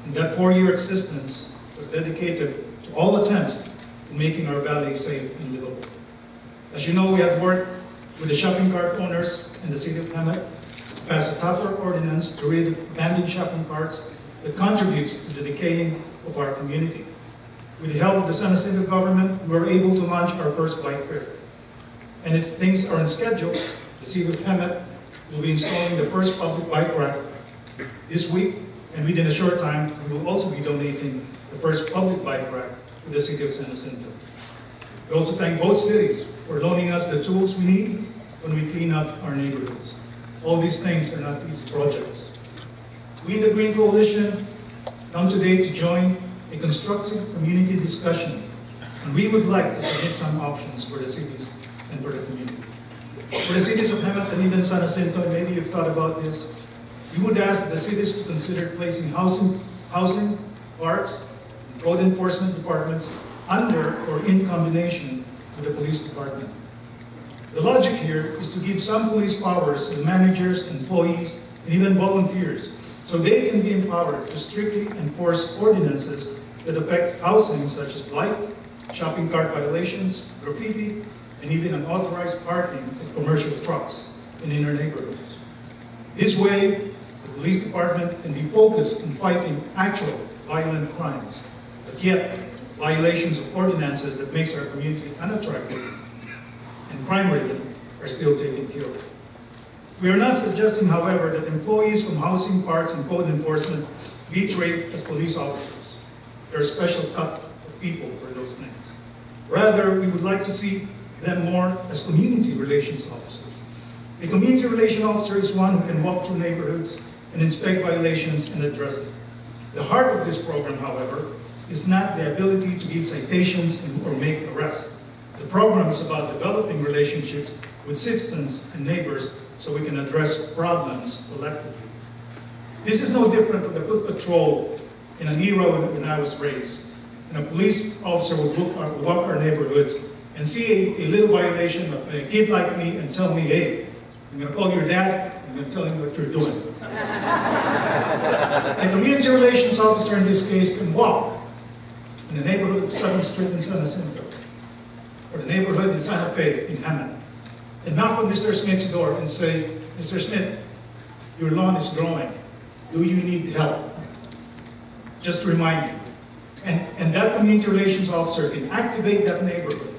and that 4-year existence was dedicated to all attempts in making our valley safe and livable. As you know, we have worked with the shopping cart owners in the city of Hemet to pass a tougher ordinance to rid abandoned shopping carts that contributes to the decaying of our community. With the help of the San Jacinto government, we were able to launch our first bike fair. And if things are on schedule, the city of Hemet will be installing the first public bike rack this week, and within a short time, we will also be donating the first public bike rack to the city of San Jacinto. We also thank both cities for loaning us the tools we need when we clean up our neighborhoods. All these things are not easy projects. We in the Green Coalition come today to join a constructive community discussion, and we would like to submit some options for the cities and for the community. For the cities of Hemet and even San Jacinto, maybe you've thought about this, we would ask the cities to consider placing housing, parks, and code enforcement departments under or in combination with the police department. The logic here is to give some police powers to managers, employees, and even volunteers, so they can be empowered to strictly enforce ordinances that affect housing such as blight, shopping cart violations, graffiti, and even unauthorized parking of commercial trucks in inner neighborhoods. This way, the police department can be focused on fighting actual violent crimes, but yet violations of ordinances that makes our community unattractive and crime-ridden are still taken care of. We are not suggesting, however, that employees from housing, parks, and code enforcement be trained as police officers. There are a special cut of people for those things. Rather, we would like to see them more as community relations officers. A community relation officer is one who can walk through neighborhoods and inspect violations and address it. The heart of this program, however, is not the ability to give citations or make arrests. The program is about developing relationships with citizens and neighbors so we can address problems collectively. This is no different from the foot patrol in an era when I was raised. And a police officer would walk our neighborhoods and see a little violation of a kid like me and tell me, hey, I'm going to call your dad, I'm going to tell him what you're doing. A community relations officer in this case can walk in the neighborhood of 7th Street in San Jacinto, or the neighborhood in Santa Fe in Hemet, and knock on Mr. Smith's door and say, Mr. Smith, your lawn is growing. Do you need help? Just to remind you. And that community relations officer can activate that neighborhood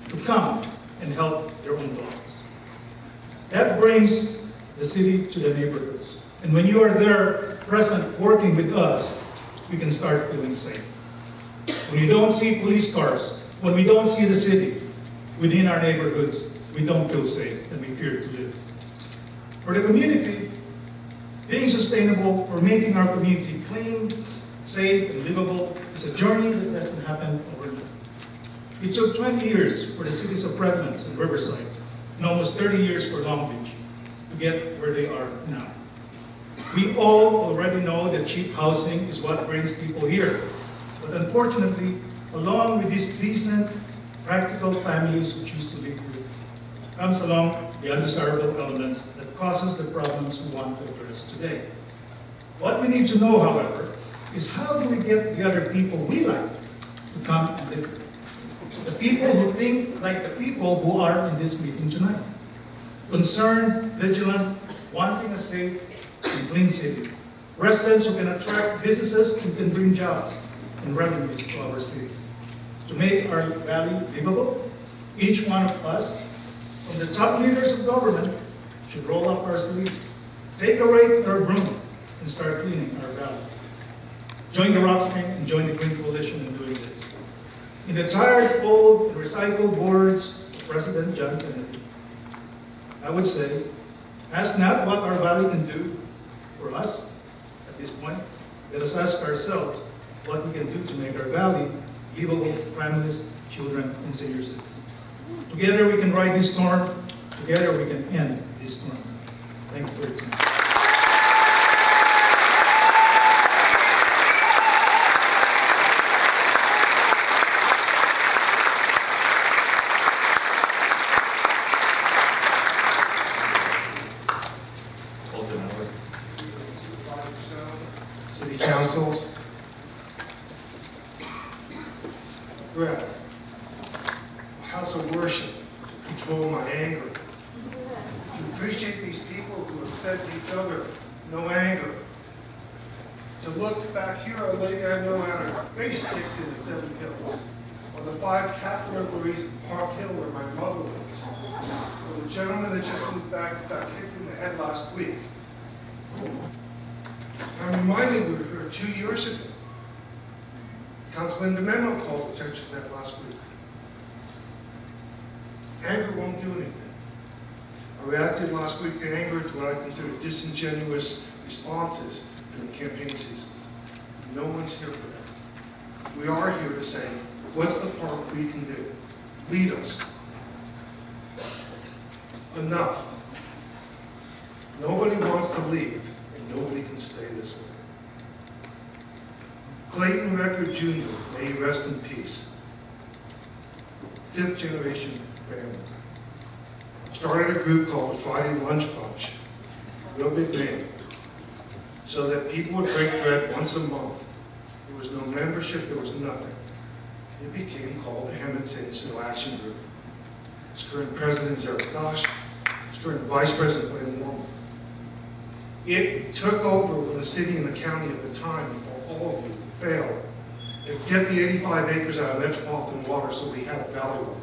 to come and help their own dogs. That brings the city to the neighborhoods. And when you are there present working with us, we can start feeling safe. When you don't see police cars, when we don't see the city within our neighborhoods, we don't feel safe and we fear to live. For the community, being sustainable or making our community clean, safe, and livable is a journey that doesn't happen overnight. It took 20 years for the cities of Redlands and Riverside, and almost 30 years for Long Beach to get where they are now. We all already know that cheap housing is what brings people here. But unfortunately, along with these decent, practical families who choose to live here, comes along the undesirable elements that causes the problems we want to address today. What we need to know, however, is how do we get the other people we like to come and live here? The people who think like the people who are in this meeting tonight. Concerned, vigilant, wanting a safe and clean city. Residents who can attract businesses who can bring jobs and revenues to our cities. To make our valley livable, each one of us, from the top leaders of government, should roll up our sleeves, take a rake or a broom, and start cleaning our valley. Join the Rocksmith and join the Green Coalition in doing this. In the tired, old, and recycled words of President John Kennedy, I would say, ask not what our valley can do for us at this point. Let us ask ourselves what we can do to make our valley livable for families, children, and senior citizens. Together we can ride this storm. Together we can end this storm. Thank you for your time. City councils, breath, a house of worship to control my anger, to appreciate these people who have said to each other, no anger, to look back here on Lake I know had her face kicked in at Seven Hills, or the 5 capillaries in Park Hill where my mother lives, or the gentleman that just moved back got kicked in the head last week. I'm reminded we were here 2 years ago. Councilman DeMemo called attention to that last week. Anger won't do anything. I reacted last week to anger to what I consider disingenuous responses during campaign seasons. No one's here for that. We are here to say, what's the part we can do? Lead us. Enough. Nobody wants to leave. Nobody can stay this way. Clayton Record Jr., may he rest in peace. 5th generation family. Started a group called Friday Lunch Bunch, real big name, so that people would break bread once a month. There was no membership, there was nothing. It became called the Hemet City Action Group. Its current president is Eric Gosh, its current vice president, Blaine Warman. It took over when the city and the county at the time, before all of you failed, to get the 85 acres out of metropolitan water so we had a valley water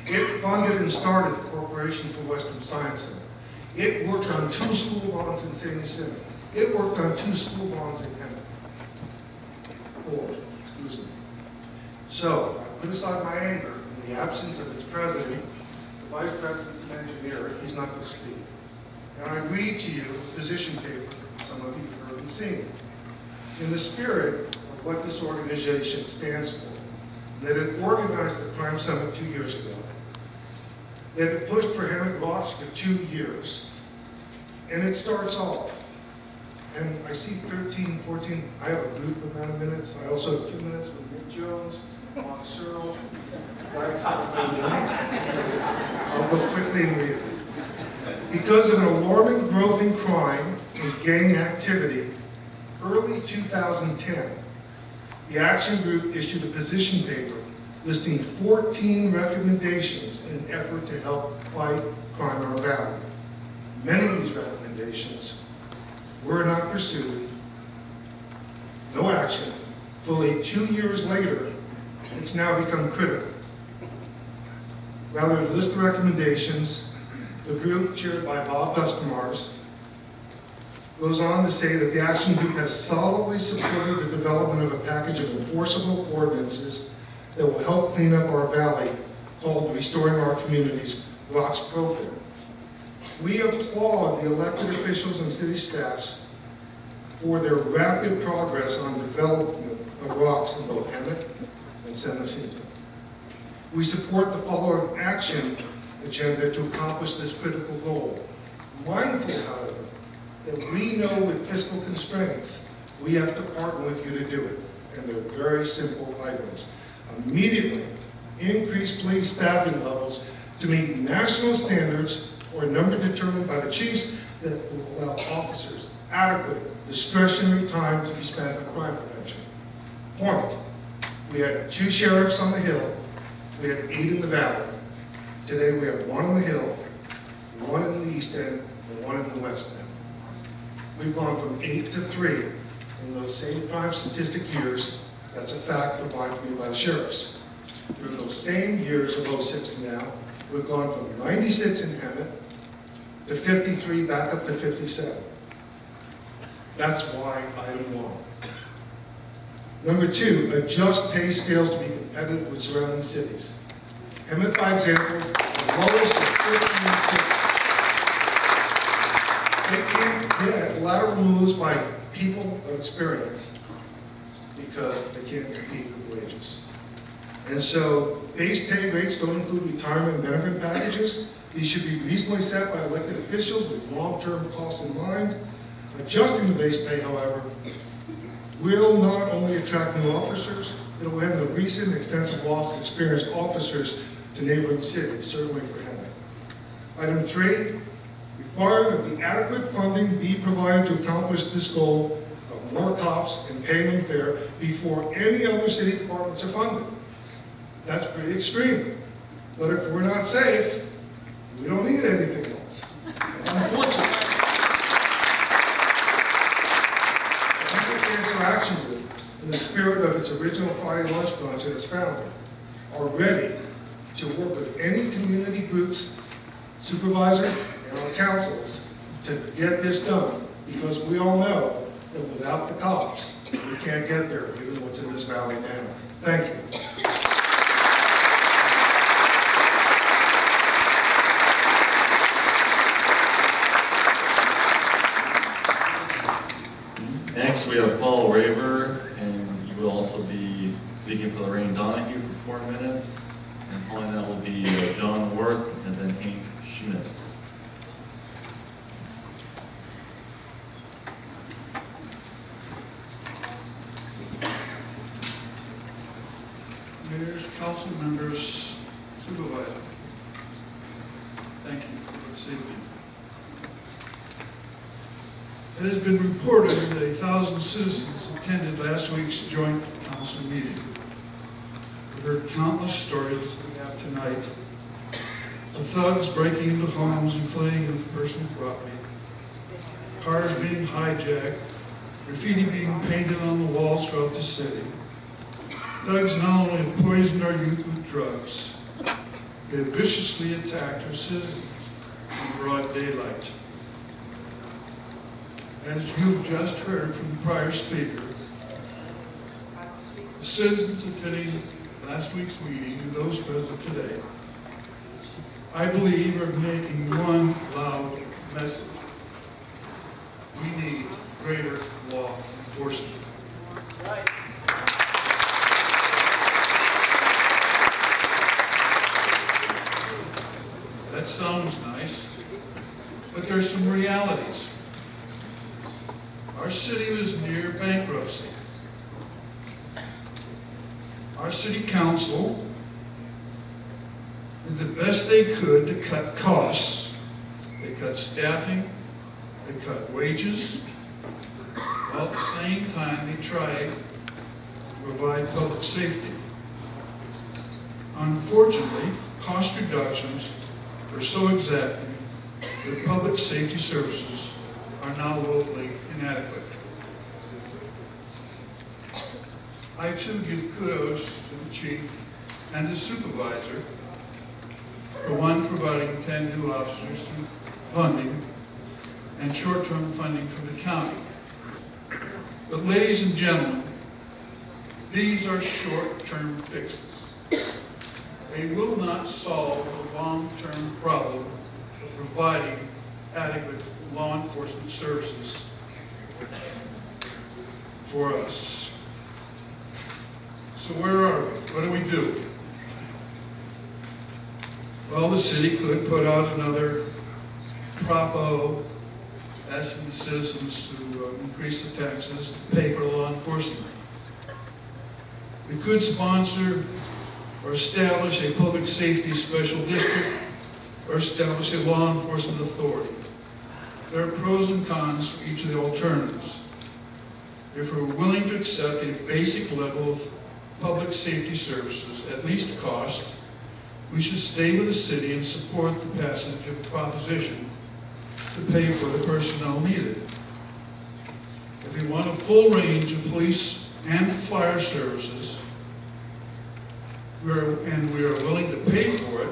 there. It funded and started the Corporation for Western Science Center. It worked on 2 school bonds in San Jacinto. It worked on 2 school bonds in Hemet. 4, excuse me. So, I put aside my anger in the absence of its president, the vice president's an engineer, he's not going to speak. And I read to you a position paper some of you have heard and seen. In the spirit of what this organization stands for, that it organized the Crime Summit 2 years ago, that it pushed for Hemet Rocks for 2 years, and it starts off, and I see 13, 14, I have a group amount of minutes, I also have 2 minutes with Nick Jones, Mark Searle, I'll go quickly and read it. Because of an alarming growth in crime and gang activity, early 2010, the Action Group issued a position paper listing 14 recommendations in an effort to help fight crime in our valley. Many of these recommendations were not pursued, no action. Fully 2 years later, it's now become critical. Rather, the list of recommendations, the group chaired by Bob Dustamars goes on to say that the action group has solidly supported the development of a package of enforceable ordinances that will help clean up our valley, called the Restoring Our Communities ROCKS program. We applaud the elected officials and city staffs for their rapid progress on development of ROCKS in both Hemet and San Jacinto. We support the follow-up action agenda to accomplish this critical goal. Mindful, however, that we know with fiscal constraints, we have to partner with you to do it. And they're very simple items. Immediately increase police staffing levels to meet national standards or a number determined by the chiefs that will allow officers adequate discretionary time to be spent on crime prevention. Point. We had 2 sheriffs on the Hill. We had 8 in the valley. Today we have 1 on the Hill, 1 in the East End, and 1 in the West End. We've gone from 8 to 3 in those same crime statistic years. That's a fact provided to me by the sheriffs. Through those same years of 06 to now, we've gone from 96 in Hemet to 53, back up to 57. That's why item 1. Number 2, adjust pay scales to be competitive with surrounding cities. Hemet, by example, is the lowest of 15 cities. They can't get lateral moves by people of experience because they can't compete with wages. And so base pay rates don't include retirement and benefit packages. These should be reasonably set by elected officials with long-term costs in mind. Adjusting the base pay, however, will not only attract new officers, it will end the recent extensive loss of experienced officers to neighboring cities, certainly for Hemet. Item 3, require that the adequate funding be provided to accomplish this goal of more cops and paying them fair before any other city departments are funded. That's pretty extreme. But if we're not safe, we don't need anything else. Unfortunately. The Cancer Action Group, in the spirit of its original Friday lunch bunch and its founder, are ready to work with any community groups, supervisor, and our councils to get this done, because we all know that without the cops, we can't get there, given what's in this valley now. Thank you. Next, we have Paul Raver, and you will also be speaking for Lorraine Donahue for 4 minutes. And following that will be John Worth and then Hank Schmitz. Mayors, council members, supervisor. Thank you for this evening. It has been reported that 1,000 citizens attended last week's joint council meeting. We heard countless stories we have tonight of thugs breaking into homes and fleeing with personal property, cars being hijacked, graffiti being painted on the walls throughout the city. Thugs not only have poisoned our youth with drugs, they have viciously attacked our citizens in broad daylight. As you've just heard from the prior speaker, the citizens attending last week's meeting and those present today, I believe, are making one loud message. We need greater law enforcement. Right. That sounds nice, but there's some realities. Our city was near bankruptcy. Our city council did the best they could to cut costs. They cut staffing, they cut wages, while at the same time they tried to provide public safety. Unfortunately, cost reductions were so exacting that public safety services are now woefully inadequate. I too give kudos to the chief and his supervisor For one, providing 10 new officers through funding and short-term funding from the county. But ladies and gentlemen, these are short-term fixes. They will not solve the long-term problem of providing adequate law enforcement services for us. So where are we? What do we do? Well, the city could put out another Prop O asking the citizens to increase the taxes to pay for law enforcement. We could sponsor or establish a public safety special district or establish a law enforcement authority. There are pros and cons for each of the alternatives. If we're willing to accept a basic level of public safety services, at least cost, we should stay with the city and support the passage of a proposition to pay for the personnel needed. If we want a full range of police and fire services, and we are willing to pay for it,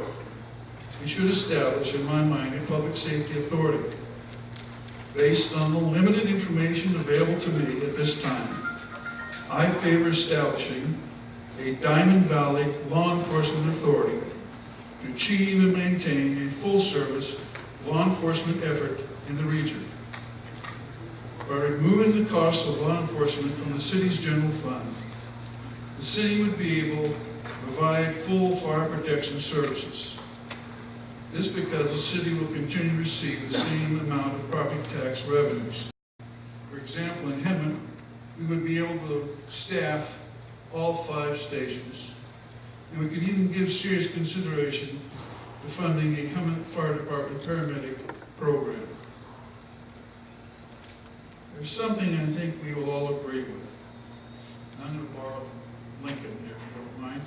we should establish, in my mind, a public safety authority. Based on the limited information available to me at this time, I favor establishing a Diamond Valley Law Enforcement Authority to achieve and maintain a full-service law enforcement effort in the region. By removing the cost of law enforcement from the city's general fund, the city would be able to provide full fire protection services. This because the city will continue to receive the same amount of property tax revenues. For example, in Hemet, we would be able to staff all 5 stations, and we could even give serious consideration to funding a Hemet Fire Department paramedic program. There's something I think we will all agree with. I'm going to borrow Lincoln here, if you don't mind.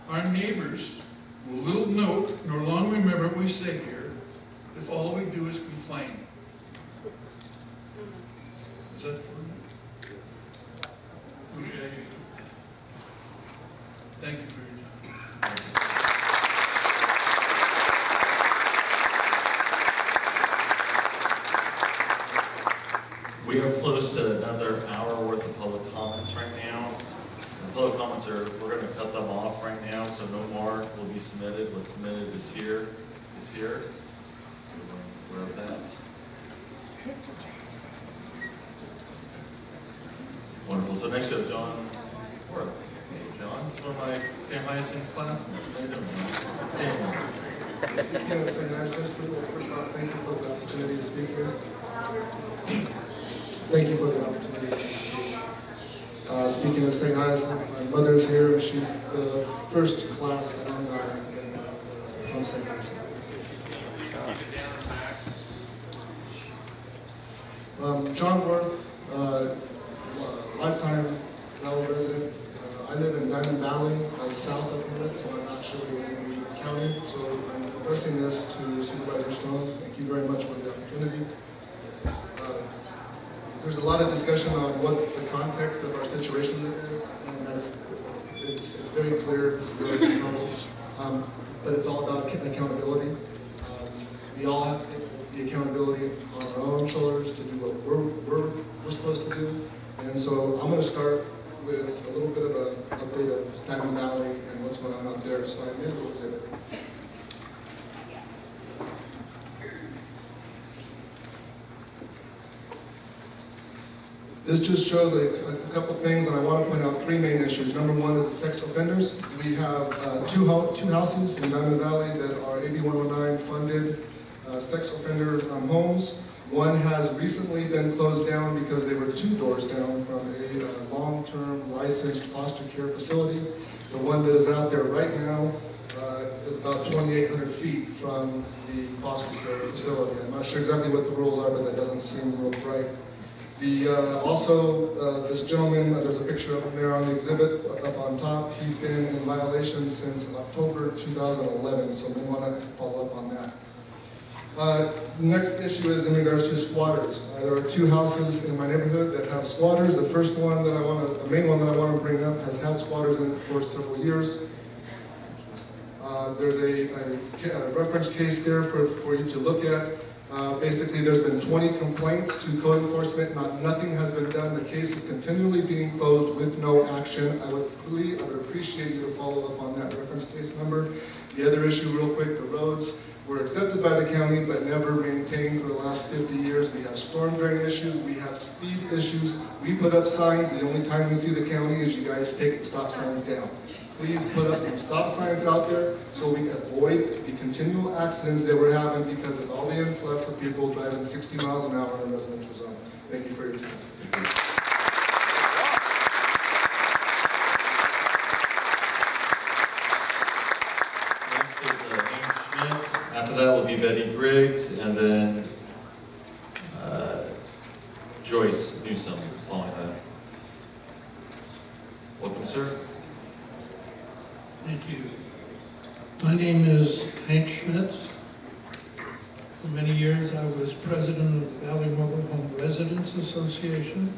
Our neighbors will little note nor long remember what we say here if all we do is complain. Is that for me? Okay. Thank you for your time. We are close to another hour worth of public comments right now. The public comments we're going to cut them off right now, so no more will be submitted. What's submitted is here. We're of that. Wonderful. So next we have John Worth. Hey, John, he's one of my St. Hyacinth's classmates. How you doing, man? Sam. Yes, St. Hyacinth's, first off, thank you for the opportunity to speak here. Thank you for the opportunity to speak. Speaking of St. Hyacinth, my mother's here, and she's the first class alumni from St. Hyacinth. John Worth, lifetime Valley resident. I live in Diamond Valley, south of Hemet, so I'm actually in the county. So I'm addressing this to Supervisor Stone. Thank you very much for the opportunity. There's a lot of discussion on what the context of our situation is, and it's very clear we're in trouble. But it's all about accountability. We all have to take the accountability on our own shoulders to do what we're supposed to do. And so I'm going to start with a little bit of an update of Diamond Valley and what's going on out there. So I made a little exhibit. This just shows a couple things, and I want to point out 3 main issues. Number 1 is the sex offenders. We have two houses in Diamond Valley that are AB 109 funded sex offender homes. One has recently been closed down because they were 2 doors down from a long-term licensed foster care facility. The one that is out there right now is about 2,800 feet from the foster care facility. I'm not sure exactly what the rules are, but that doesn't seem real bright. This gentleman, there's a picture of him there on the exhibit up on top. He's been in violation since October 2011, so we want to follow up on that. Next issue is in regards to squatters. There are 2 houses in my neighborhood that have squatters. The first one the main one that I want to bring up has had squatters in it for several years. There's a reference case there for you to look at. Basically, there's been 20 complaints to code enforcement. Nothing has been done. The case is continually being closed with no action. I would appreciate you to follow up on that reference case number. The other issue, real quick, the roads were accepted by the county but never maintained for the last 50 years. We have storm drain issues. We have speed issues. We put up signs. The only time we see the county is you guys take the stop signs down. Please put up some stop signs out there so we can avoid the continual accidents that we're having because of all the influx of people driving 60 miles an hour in a residential zone. Thank you for your time. Next is Hank Schmidt. After that will be Betty Griggs, and then Joyce Newsom following that. Welcome, sir. Thank you. My name is Hank Schmitz. For many years, I was president of the Valley Mobile Home Residents Association.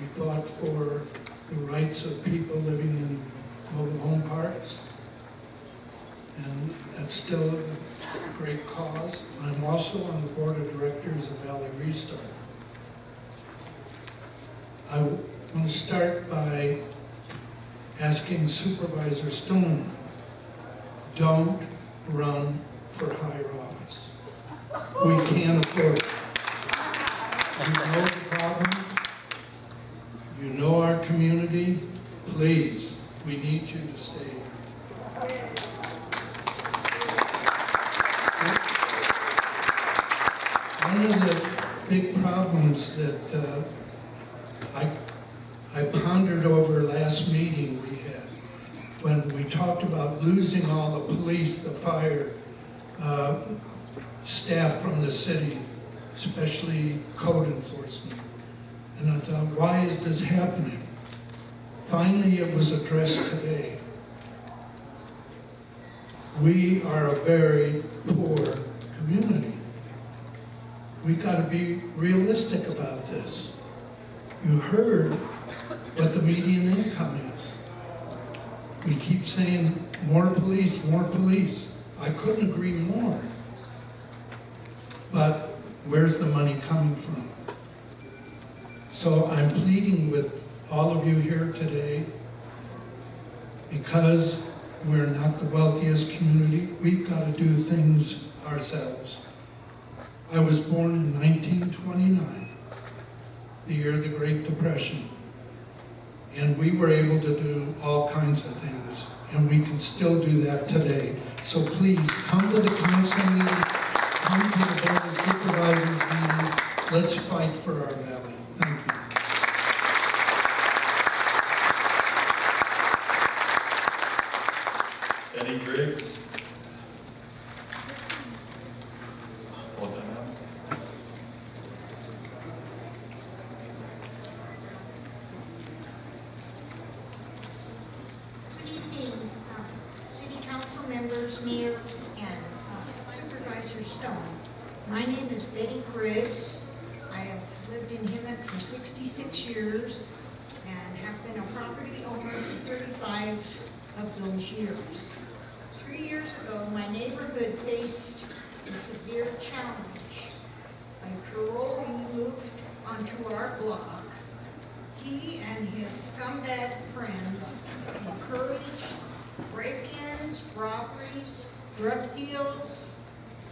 We fought for the rights of people living in mobile home parks. And that's still a great cause. I'm also on the board of directors of Valley Restart. I want to start by asking Supervisor Stone, don't run for higher office. We can't afford it. You know the problems. You know our community. Please, we need you to stay here. One of the big problems that I pondered over last meeting we had, when we talked about losing all the police, the fire, staff from the city, especially code enforcement. And I thought, why is this happening? Finally, it was addressed today. We are a very poor community. We've got to be realistic about this. You heard what the median income is. We keep saying more police, more police. I couldn't agree more. But where's the money coming from? So I'm pleading with all of you here today, because we're not the wealthiest community, we've got to do things ourselves. I was born in 1929, the year of the Great Depression. And we were able to do all kinds of things, and we can still do that today. So please, come to the council meeting, come to the Board of Supervisors meeting. Let's fight for our valley. Thank you. Betty Griggs. Hold that out. Good evening, City Council members, mayors, and Supervisor Stone. My name is Betty Griggs. I have lived in Hemet for 66 years and have been a property owner for 35 of those years. 3 years ago, my neighborhood faced a severe challenge. A parolee moved onto our block. He and his scumbag friends encouraged break-ins, robberies, drug deals,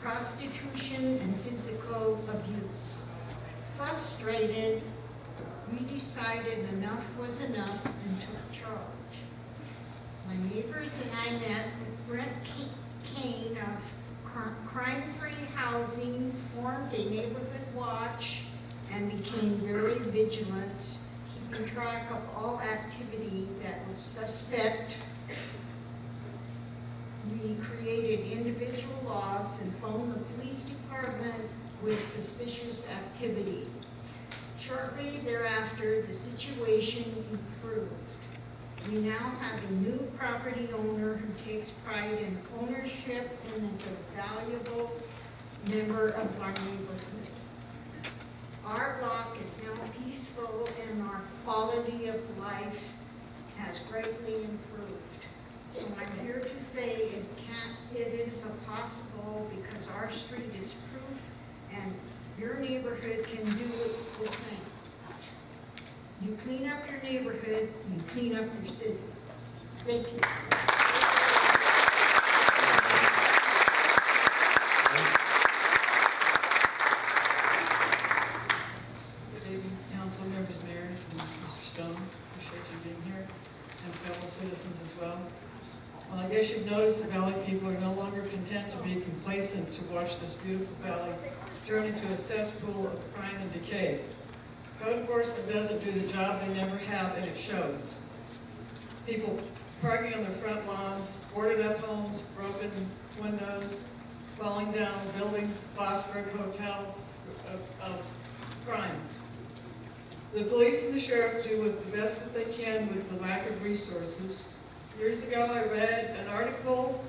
prostitution, and physical abuse. Frustrated, we decided enough was enough and took charge. My neighbors and I met with Brent Kane of Crime-Free Housing, formed a neighborhood watch, and became very vigilant, keeping track of all activity that was suspect. We created individual logs and phoned the police department with suspicious activity. Shortly thereafter, the situation improved. We now have a new property owner who takes pride in ownership and is a valuable member of our neighborhood. Our block is now peaceful and our quality of life has greatly improved. So I'm here to say it possible because our street is proof and your neighborhood can do the same. You clean up your neighborhood, you clean up your city. Thank you. Good evening, council members, mayors, and Mr. Stone. Appreciate you being here, and fellow citizens as well. Well, I guess you've noticed the valley people are no longer content to be complacent to watch this beautiful valley turn into a cesspool of crime and decay. Code enforcement doesn't do the job they never have, and it shows. People parking on their front lawns, boarded up homes, broken windows, falling down buildings, Fosberg Hotel, crime. The police and the sheriff do the best that they can with the lack of resources. Years ago, I read an article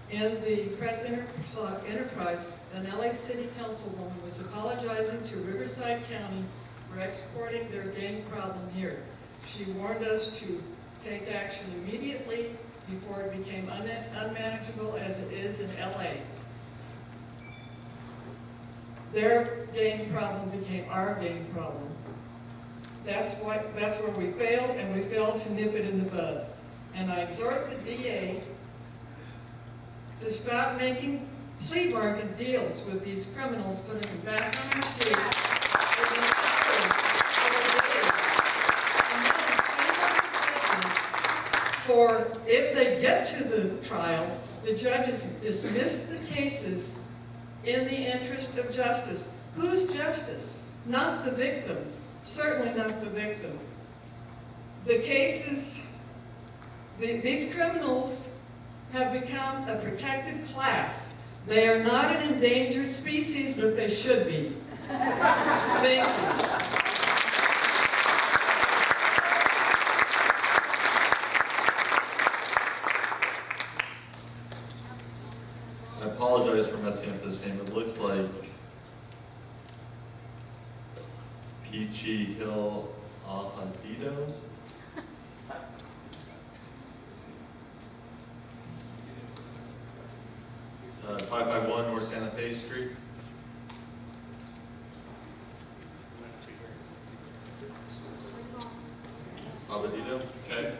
in the Press Enterprise. An LA City Councilwoman was apologizing to Riverside County for exporting their gang problem here. She warned us to take action immediately before it became unmanageable as it is in LA. Their gang problem became our gang problem. That's where we failed, and we failed to nip it in the bud. And I exhort the DA to stop making plea bargain deals with these criminals, putting them back on our streets. For if they get to the trial, the judges dismiss the cases in the interest of justice. Whose justice? Not the victim. Certainly not the victim. The cases, these criminals have become a protected class. They are not an endangered species, but they should be. Thank you. I apologize for messing up this name. It looks like Peachy Hill Ahadido. 551 North Santa Fe Street. Ahadido, okay.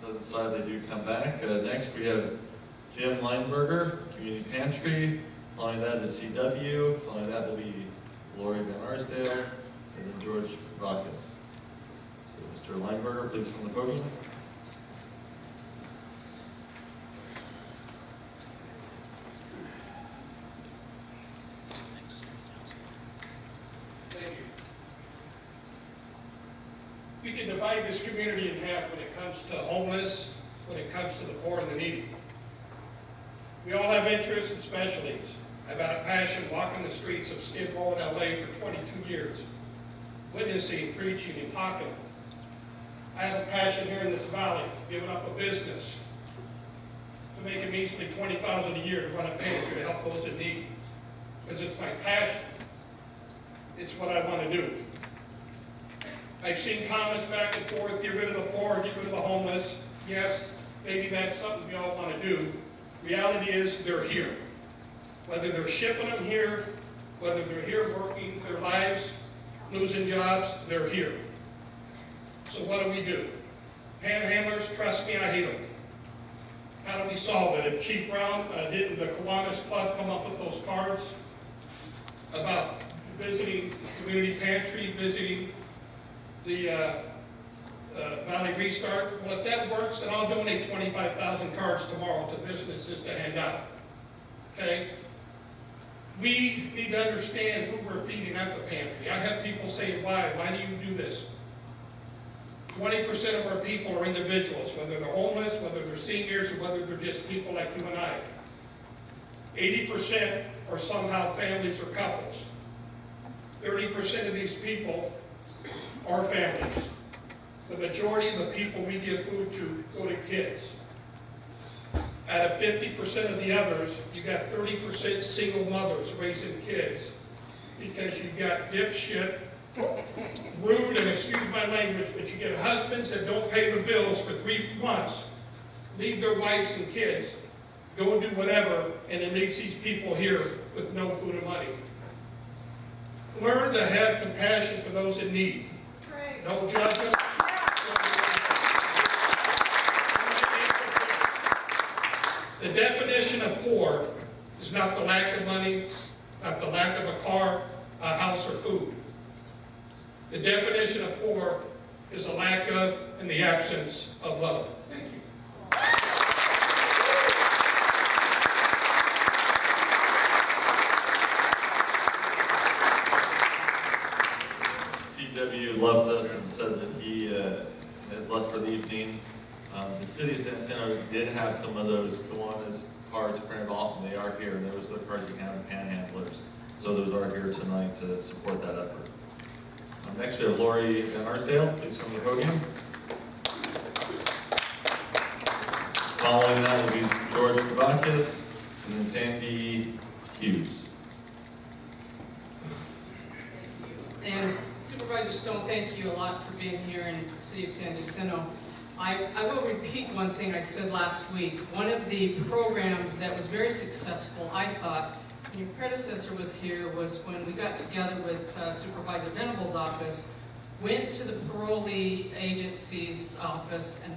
Other side they do come back. Next we have Jim Lineberger, Community Pantry. Following that is CW. Following that will be Lori Van Arsdale, and then George Bacchus. So Mr. Lineberger, please come to the podium. Thank you. We can divide this community in half when it comes to homeless, when it comes to the poor and the needy. We all have interests and specialties. I've had a passion walking the streets of Skid Row in LA for 22 years, witnessing, preaching, and talking. I have a passion here in this valley, giving up a business to make a measly $20,000 a year to run a pantry to help those in need, because it's my passion. It's what I want to do. I've seen comments back and forth, get rid of the poor, get rid of the homeless. Yes, maybe that's something we all want to do. Reality is they're here. Whether they're shipping them here, whether they're here working their lives, losing jobs, they're here. So what do? Panhandlers, trust me, I hate them. How do we solve it? If Chief Brown, didn't the Kiwanis Club come up with those cards about visiting the community pantry, visiting the Valley Restart? Well, if that works, then I'll donate 25,000 cards tomorrow to businesses to hand out. Okay? We need to understand who we're feeding at the pantry. I have people say, why? Why do you do this? 20% of our people are individuals, whether they're homeless, whether they're seniors, or whether they're just people like you and I. 80% are somehow families or couples. 30% of these people are families. The majority of the people we give food to go to kids. Out of 50% of the others, you got 30% single mothers raising kids because you got dipshit, rude, and excuse my language, but you get husbands that don't pay the bills for 3 months, leave their wives and kids, go and do whatever, and it leaves these people here with no food or money. Learn to have compassion for those in need. No judgment. The definition of poor is not the lack of money, not the lack of a car, a house, or food. The definition of poor is a lack of and the absence of love. Thank you. CW left us and said that he has left for the evening. The city of San Jacinto did have some of those Kiwanis cards printed off, and they are here. And those are the cards you can have panhandlers. So those are here tonight to support that effort. Next we have Lori Van Arsdale. Please come to the podium. Following that will be George Kavakis and then Sandy Hughes. And Supervisor Stone, thank you a lot for being here in the city of San Jacinto. I will repeat one thing I said last week. One of the programs that was very successful, I thought, when your predecessor was here, was when we got together with Supervisor Venable's office, went to the parolee agency's office and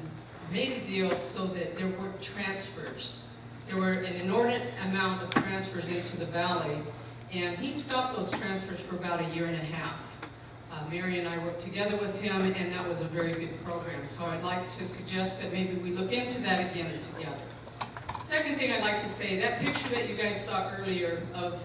made a deal so that there were transfers. There were an inordinate amount of transfers into the valley, and he stopped those transfers for about a year and a half. Mary and I worked together with him, and that was a very good program. So I'd like to suggest that maybe we look into that again together. Second thing I'd like to say, that picture that you guys saw earlier of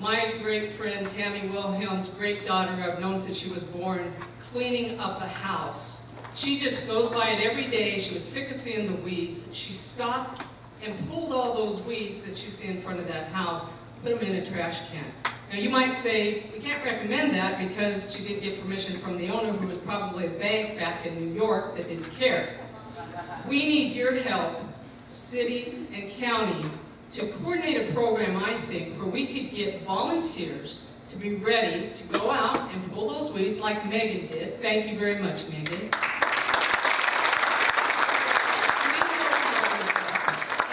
my great friend Tammy Wilhelm's great daughter I've known since she was born, cleaning up a house. She just goes by it every day. She was sick of seeing the weeds. She stopped and pulled all those weeds that you see in front of that house, put them in a trash can. Now you might say, we can't recommend that because she didn't get permission from the owner, who was probably a bank back in New York that didn't care. We need your help, cities and county, to coordinate a program, I think, where we could get volunteers to be ready to go out and pull those weeds like Megan did. Thank you very much, Megan.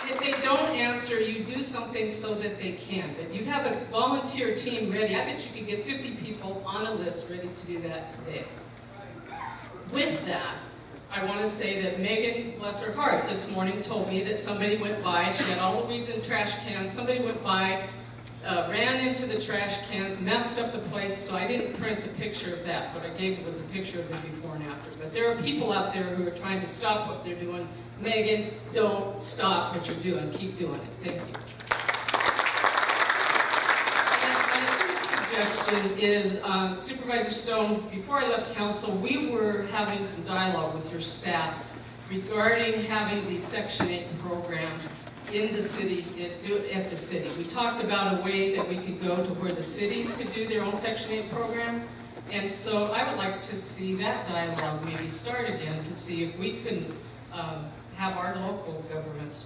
And if they don't answer, you do something so that they can. But you have a volunteer team ready. I bet you could get 50 people on a list ready to do that today. With that, I want to say that Megan, bless her heart, this morning told me that somebody went by, she had all the weeds in trash cans, somebody went by, ran into the trash cans, messed up the place, so I didn't print the picture of that. What I gave was a picture of the before and after. But there are people out there who are trying to stop what they're doing. Megan, don't stop what you're doing. Keep doing it. Thank you. And a third suggestion is, Supervisor Stone, before I left council, we were having some dialogue with your staff regarding having the Section 8 program in the city, at the city. We talked about a way that we could go to where the cities could do their own Section 8 program. And so I would like to see that dialogue maybe start again to see if we can have our local governments,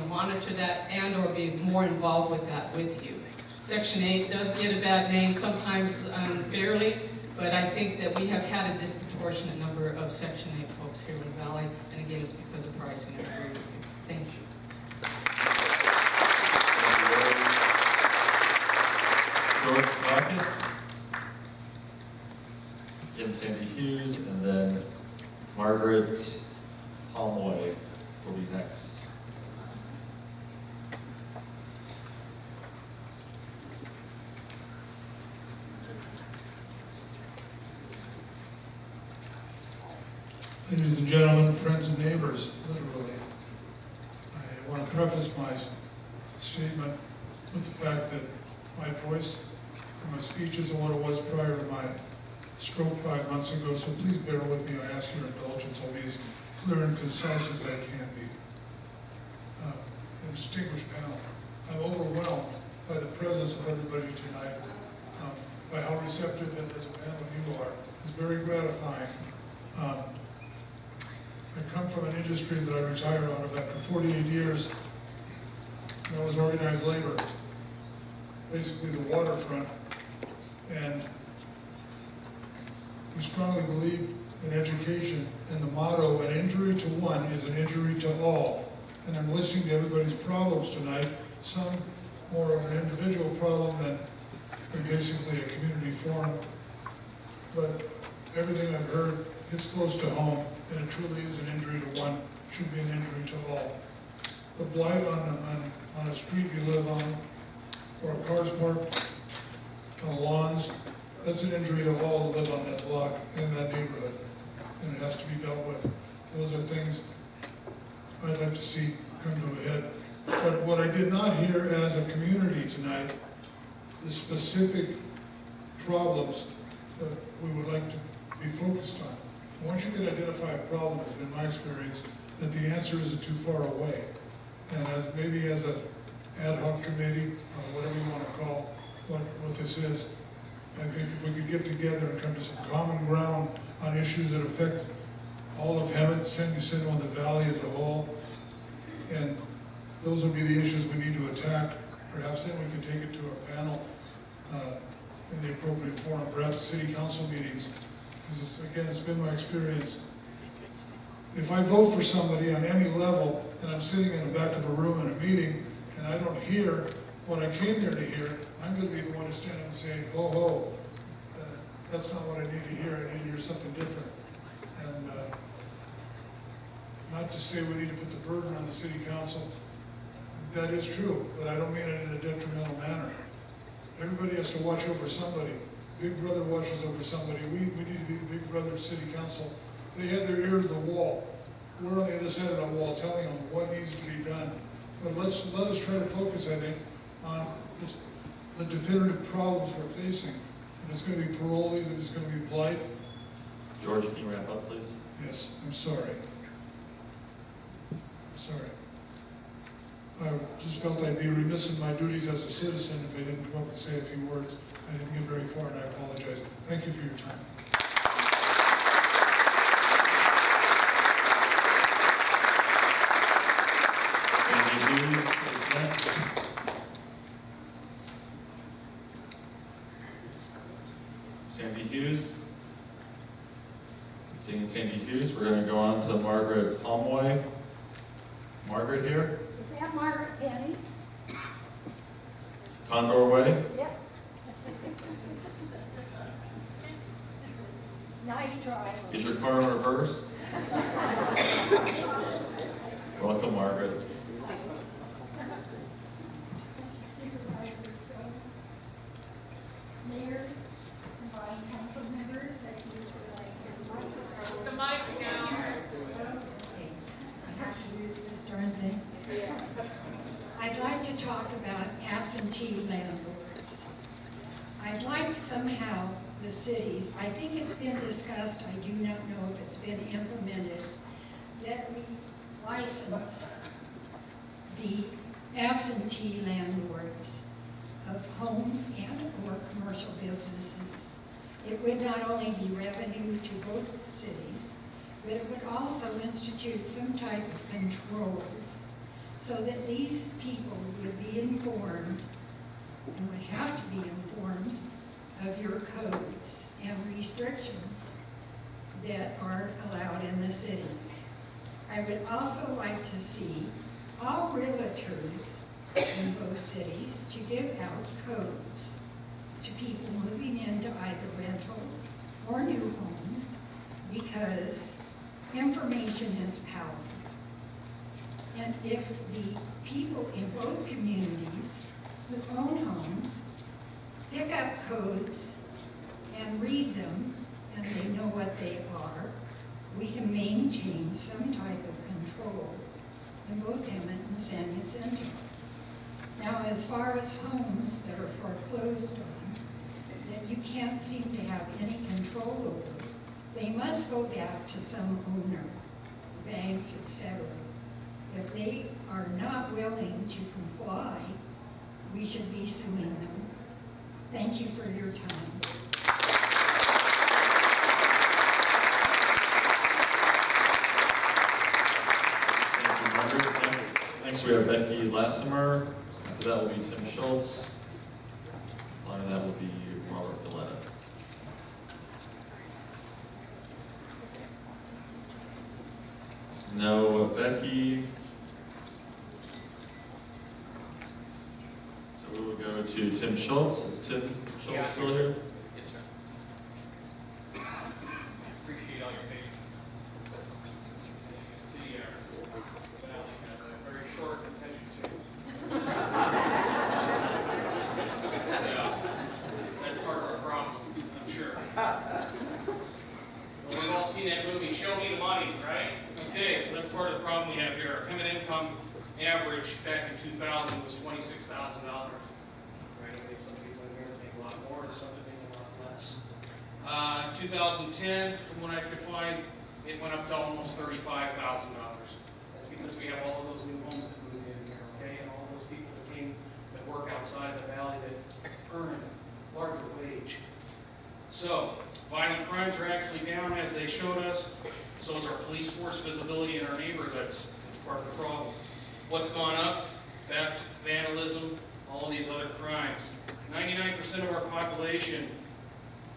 monitor that and or be more involved with that with you. Section 8 does get a bad name, sometimes unfairly, but I think that we have had a disproportionate number of Section 8 folks here in the Valley, and again, it's because of pricing. I agree with you. Thank you. George Marcus, again Sandy Hughes, and then Margaret Holmway will be next. Ladies and gentlemen, friends and neighbors, literally, I want to preface my statement with the fact that my voice and my speech isn't what it was prior to my stroke 5 months ago, so please bear with me. I ask your indulgence. I'll be as clear and concise as I can be. A distinguished panel, I'm overwhelmed by the presence of everybody tonight, by how receptive as a panel you are. It's very gratifying. I come from an industry that I retired out of after 48 years. That was organized labor, basically the waterfront. And we strongly believe in education and the motto, an injury to one is an injury to all. and I'm listening to everybody's problems tonight, some more of an individual problem than basically a community forum. But everything I've heard hits close to home, and it truly is an injury to one, should be an injury to all. The blight on a street you live on, or cars parked on lawns, that's an injury to all that live on that block and in that neighborhood, and it has to be dealt with. Those are things I'd like to see come to a head. But what I did not hear as a community tonight, the specific problems that we would like to be focused on. Once you can identify a problem, it's been my experience, that the answer isn't too far away. And maybe as an ad hoc committee, or whatever you want to call what this is, I think if we could get together and come to some common ground on issues that affect all of Hemet, San Jacinto, and the valley as a whole, and those would be the issues we need to attack. Perhaps then we could take it to a panel in the appropriate forum, perhaps city council meetings. Because again, it's been my experience. If I vote for somebody on any level, and I'm sitting in the back of a room in a meeting, and I don't hear what I came there to hear, I'm going to be the one to stand up and say, ho ho, that's not what I need to hear. I need to hear something different. And not to say we need to put the burden on the city council. That is true, but I don't mean it in a detrimental manner. Everybody has to watch over somebody. Big Brother watches over somebody. We need to be the Big Brother of City Council. They had their ear to the wall. We're on the other side of that wall telling them what needs to be done. But let us try to focus, I think, on the definitive problems we're facing. If it's going to be parolees, if it's going to be blight. George, can you wrap up, please? Yes, I'm sorry. Sorry. I just felt I'd be remiss in my duties as a citizen if I didn't come up and say a few words. I didn't get very far, and I apologize. Thank you for your time. Sandy Hughes is next. Sandy Hughes. Seeing Sandy Hughes, we're going to go on to Margaret Palmway. Margaret here? Is that Margaret Penny? Condor Way? Yep. Nice try. Is your car in reverse? Welcome, Margaret. Mayors, combined council members, that you would like to The mic down. I have to use this darn thing. I'd like to talk about absentee landlords. I'd like somehow the cities, I think it's been discussed, I do not know if it's been implemented, that we license the absentee landlords of homes and or commercial businesses. It would not only be revenue to both cities, but it would also institute some type of controls so that these people would be informed and would have to be informed of your codes and restrictions that are allowed in the cities. I would also like to see all realtors in both cities to give out codes to people moving into either rentals or new homes, because information is power. And if the people in both communities who own homes pick up codes and read them, and they know what they are, we can maintain some type of control in both Hemet and San Jacinto. Now, as far as homes that are foreclosed on, that you can't seem to have any control over, they must go back to some owner, banks, etc. If they are not willing to comply, we should be suing them. Thank you for your time. Thank you, Margaret. Next, we have Becky Lassimer. After that will be Tim Schultz. After that will be Robert Valletta. No Becky. move to Tim Schultz. Is Tim Schultz still here? Yes, sir. Appreciate all your patience. See, Valley has a very short attention that's part of our problem, I'm sure. Well, we've all seen that movie, Show Me the Money, right? Okay, so that's part of the problem we have here. Our payment income average back in 2000 was $26,000. Right? Okay, some people in here make a lot more, and some make a lot less. 2010, from what I could find, it went up to almost $35,000. That's because we have all of those new homes that moved in here, okay? And all those people that came, that work outside the valley that earn a larger wage. So, violent crimes are actually down as they showed us. So is our police force visibility in our neighborhoods. It's part of the problem. What's gone up? Theft, vandalism, all of these other crimes. 99% of our population,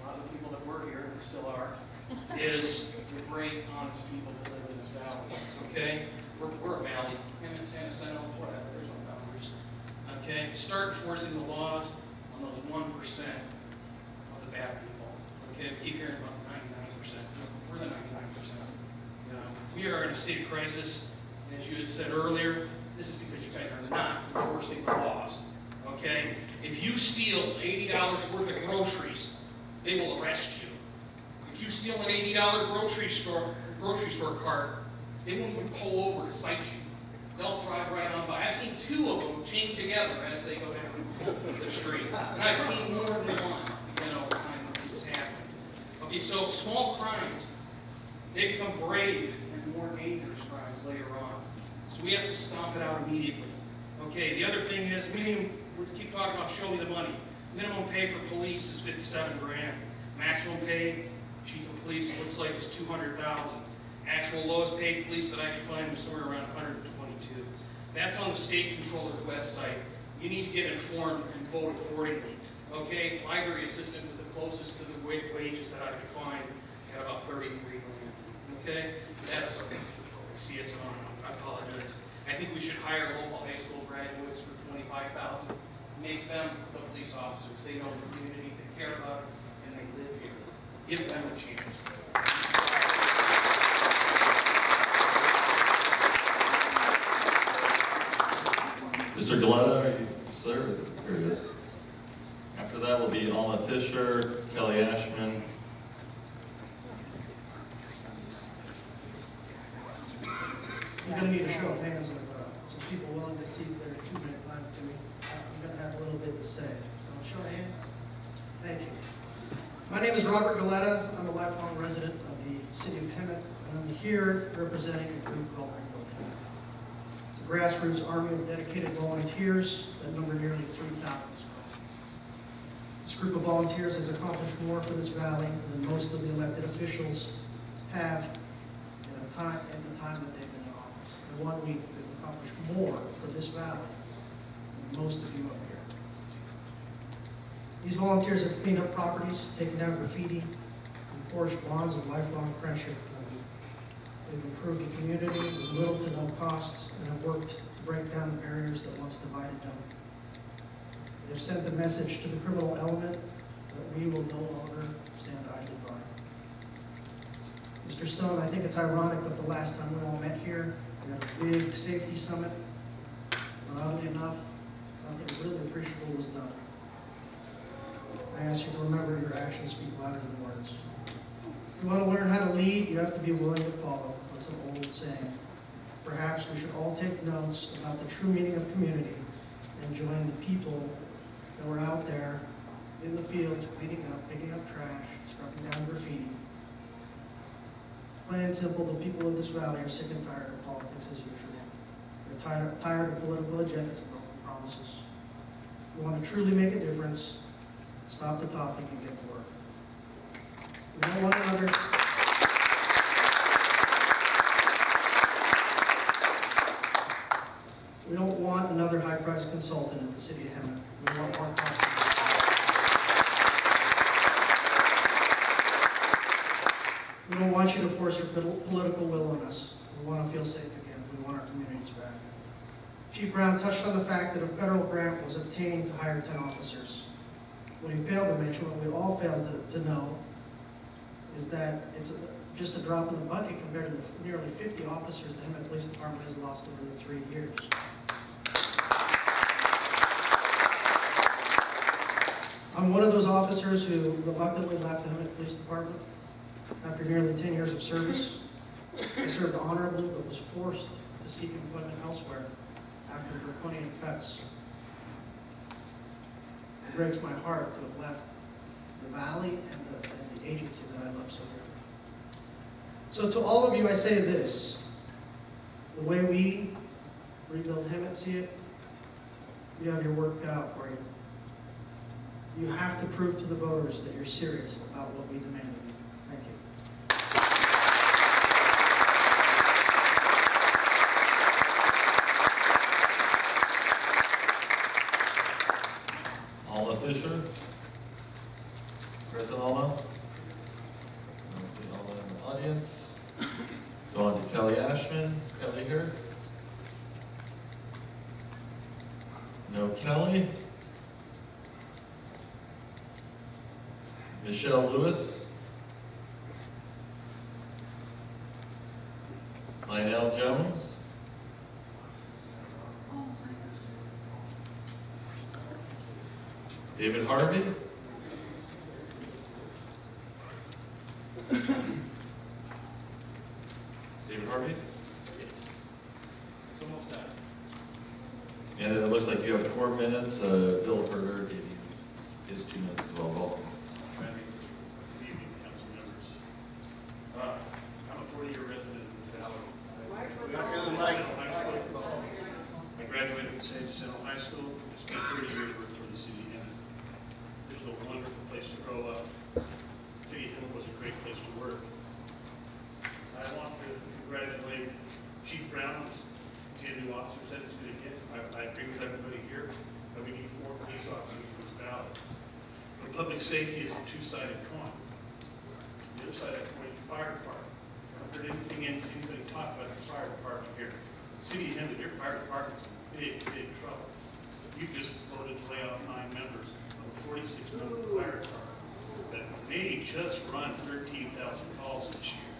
a lot of the people that were here, and still are, is the great, honest people that live in this valley. Okay? We're a valley. Emmett, San Jacinto, whatever. There's no boundaries. Okay? Start enforcing the laws on those 1% of the bad people. Okay? We keep hearing about the 99%. We're the 99%. We are in a state of crisis. As you had said earlier, this is because you guys are not enforcing the laws. Okay? If you steal $80 worth of groceries, they will arrest you. If you steal an $80 grocery store cart, they won't even pull over to cite you. They'll drive right on by. I've seen 2 of them chained together as they go down the street. And I've seen more than one, over time when this is happening. Okay, so small crimes, they become brave and more dangerous crimes later on. So we have to stomp it out immediately. Okay, the other thing is, we keep talking about show me the money. Minimum pay for police is $57,000. Maximum pay, chief of police, it looks like is $200,000. Actual lowest paid police that I could find was somewhere around $122,000. That's on the state controller's website. You need to get informed and vote accordingly. Okay, library assistant was the closest to the wages that I could find at about $33 million. Okay, that's, see, it's on, I apologize. I think we should hire local high school graduates for $25,000. Make them the police officers. They know the community, they care about it, and they live here. Give them a chance. Mr. Galetta, are you still there? Here he is. After that will be Alma Fisher, Kelly Ashman. I'm going to need a show of hands of some people willing to cede their 2-minute time to me. I'm going to have a little bit to say. So, show of hands. Thank you. My name is Robert Galetta. I'm a lifelong resident of the city of Hemet, and I'm here representing a group called Rainbow Hemet. It's a grassroots army of dedicated volunteers that number nearly 3,000. This group of volunteers has accomplished more for this valley than most of the elected officials have at the time that they've been in office. In 1 week, they've accomplished more for this valley than most of you up here. These volunteers have cleaned up properties, taken down graffiti, and forged bonds of lifelong friendship. They've improved the community with little to no cost and have worked to break down the barriers that once divided them. They've sent the message to the criminal element that we will no longer stand idly by. Mr. Stone, I think it's ironic that the last time we all met here, we had a big safety summit, but oddly enough, nothing really appreciable was done. I ask you to remember your actions speak louder than words. If you want to learn how to lead, you have to be willing to follow. That's an old saying. Perhaps we should all take notes about the true meaning of community and join the people that were out there in the fields cleaning up, picking up trash, scrubbing down graffiti. Plain and simple, the people of this valley are sick and tired of politics as usual. They're tired of political agendas and broken promises. If you want to truly make a difference, stop the talking and get to work. We don't want another... We don't want another high-priced consultant in the city of Hemet. We want more cost. We don't want you to force your political will on us. We want to feel safe again. We want our communities back. Chief Brown touched on the fact that a federal grant was obtained to hire 10 officers. What he failed to mention, what we all failed to know, is that it's just a drop in the bucket compared to the nearly 50 officers the Hemet Police Department has lost over the 3 years. I'm one of those officers who reluctantly left the Hemet Police Department after nearly 10 years of service. I served honorably but was forced to seek employment elsewhere after draconian cuts. It breaks my heart to have left the valley and the agency that I love so dearly. So to all of you, I say this: the way we rebuild Hemet see it, you have your work cut out for you. You have to prove to the voters that you're serious about what we demand of you. Thank you. Alma Fisher. President Alma. I don't see Alma in the audience. Go on to Kelly Ashman. Is Kelly here? No Kelly. Michelle Lewis. Lionel Jones. David Harvey. David Harvey? And it looks like you have 4 minutes. Bill Herder gave you his 2 minutes as well. Welcome. Good evening, council members. I'm a 40-year resident of the Valley. I graduated from San Jacinto High School. I spent 30 years working for the city of Hemet. It was a wonderful place to grow up. The city of Hemet was a great place to work. I want to congratulate Chief Brown, 10 new officers that he's going to get. I agree with everybody here that we need 4 police officers in this valley. But public safety is a two-sided coin. The other side of that coin is the fire department. I haven't heard anybody talk about the fire department here. The city of Hemet, your fire department's in big, big trouble. You've just voted to lay off 9 members of a 46-member fire department that may just run 13,000 calls this year.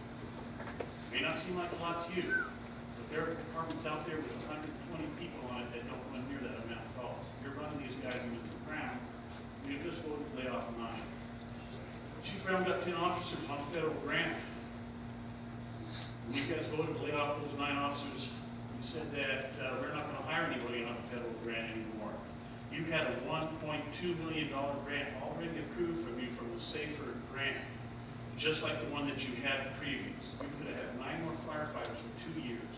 May not seem like a lot to you, but there are departments out there with 120 people on it that don't run near that amount of calls. You're running these guys into the ground. You just voted to lay off 9. Chief Brown got 10 officers on a federal grant. When you guys voted to lay off those 9 officers, you said that we're not going to hire anybody on a federal grant anymore. You had a $1.2 million grant already approved from you from the SAFER grant, just like the one that you had previous. You could have had 9 more firefighters for 2 years.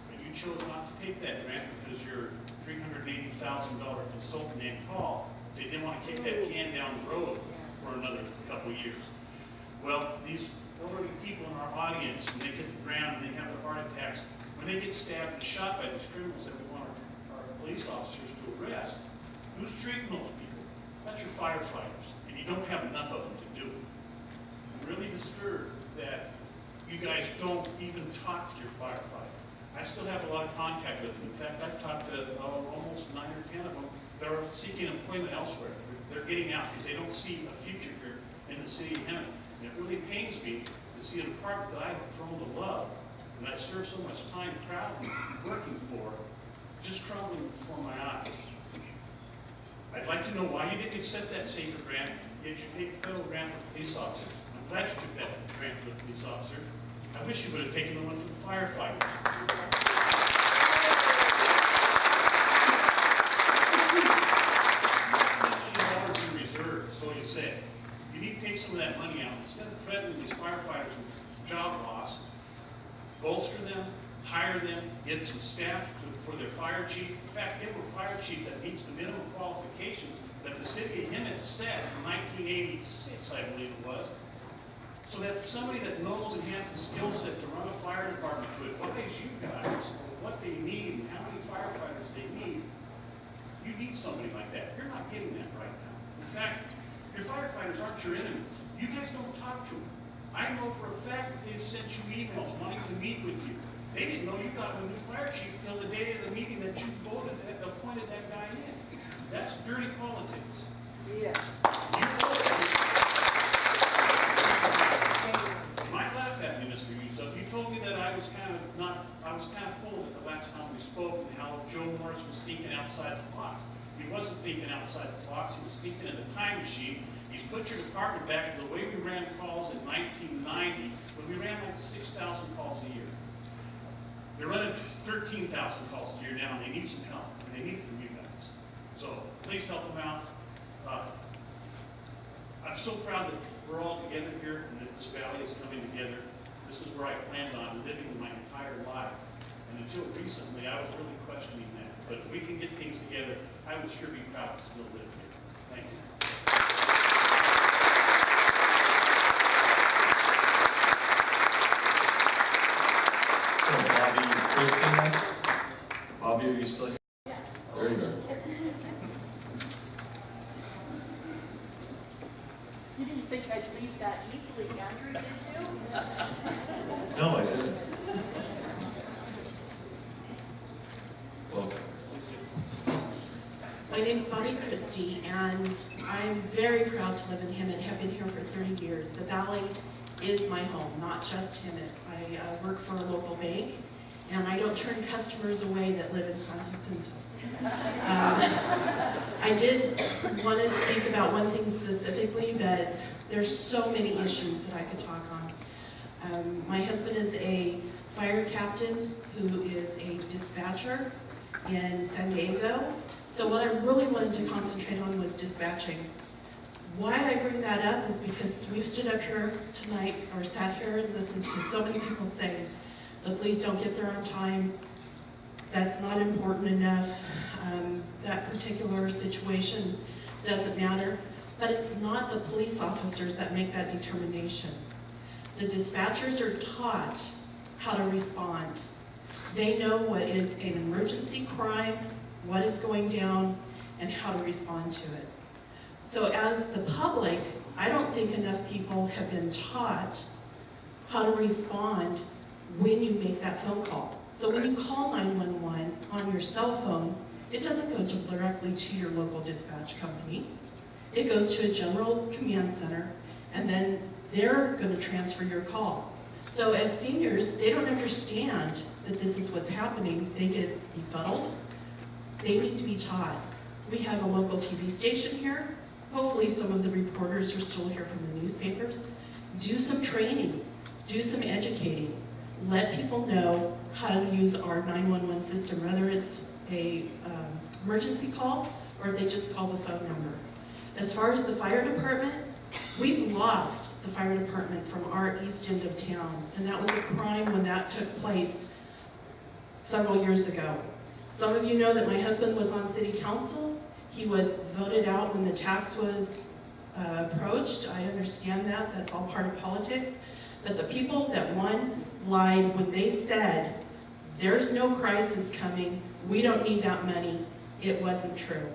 But you chose not to take that grant because your $380,000 consultant named Paul, they didn't want to kick that can down the road for another couple of years. Well, these elderly people in our audience, when they hit the ground and they have their heart attacks, when they get stabbed and shot by these criminals that we want our police officers to arrest, who's treating those people? That's your firefighters, and you don't have enough of them to do it. I'm really disturbed that you guys don't even talk to your firefighters. I still have a lot of contact with them. In fact, I've talked to almost 9 or 10 of them that are seeking employment elsewhere. They're getting out because they don't see a future here in the city of Hemet. And it really pains me to see a department that I've grown to love and I served so much time proudly working for, just crumbling before my eyes. I'd like to know why you didn't accept that SAFER grant, yet you take a federal grant for police officers. I'm glad you took that grant for the police officer. I wish you would have taken the one for the firefighters. $1 million in reserve, so you say. You need to take some of that money out. Instead of threatening these firefighters with job loss, bolster them, hire them, get some staff for their fire chief. In fact, give them a fire chief that meets the minimum qualifications that the city of Hemet set in 1986, I believe it was, so that somebody that knows and has the skill set to run a fire department could advise you guys what they need and how many firefighters they need. You need somebody like that. You're not getting that right now. In fact, your firefighters aren't your enemies. You guys don't talk to them. I know for a fact that they've sent you emails wanting to meet with you. They didn't know you got a new fire chief till the day of the meeting that you voted, that appointed that guy in. That's dirty politics. Yeah. You might laugh at me, Mr. Yusuf. You told me that I was kind of full at the last time we spoke and how Joe Morris was thinking outside the box. He wasn't thinking outside the box, he was thinking in a time machine. He's put your department back to the way we ran calls in 1990, when we ran like 6,000 calls a year. They're running 13,000 calls a year now, and they need some help, and they need it from you guys. So please help them out. I'm so proud that we're all together here, and that this valley is coming together. This is where I planned on living my entire life. And until recently, I was really questioning that. But if we can get things together, I would sure be proud to still live here. Thank you. Bobby Christie next. Bobby, are you still here? There you go. You didn't think I'd leave that easily, Andrew, did you? No, I didn't. Welcome. My name is Bobby Christie, and I'm very proud to live in Hemet. Have been here for 30 years. The Valley is my home, not just Hemet. I work for a local bank, and I don't turn customers away that live in San Jacinto. I did want to speak about one thing specifically, but there's so many issues that I could talk on. My husband is a fire captain who is a dispatcher in San Diego. So what I really wanted to concentrate on was dispatching. Why I bring that up is because we've stood up here tonight, or sat here and listened to so many people say, the police don't get there on time, that's not important enough, that particular situation doesn't matter. But it's not the police officers that make that determination. The dispatchers are taught how to respond. They know what is an emergency crime, what is going down, and how to respond to it. So as the public, I don't think enough people have been taught how to respond when you make that phone call. So when you call 911 on your cell phone, it doesn't go directly to your local dispatch company. It goes to a general command center, and then they're going to transfer your call. So as seniors, they don't understand that this is what's happening. They get befuddled. They need to be taught. We have a local TV station here. Hopefully some of the reporters are still here from the newspapers. Do some training. Do some educating. Let people know how to use our 911 system, whether it's a emergency call or if they just call the phone number. As far as the fire department, we've lost the fire department from our east end of town, and that was a crime when that took place several years ago. Some of you know that my husband was on city council. He was voted out when the tax was approached. I understand that, that's all part of politics. But the people that won lied when they said, there's no crisis coming, we don't need that money. It wasn't true.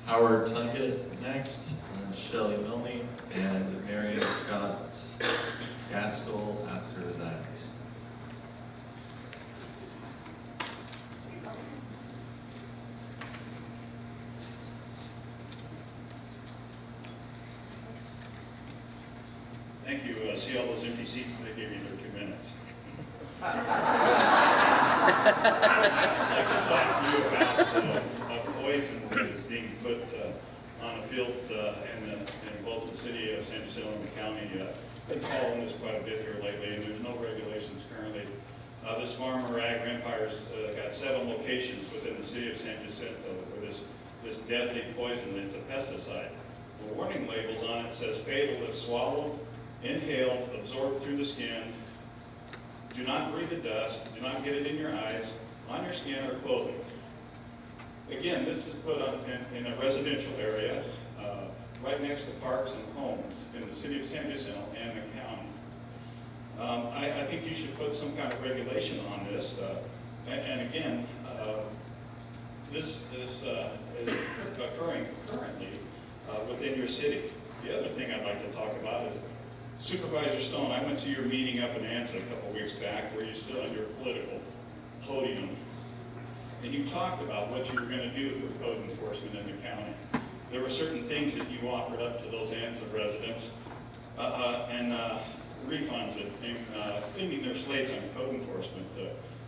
Howard Tunkett next, and Shelley Milne, and Marion Scott Gaskell after that. Thank you. See all those empty seats? They gave you their 2 minutes. I'd like to talk to you about a poison that is being put on a field in both the city of San Jacinto and the county. Been following this quite a bit here lately, and there's no regulations currently. This farmer, Ag Empire's, got 7 locations within the city of San Jacinto where this deadly poison, it's a pesticide. The warning labels on it says fatal if swallowed, inhaled, absorbed through the skin. Do not breathe the dust. Do not get it in your eyes, on your skin, or clothing. Again, this is put on in a residential area, right next to parks and homes in the city of San Jacinto and the county. I think you should put some kind of regulation on this. And again, this is occurring currently within your city. The other thing I'd like to talk about is Supervisor Stone. I went to your meeting up in Anson a couple weeks back where you stood on your political podium and you talked about what you were going to do for code enforcement in the county. There were certain things that you offered up to those Anson residents and refunds and cleaning their slates on code enforcement.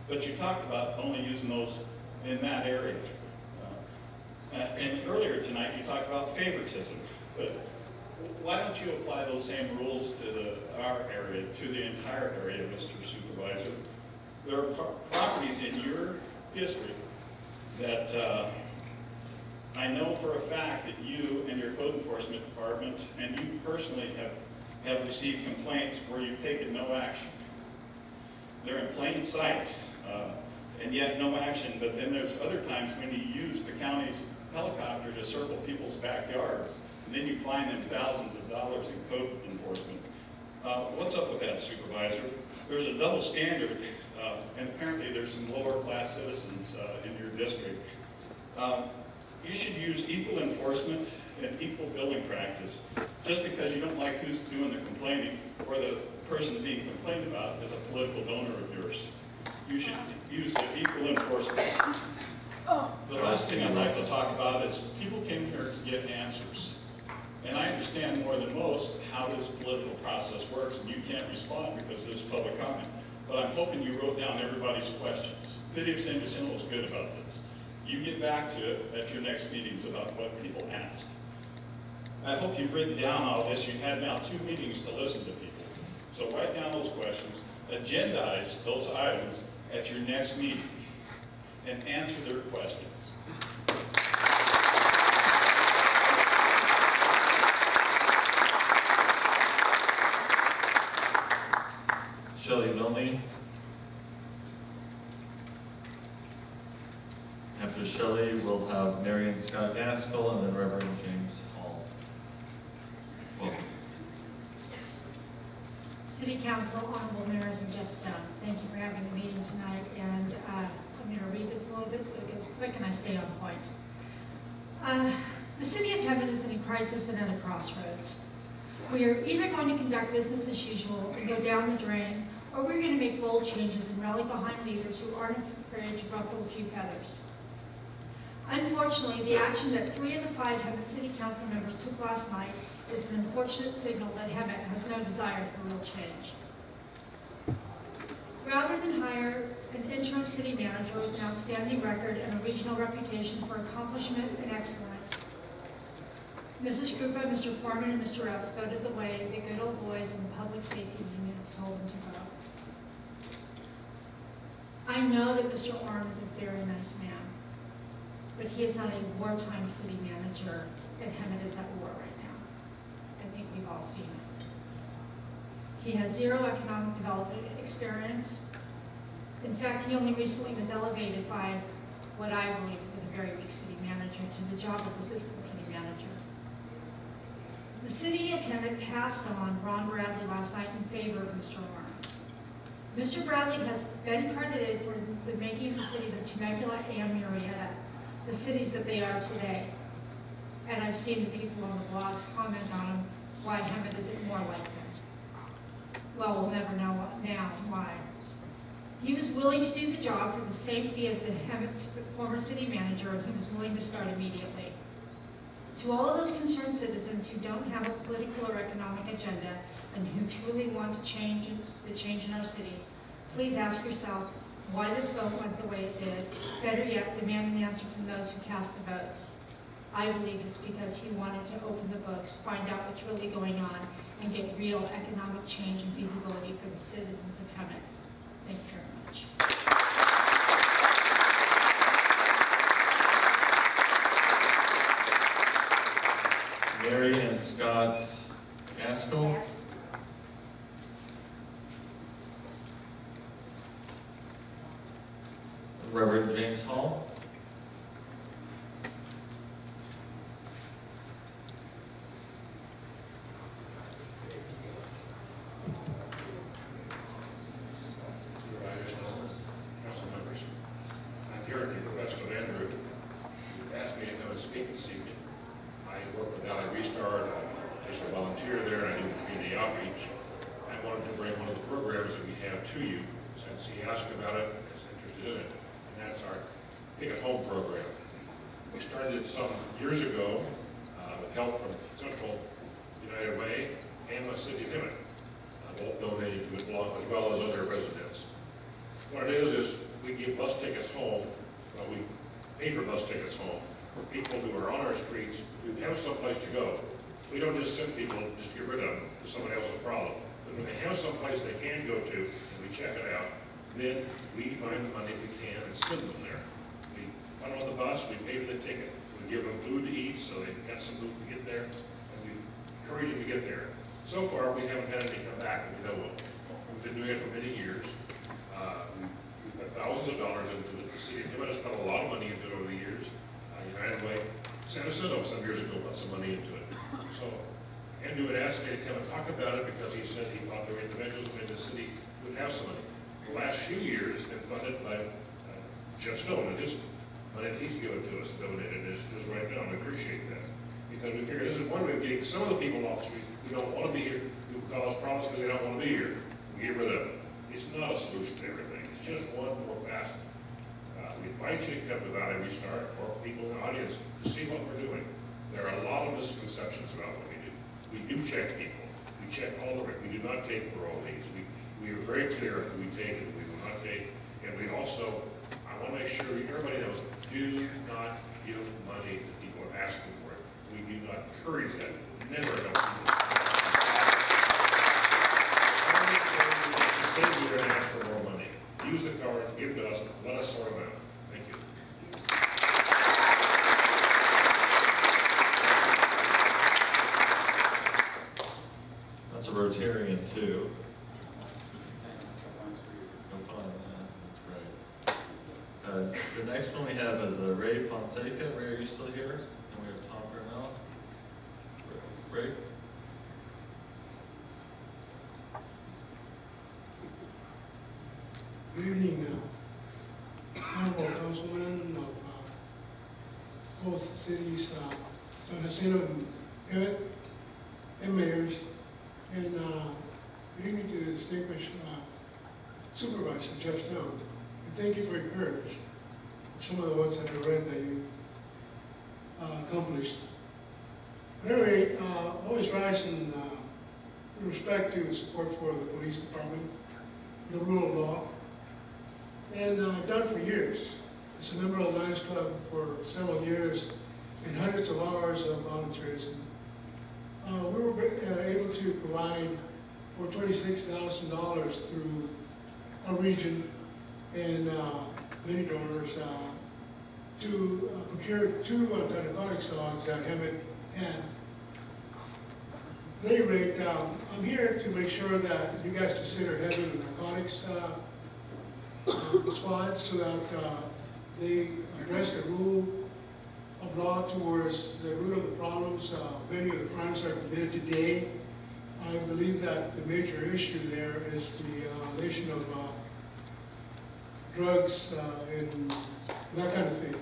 But you talked about only using those in that area. And earlier tonight you talked about favoritism. But why don't you apply those same rules to our area, to the entire area, Mr. Supervisor? There are properties in your district that I know for a fact that you and your code enforcement department and you personally have received complaints where you've taken no action. They're in plain sight, and yet no action. But then there's other times when you use the county's helicopter to circle people's backyards, and then you fine them thousands of dollars in code enforcement. What's up with that, Supervisor? There's a double standard, and apparently there's some lower class citizens in your district. You should use equal enforcement and equal billing practice. Just because you don't like who's doing the complaining or the person being complained about is a political donor of yours. You should use the equal enforcement. The last thing I'd like to talk about is people came here to get answers. And I understand more than most how this political process works, and you can't respond because this is public comment. But I'm hoping you wrote down everybody's questions. City of San Jacinto is good about this. You get back to it at your next meetings about what people ask. I hope you've written down all this. You've had now 2 meetings to listen to people. So write down those questions, agendize those items at your next meeting, and answer their questions. Shelley Milne. After Shelley, we'll have Marion Scott Gaskell and then Reverend James Hall. Welcome. City Council, Honorable Mayors, and Jeff Stone, thank you for having the meeting tonight. And I'm going to read this a little bit so it goes quick and I stay on point. The City of Hemet is in a crisis and at a crossroads. We are either going to conduct business as usual and go down the drain, or we're going to make bold changes and rally behind leaders who aren't afraid to ruffle a few feathers. Unfortunately, the action that 3 of the 5 Hemet City Council members took last night is an unfortunate signal that Hemet has no desire for real change. Rather than hire an interim city manager with an outstanding record and a regional reputation for accomplishment and excellence, Mrs. Krupa, Mr. Foreman, and Mr. Russ voted the way the good old boys in the public safety unions told them to vote. I know that Mr. Orm is a very nice man, but he is not a wartime city manager, and Hemet is at war right now. I think we've all seen it. He has 0 economic development experience. In fact, he only recently was elevated by what I believe was a very weak city manager to the job of assistant city manager. The City of Hemet passed on Ron Bradley last night in favor of Mr. Orm. Mr. Bradley has been credited for the making of the cities of Temecula and Murrieta the cities that they are today. And I've seen the people on the blogs comment on him, why Hemet isn't more like him. Well, we'll never know now why. He was willing to do the job for the same fee as the Hemet's former city manager, and he was willing to start immediately. To all of those concerned citizens who don't have a political or economic agenda and who truly want to change in our city, please ask yourself why this vote went the way it did. Better yet, demand an answer from those who cast the votes. I believe it's because he wanted to open the books, find out what's really going on, and get real economic change and feasibility for the citizens of Hemet. Thank you very much. Marion Scott Gaskell. Reverend James Hall. Council members, I'm here at the request of Andrew volunteer there and I do community outreach. I wanted to bring one of the programs that we have to you, since he asked about it, and is interested in it, and that's our Pick at Home program. We started it some years ago with help from Central United Way and the City of Emmett. Both donated to it as well as other residents. What it is we give bus tickets home, we pay for bus tickets home for people who are on our streets who have someplace to go. We don't just send people just to get rid of them to somebody else's problem. But when they have someplace they can go to and we check it out, then we find the money we can and send them there. We put them on the bus, we pay for the ticket, we give them food to eat so they got some food to get there, and we encourage them to get there. So far, we haven't had any come back that we know of. We've been doing it for many years. We've put thousands of dollars into it. The city of Emmett has put a lot of money into it over the years. United Way, San Jacinto some years ago put some money into it. So Andrew had asked me to come and talk about it because he said he thought there were individuals in the city who would have some money. The last few years, it's been funded by Jeff Stone, and his money that he's given to us and donated is right now, and we appreciate that. Because we figure this is one way of getting some of the people off the street who don't want to be here, who cause problems because they don't want to be here. We get rid of them. It's not a solution to everything. It's just one more facet. We invite you to come to Valley Restart or people in the audience to see what we're doing. There are a lot of misconceptions about what we do. We do check people. We check all the we do not take parolees. We are very clear who we take and who we will not take. And we also, I want to make sure everybody knows, do not give money to people who are asking for it. We do not encourage that. Never help people. Stay here and ask for more money. Use the card, give to us, let us sort them out. Thank you. That's a Rotarian too. No fun, that's great. The next one we have is Ray Fonseca. Ray, are you still here? And we have Tom Grinnell. Ray? Good evening, honorable councilmen of both cities, San Jacinto and Emmett, and mayors, and good evening to the distinguished supervisor, Jeff Stone. And thank you for your courage. Some of the ones that I read that you accomplished. At any rate, always rise in respect to support for the police department, the rule of law. And I've done it for years. As a member of the Lions Club for several years and hundreds of hours of volunteerism. We were able to provide for $26,000 through our region and many donors to procure 2 narcotics dogs that Emmett had. At any rate, I'm here to make sure that you guys consider having a narcotics squad so that they address the rule of law towards the root of the problems. Many of the crimes that are committed today. I believe that the major issue there is the nation of drugs and that kind of thing.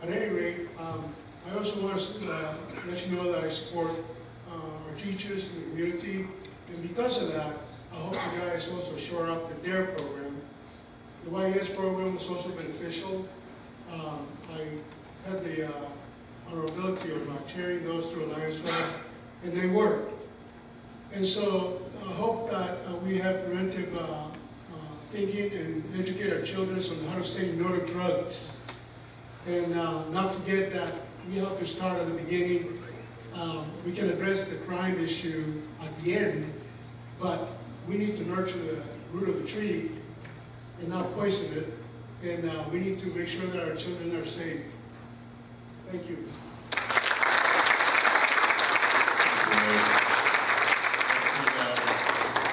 At any rate, I also want to let you know that I support our teachers in the community, and because of that, I hope you guys also shore up the DARE program. The YES program is also beneficial. I had the honorability of chairing those through Lions Club, and they work. And so I hope that we have preventive thinking and educate our children on how to say no to drugs. And not forget that we have to start at the beginning. We can address the crime issue at the end, but we need to nurture the root of the tree and not poison it. And we need to make sure that our children are safe. Thank you.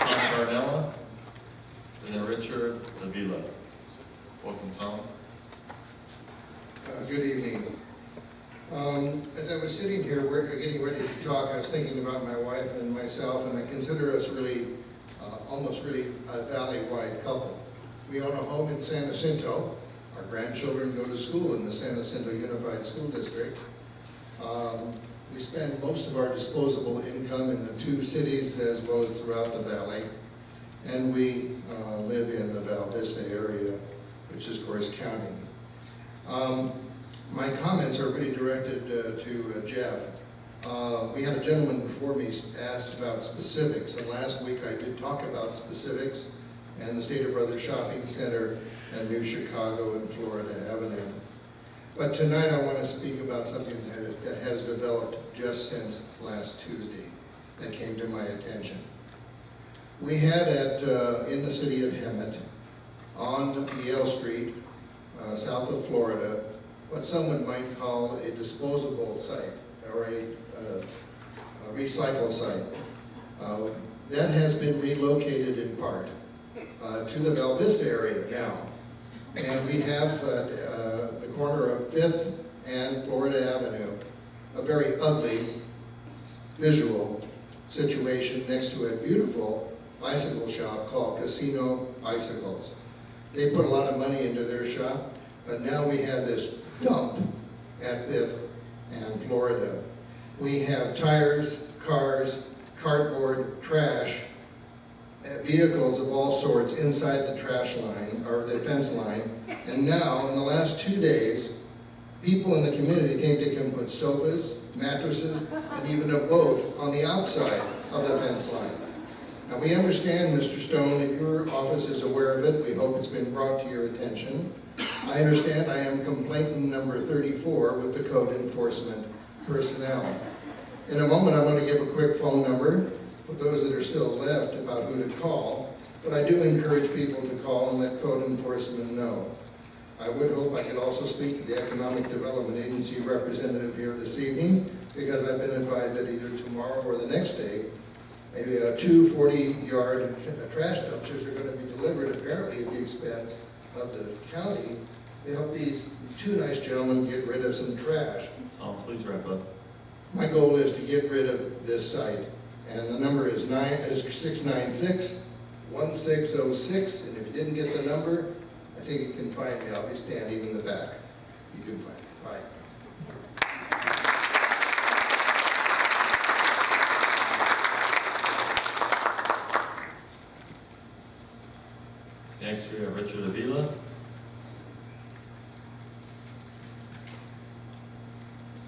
Tom Carnella, and then Richard Avila. Welcome, Tom. Good evening. As I was sitting here getting ready to talk, I was thinking about my wife and myself, and I consider us really, almost really a valley-wide couple. We own a home in San Jacinto. Our grandchildren go to school in the San Jacinto Unified School District. We spend most of our disposable income in the two cities as well as throughout the valley. And we live in the Val Vista area, which is Corsicana County. My comments are really directed to Jeff. We had a gentleman before me asked about specifics, and last week I did talk about specifics and the Stater Brothers Shopping Center and New Chicago and Florida Avenue. But tonight I want to speak about something that has developed just since last Tuesday that came to my attention. We had in the city of Hemet, on Yale Street, south of Florida, what someone might call a disposable site or a recycle site. That has been relocated in part to the Val Vista area now. And we have the corner of 5th and Florida Avenue, a very ugly visual situation next to a beautiful bicycle shop called Casino Bicycles. They put a lot of money into their shop, but now we have this dump at 5th and Florida. We have tires, cars, cardboard, trash, vehicles of all sorts inside the trash line, or the fence line. And now, in the last 2 days, people in the community think they can put sofas, mattresses, and even a boat on the outside of the fence line. Now, we understand, Mr. Stone, that your office is aware of it. We hope it's been brought to your attention. I understand I am complainant number 34 with the code enforcement personnel. In a moment, I'm going to give a quick phone number for those that are still left about who to call, but I do encourage people to call and let code enforcement know. I would hope I could also speak to the Economic Development Agency representative here this evening, because I've been advised that either tomorrow or the next day, maybe 2 40-yard trash dumpsters are going to be delivered, apparently at the expense of the county, to help these two nice gentlemen get rid of some trash. Tom, please wrap up. My goal is to get rid of this site, and the number is 696-1606, and if you didn't get the number, I think you can find me. I'll be standing in the back. You can find me. Bye. Next, we have Richard Avila.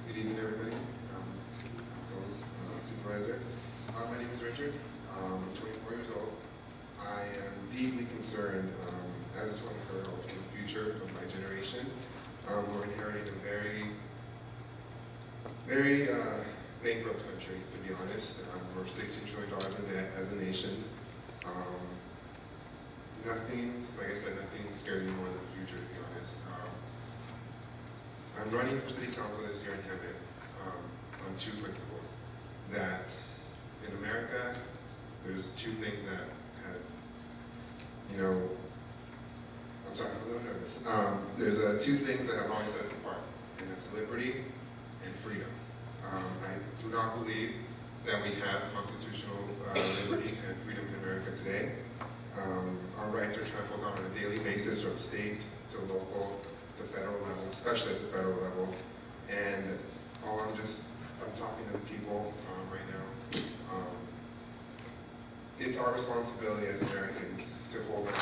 Good evening, everybody. Supervisor. My name is Richard. I'm 24 years old. I am deeply concerned as a 24-year-old for the future of my generation. We're inheriting a very bankrupt country, to be honest. We're $16 trillion in debt as a nation. Nothing, like I said, nothing scares me more than the future, to be honest. I'm running for city council this year in Hemet on 2 principles. That in America, there's 2 things that have, I'm sorry, I'm a little nervous. There's 2 things that have always set us apart, and that's liberty and freedom. I do not believe that we have constitutional liberty and freedom in America today. Our rights are trampled on a daily basis from state to local to federal level, especially at the federal level. And I'm talking to the people right now. It's our responsibility as Americans to hold our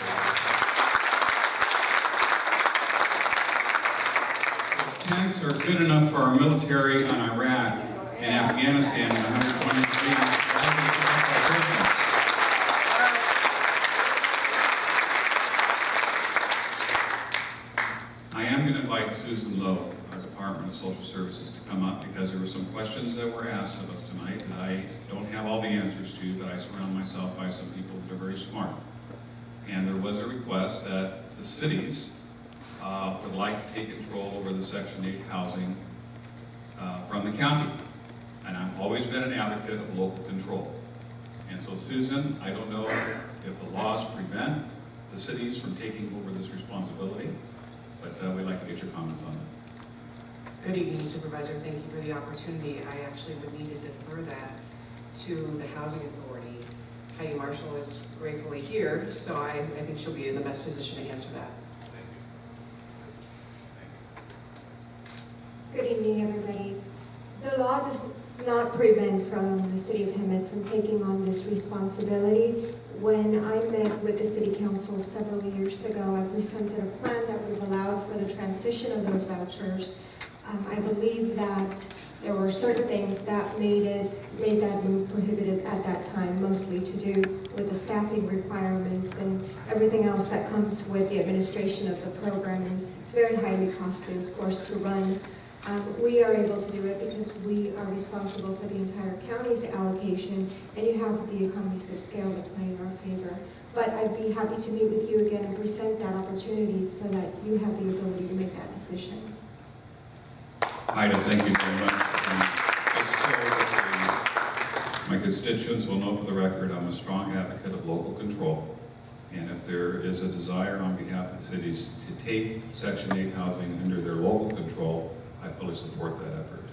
Tents are good enough for our military on Iraq and Afghanistan in 123. I am going to invite Susan Lowe, our Department of Social Services, to come up because there were some questions that were asked of us tonight that I don't have all the answers to, but I surround myself by some people that are very smart. And there was a request that the cities would like to take control over the Section 8 housing from the county. And I've always been an advocate of local control. And so Susan, I don't know if the laws prevent the cities from taking over this responsibility, but we'd like to get your comments on that. Good evening, Supervisor. Thank you for the opportunity. I actually would need to defer that to the Housing Authority. Heidi Marshall is gratefully here, so I think she'll be in the best position to answer that. Good evening, everybody. The law not prevent from the city of Hemet from taking on this responsibility. When I met with the city council several years ago, I presented a plan that would have allowed for the transition of those vouchers. I believe that there were certain things that made that move prohibited at that time, mostly to do with the staffing requirements and everything else that comes with the administration of the program. It's very highly costly, of course, to run. We are able to do it because we are responsible for the entire county's allocation, and you have the economies of scale to play in our favor. But I'd be happy to meet with you again and present that opportunity so that you have the ability to make that decision. Ida, thank you very much. Just so that my constituents will know for the record, I'm a strong advocate of local control. And if there is a desire on behalf of the cities to take Section 8 housing under their local control, I fully support that effort.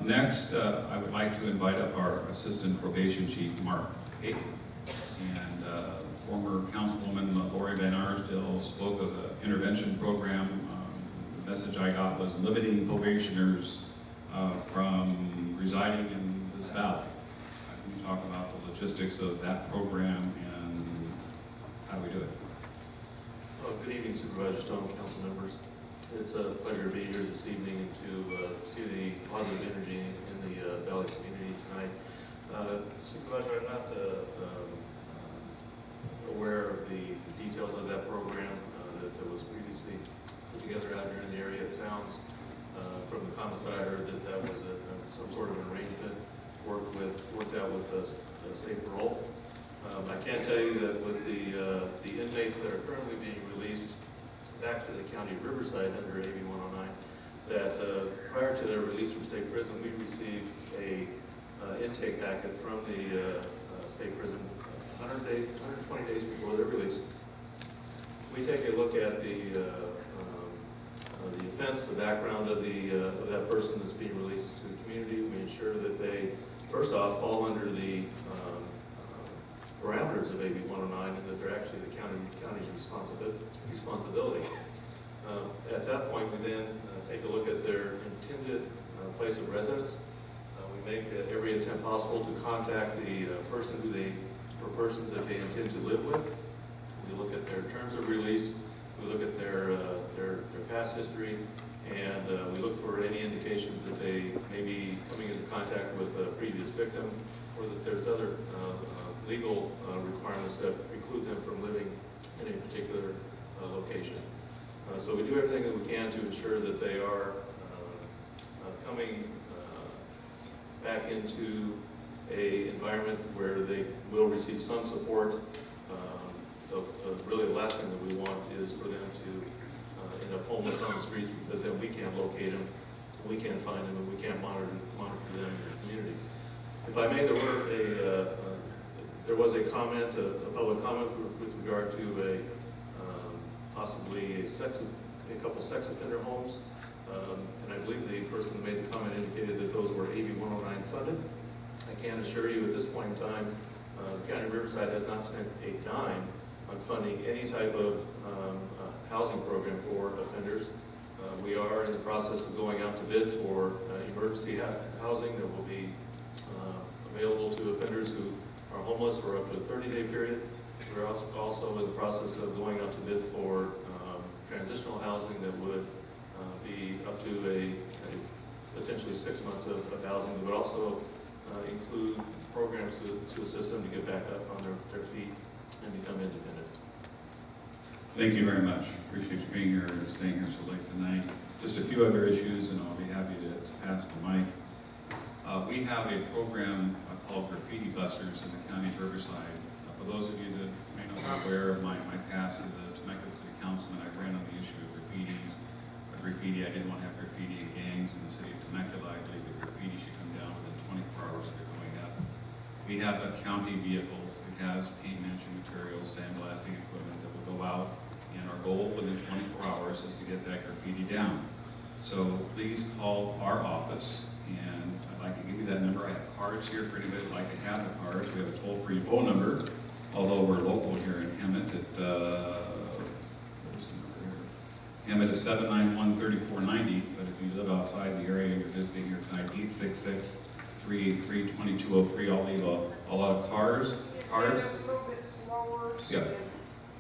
Next, I would like to invite up our Assistant Probation Chief, Mark Hayden. And former Councilwoman Lori Van Arsdale spoke of the intervention program. The message I got was limiting probationers from residing in this valley. Can you talk about the logistics of that program and how do we do it? Good evening, Supervisor Stone, council members. It's a pleasure to be here this evening and to see the positive energy in the Valley community tonight. Supervisor, I'm not aware of the details of that program that was previously put together out here in the area. It sounds from the comments I heard that was some sort of an arrangement worked out with state parole. I can tell you that with the inmates that are currently being released back to the county of Riverside under AB 109, that prior to their release from state prison, we received a intake packet from the state prison 120 days before their release. We take a look at the offense, the background of that person that's being released to the community. We ensure that they, first off, fall under the parameters of AB 109 and that they're actually the county's responsibility. At that point, we then take a look at their intended place of residence. We make every attempt possible to contact the persons that they intend to live with. We look at their terms of release. We look at their past history, and we look for any indications that they may be coming into contact with a previous victim, or that there's other legal requirements that preclude them from living in a particular location. So we do everything that we can to ensure that they are coming back into an environment where they will receive some support. Really the last thing that we want is for them to end up homeless on the streets, because then we can't locate them, we can't find them, and we can't monitor them in the community. If I may, there was a comment, a public comment with regard to possibly a couple sex offender homes, and I believe the person who made the comment indicated that those were AB 109 funded. I can assure you at this point in time, the County of Riverside has not spent a dime on funding any type of housing program for offenders. We are in the process of going out to bid for emergency housing that will be available to offenders who are homeless for up to a 30-day period. We're also in the process of going out to bid for transitional housing that would be up to a potentially 6 months of housing. That would also include programs to assist them to get back up on their feet and become independent. Thank you very much. Appreciate you being here and staying here so late tonight. Just a few other issues, and I'll be happy to pass the mic. We have a program called Graffiti Busters in the County of Riverside. For those of you that may not be aware of my past as a Temecula City Councilman, I ran on the issue of graffitis. I didn't want to have graffiti gangs in the city of Temecula. I believe that graffiti should come down within 24 hours of it going up. We have a county vehicle that has paint managing materials, sandblasting equipment that will go out, and our goal within 24 hours is to get that graffiti down. So please call our office, and I'd like to give you that number. I have cards here for anybody who'd like to have the cards. We have a toll-free phone number, although we're local here in Hemet. Hemet is 791-3490, but if you live outside the area and you're visiting here tonight, 866-383-2203. I'll leave a lot of cards. Yeah.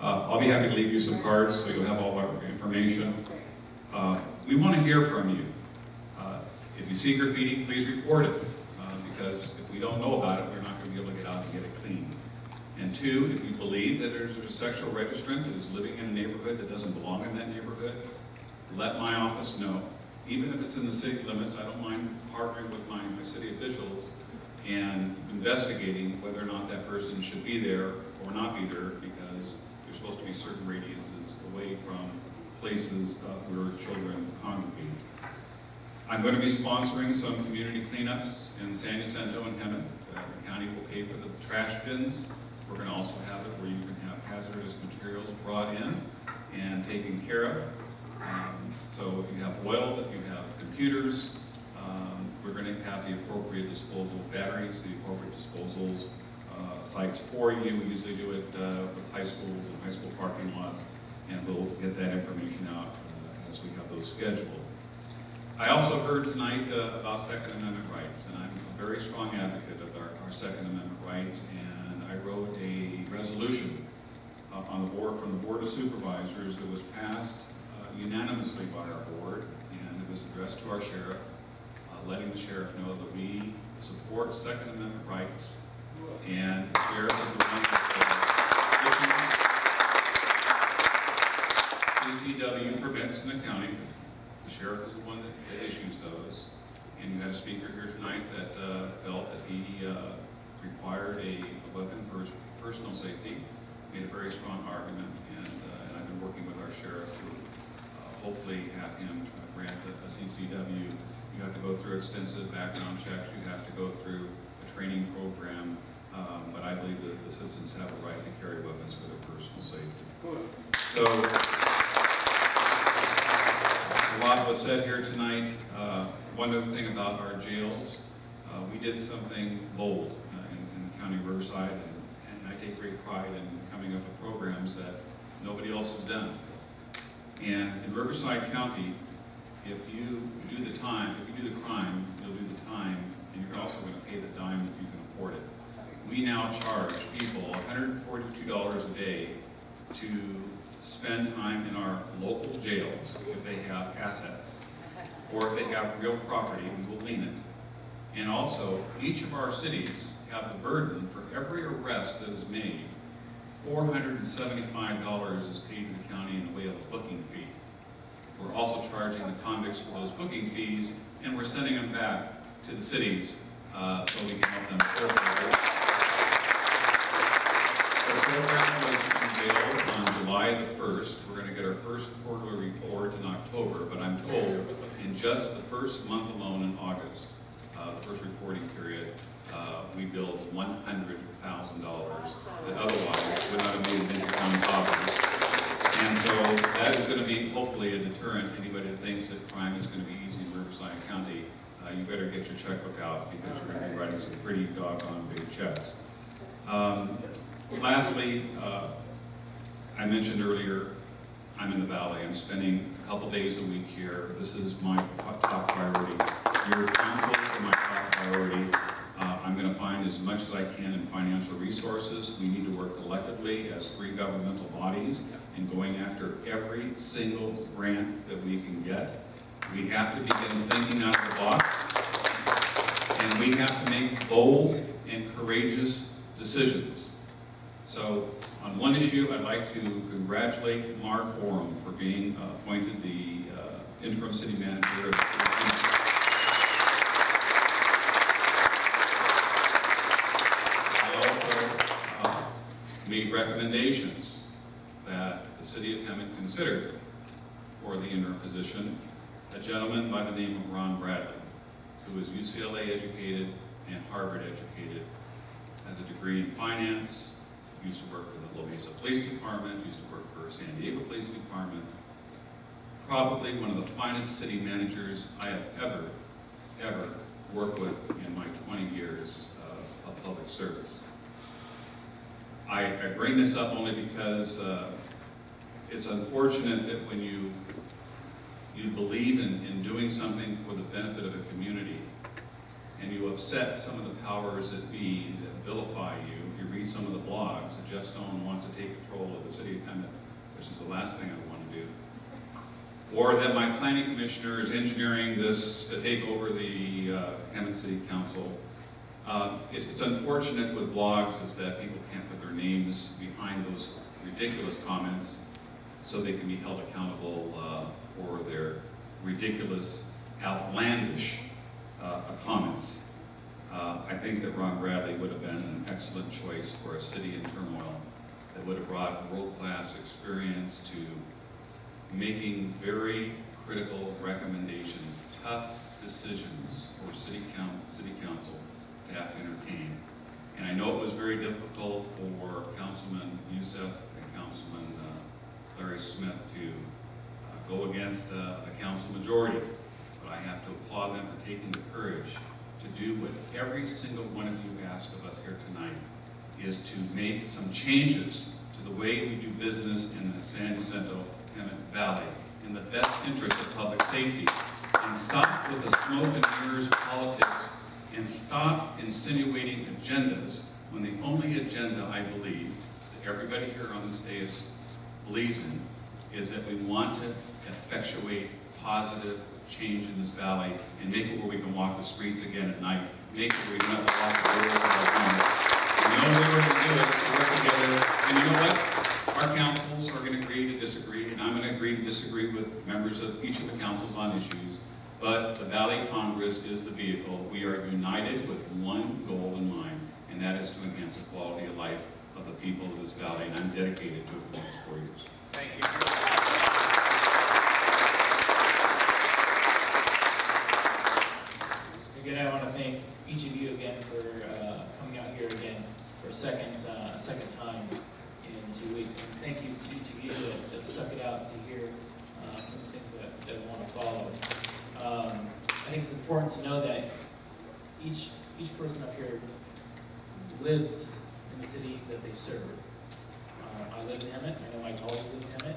I'll be happy to leave you some cards so you'll have all our information. We want to hear from you. If you see graffiti, please report it, because if we don't know about it, we're not going to be able to get out and get it clean. And two, if you believe that there's a sexual registrant that is living in a neighborhood that doesn't belong in that neighborhood, let my office know. Even if it's in the city limits, I don't mind partnering with my city officials and investigating whether or not that person should be there or not be there, because there's supposed to be certain radiuses away from places where children congregate. I'm going to be sponsoring some community cleanups in San Jacinto and Hemet. The county will pay for the trash bins. We're going to also have it where you can have hazardous materials brought in and taken care of. So if you have oil, if you have computers, we're going to have the appropriate disposal batteries, the appropriate disposals sites for you. We usually do it with high schools and high school parking lots, and we'll get that information out as we have those scheduled. I also heard tonight about Second Amendment rights, and I'm a very strong advocate of our Second Amendment rights, and I wrote a resolution on the board, from the Board of Supervisors, that was passed unanimously by our board, and it was addressed to our sheriff, letting the sheriff know that we support Second Amendment rights, and the sheriff is the one that CCW permits in the county. The sheriff is the one that issues those, and you had a speaker here tonight that felt that he required a weapon for personal safety, made a very strong argument, and I've been working with our sheriff to hopefully have him grant a CCW. You have to go through extensive background checks, you have to go through a training program, but I believe that the citizens have a right to carry weapons for their personal safety. So, a lot was said here tonight. One other thing about our jails, we did something bold in County Riverside, and I take great pride in coming up with programs that nobody else has done. And in Riverside County, if you do the time, if you do the crime, you'll do the time, and you're also going to pay the dime if you can afford it. We now charge people $142 a day to spend time in our local jails if they have assets, or if they have real property, we will lien it. And also, each of our cities have the burden for every arrest that is made. $475 is paid to the county in the way of a booking fee. We're also charging the convicts for those booking fees, and we're sending them back to the cities so we can help them serve. The program was unveiled on July the 1st. We're going to get our first quarterly report in October, but I'm told in just the first month alone in August, the first reporting period, we billed $100,000 that otherwise would not have made it into county coffers. And so that is going to be hopefully a deterrent to anybody that thinks that crime is going to be easy in Riverside County. You better get your checkbook out, because you're going to be writing some pretty doggone big checks. Lastly, I mentioned earlier, I'm in the Valley. I'm spending a couple days a week here. This is my top priority. Your council is my top priority. I'm going to find as much as I can in financial resources. We need to work collectively as three governmental bodies in going after every single grant that we can get. We have to begin thinking out of the box, and we have to make bold and courageous decisions. So, on one issue, I'd like to congratulate Mark Oram for being appointed the interim city manager of the city. I also made recommendations that the city of Hemet considered for the interim position. A gentleman by the name of Ron Bradley, who is UCLA educated and Harvard educated, has a degree in finance, used to work for the La Mesa Police Department, used to work for San Diego Police Department. Probably one of the finest city managers I have ever worked with in my 20 years of public service. I bring this up only because it's unfortunate that when you you believe in doing something for the benefit of a community, and you upset some of the powers that be that vilify you. If you read some of the blogs, that Jeff Stone wants to take control of the city of Hemet, which is the last thing I want to do. Or that my planning commissioner is engineering this to take over the Hemet City Council. It's unfortunate with blogs is that people can't put their names behind those ridiculous comments so they can be held accountable for their ridiculous, outlandish comments. I think that Ron Bradley would have been an excellent choice for a city in turmoil that would have brought world-class experience to making very critical recommendations, tough decisions for city council to have to entertain. And I know it was very difficult for Councilman Youssef and Councilman Larry Smith to go against the council majority, but I have to applaud them for taking the courage to do what every single one of you asked of us here tonight, is to make some changes to the way we do business in the San Jacinto Hemet Valley in the best interest of public safety, and stop with the smoke and mirrors politics, and stop insinuating agendas when the only agenda I believe that everybody here on this dais believes in is that we want to effectuate positive change in this valley and make it where we can walk the streets again at night, make it where we don't have to walk the road with our homes. And the only way we're going to do it is to work together. And you know what? Our councils are going to agree to disagree, and I'm going to agree to disagree with members of each of the councils on issues. But the Valley Congress is the vehicle. We are united with one goal in mind, and that is to enhance the quality of life of the people of this valley, and I'm dedicated to it for the next 4 years. Thank you. Again, I want to thank each of you again for coming out here again for a second time in 2 weeks. And thank you to each of you that stuck it out to hear some of the things that I want to follow. I think it's important to know that each person up here lives in the city that they serve. I live in Hemet. I know my colleagues live in Hemet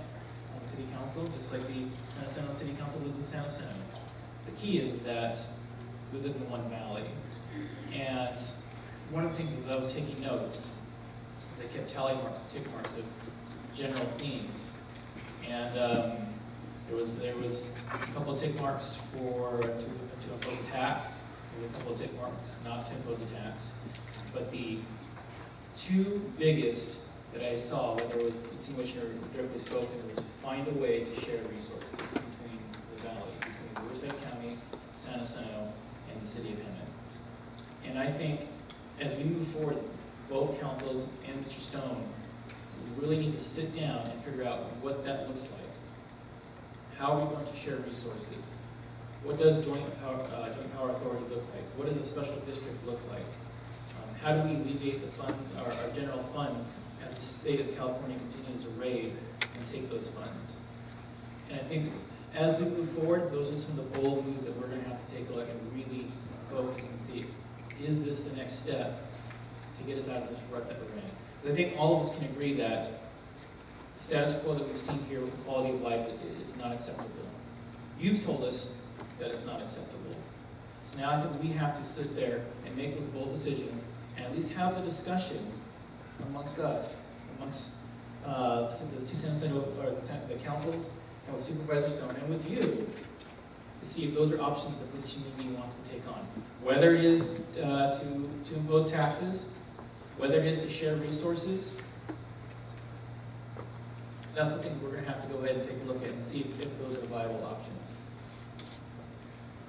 on the city council, just like the San Jacinto City Council lives in San Jacinto. The key is that we live in one valley. And one of the things as I was taking notes is I kept tally marks and tick marks of general themes. And there was a couple of tick marks to impose a tax, there were a couple of tick marks not to impose a tax. But the two biggest that I saw, whether it was in which are directly spoken, was find a way to share resources between the valley, between Riverside County, San Jacinto, and the city of Hemet. And I think as we move forward, both councils and Mr. Stone, we really need to sit down and figure out what that looks like. How are we going to share resources? What does joint power authorities look like? What does a special district look like? How do we alleviate our general funds as the state of California continues to raid and take those funds? And I think as we move forward, those are some of the bold moves that we're going to have to take a look and really focus and see, is this the next step to get us out of this rut that we're in? Because I think all of us can agree that the status quo that we've seen here with the quality of life is not acceptable. You've told us that it's not acceptable. So now I think we have to sit there and make those bold decisions and at least have the discussion amongst us, amongst the two San Jacinto, or the councils, and with Supervisor Stone, and with you, to see if those are options that this community wants to take on. Whether it is to impose taxes, whether it is to share resources, that's the thing we're going to have to go ahead and take a look at and see if those are viable options.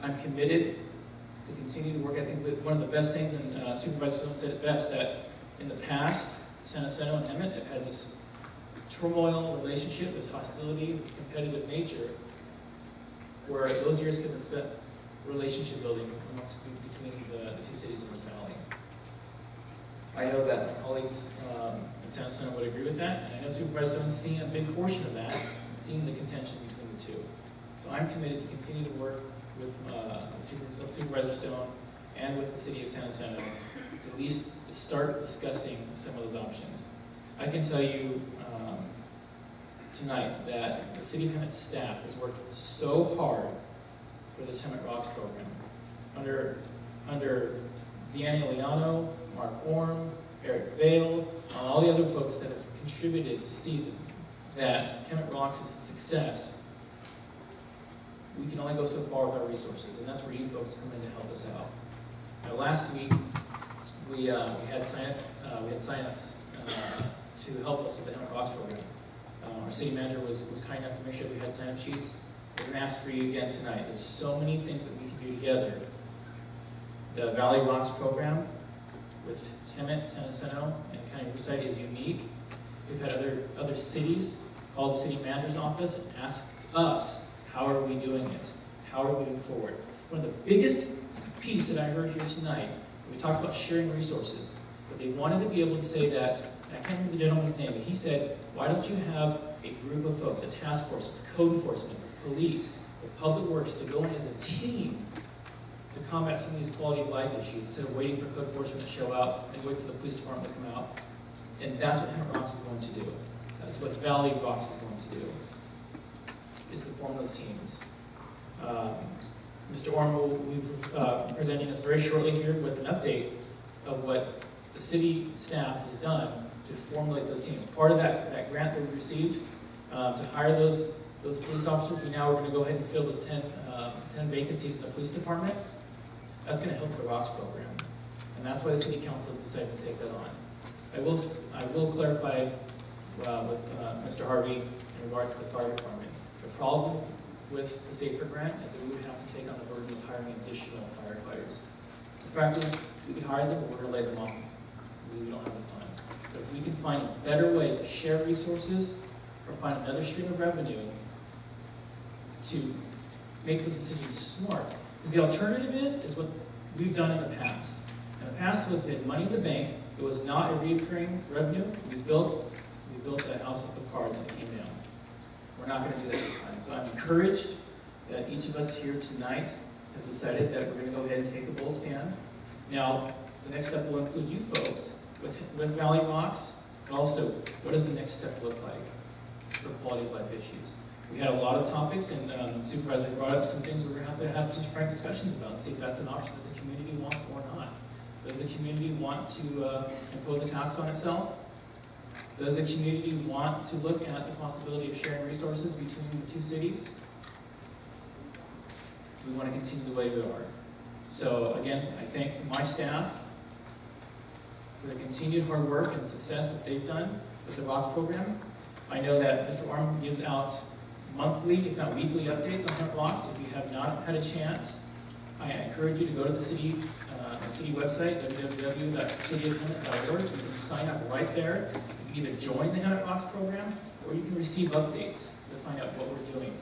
I'm committed to continue to work. I think one of the best things, and Supervisor Stone said it best, that in the past, San Jacinto and Hemet have had this turmoil relationship, this hostility, this competitive nature, where those years could have spent relationship building between the two cities in this valley. I know that my colleagues in San Jacinto would agree with that, and I know Supervisor Stone's seen a big portion of that, seeing the contention between the two. So I'm committed to continue to work with Supervisor Stone and with the city of San Jacinto to at least start discussing some of those options. I can tell you, tonight that the City of Hemet staff has worked so hard for this Hemet Rocks program. Under Deanna Liano, Mark Orm, Eric Vale, and all the other folks that have contributed to see that Hemet Rocks is a success, we can only go so far with our resources, and that's where you folks come in to help us out. Now, last week, we had sign-ups to help us with the Hemet Rocks program. Our city manager was kind enough to make sure we had sign-up sheets. We're going to ask for you again tonight. There's so many things that we can do together. The Valley Rocks program with Hemet, San Jacinto, and County Riverside is unique. We've had other cities call the city manager's office and ask us, how are we doing it? How are we moving forward? One of the biggest pieces that I heard here tonight, we talked about sharing resources, but they wanted to be able to say that, and I can't remember the gentleman's name, but he said, why don't you have a group of folks, a task force with code enforcement, with police, with public works, to go in as a team to combat some of these quality of life issues instead of waiting for code enforcement to show up and wait for the police department to come out. And that's what Hemet Rocks is going to do. That's what Valley Rocks is going to do, is to form those teams. Mr. Orm will be presenting us very shortly here with an update of what the city staff has done to formulate those teams. Part of that grant that we received to hire those police officers, we now are going to go ahead and fill those 10 vacancies in the police department. That's going to help the Rocks program. And that's why the city council decided to take that on. I will clarify with Mr. Harvey in regards to the fire department. The problem with the SAFER grant is that we would have to take on the burden of hiring additional firefighters. The fact is, we could hire them, but we're going to lay them off. We don't have the funds. But if we can find a better way to share resources or find another stream of revenue to make those decisions smart. Because the alternative is what we've done in the past. In the past, it has been money in the bank. It was not a recurring revenue. We built a house of cards and it came down. We're not going to do that this time. So I'm encouraged that each of us here tonight has decided that we're going to go ahead and take a bold stand. Now, the next step will include you folks with Valley Rocks, and also, what does the next step look like for quality of life issues? We had a lot of topics, and the supervisor brought up some things we're going to have just frank discussions about, see if that's an option that the community wants or not. Does the community want to impose a tax on itself? Does the community want to look at the possibility of sharing resources between the two cities? Do we want to continue the way we are? So again, I thank my staff for the continued hard work and success that they've done with the Rocks program. I know that Mr. Orm gives out monthly, if not weekly, updates on Hemet Rocks. If you have not had a chance, I encourage you to go to the city website, www.cityofhemet.org. You can sign up right there. You can either join the Hemet Rocks program, or you can receive updates to find out what we're doing.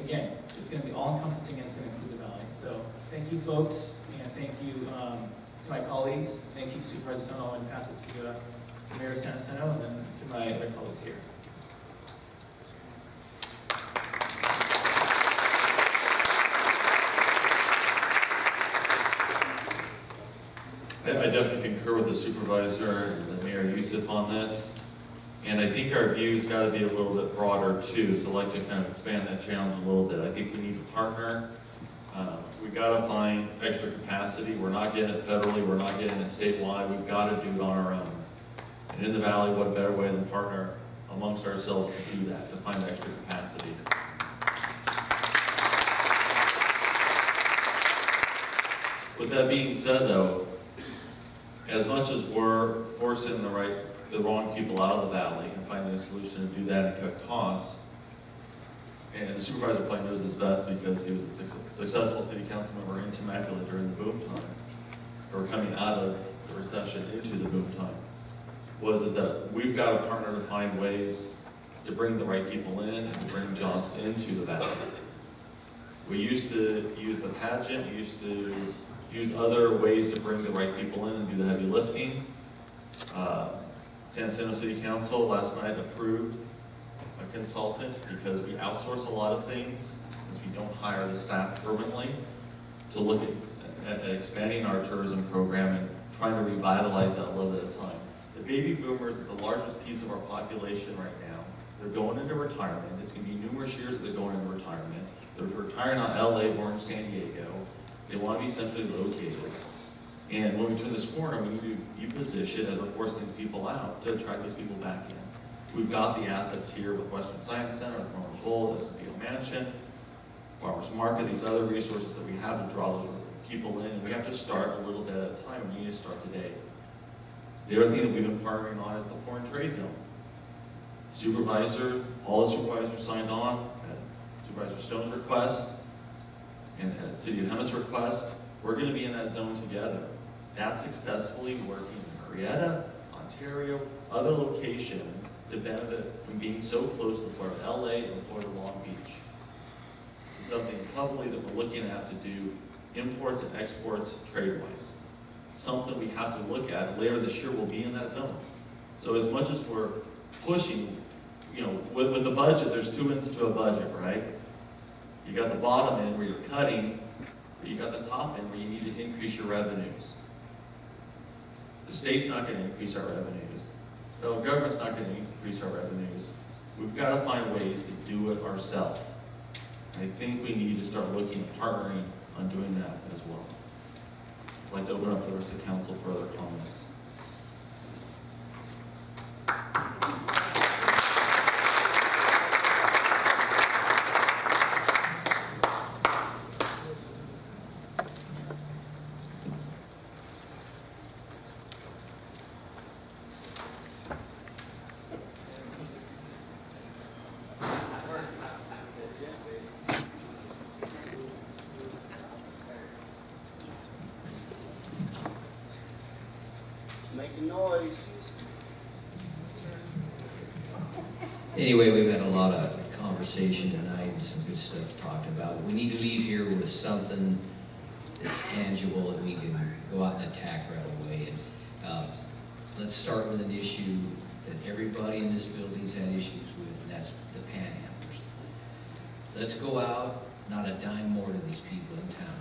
Again, it's going to be all-encompassing and it's going to include the Valley. So thank you, folks, and thank you to my colleagues. Thank you, Supervisor Stono, and pass it to Mayor San Jacinto, and then to my other colleagues here. I definitely concur with the supervisor and Mayor Youssef on this. And I think our view's got to be a little bit broader too, so I'd like to kind of expand that challenge a little bit. I think we need to partner. We got to find extra capacity. We're not getting it federally, we're not getting it statewide. We've got to do it on our own. And in the Valley, what a better way than partner amongst ourselves to do that, to find extra capacity. With that being said though, as much as we're forcing the wrong people out of the Valley and finding a solution to do that and cut costs, and the supervisor probably knows this best because he was a successful city council member in Temecula during the boom time, or coming out of the recession into the boom time, is that we've got to partner to find ways to bring the right people in and to bring jobs into the Valley. We used to use the pageant, we used to use other ways to bring the right people in and do the heavy lifting. San Jacinto City Council last night approved a consultant because we outsource a lot of things since we don't hire the staff permanently, to look at expanding our tourism program and trying to revitalize that a little bit at a time. The baby boomers is the largest piece of our population right now. They're going into retirement. It's going to be numerous years that they're going into retirement. They're retiring out of LA, Orange, San Diego. They want to be centrally located. And when we turn this corner, we need to be positioned as we're forcing these people out to attract those people back in. We've got the assets here with Western Science Center, the Farmers Bowl, the SBO Mansion, Farmers Market, these other resources that we have to draw those people in. And we have to start a little bit at a time, and we need to start today. The other thing that we've been partnering on is the foreign trade zone. All the supervisors signed on at Supervisor Stone's request and at the City of Hemet's request. We're going to be in that zone together. That's successfully working in Marietta, Ontario, other locations to benefit from being so close to the port of LA and the port of Long Beach. This is something probably that we're looking at to do imports and exports trade-wise. Something we have to look at. Later this year, we'll be in that zone. So as much as we're pushing, with the budget, there's two ends to a budget, right? You got the bottom end where you're cutting, but you got the top end where you need to increase your revenues. The state's not going to increase our revenues. The federal government's not going to increase our revenues. We've got to find ways to do it ourselves. I think we need to start looking at partnering on doing that as well. I'd like to open up the rest of the council for other comments. Making noise. Anyway, we've had a lot of conversation tonight and some good stuff talked about. We need to leave here with something that's tangible and we can go out and attack right away. And let's start with an issue that everybody in this building's had issues with, and that's the panhandlers. Let's go out, not a dime more to these people in town.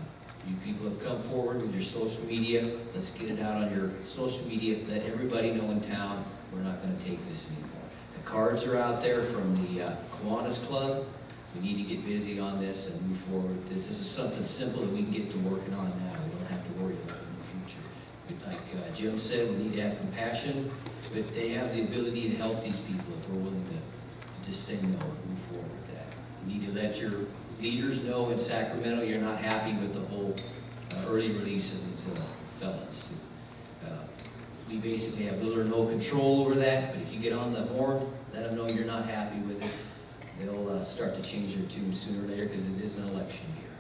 You people have come forward with your social media. Let's get it out on your social media. Let everybody know in town we're not going to take this anymore. The cards are out there from the Kiwanis Club. We need to get busy on this and move forward. This is something simple that we can get to working on now. We don't have to worry about it in the future. But like Jim said, we need to have compassion, but they have the ability to help these people if we're willing to just say no and move forward with that. You need to let your leaders know in Sacramento you're not happy with the whole early release of these felons. We basically have little or no control over that, but if you get on the horn, let them know you're not happy with it. They'll start to change their tune sooner or later because it is an election year.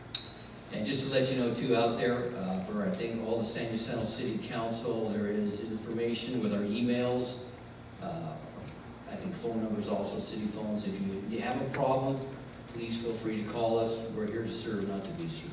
And just to let you know too, out there, for I think all the San Jacinto City Council, there is information with our emails. I think phone numbers also, city phones. If you have a problem, please feel free to call us. We're here to serve, not to be served.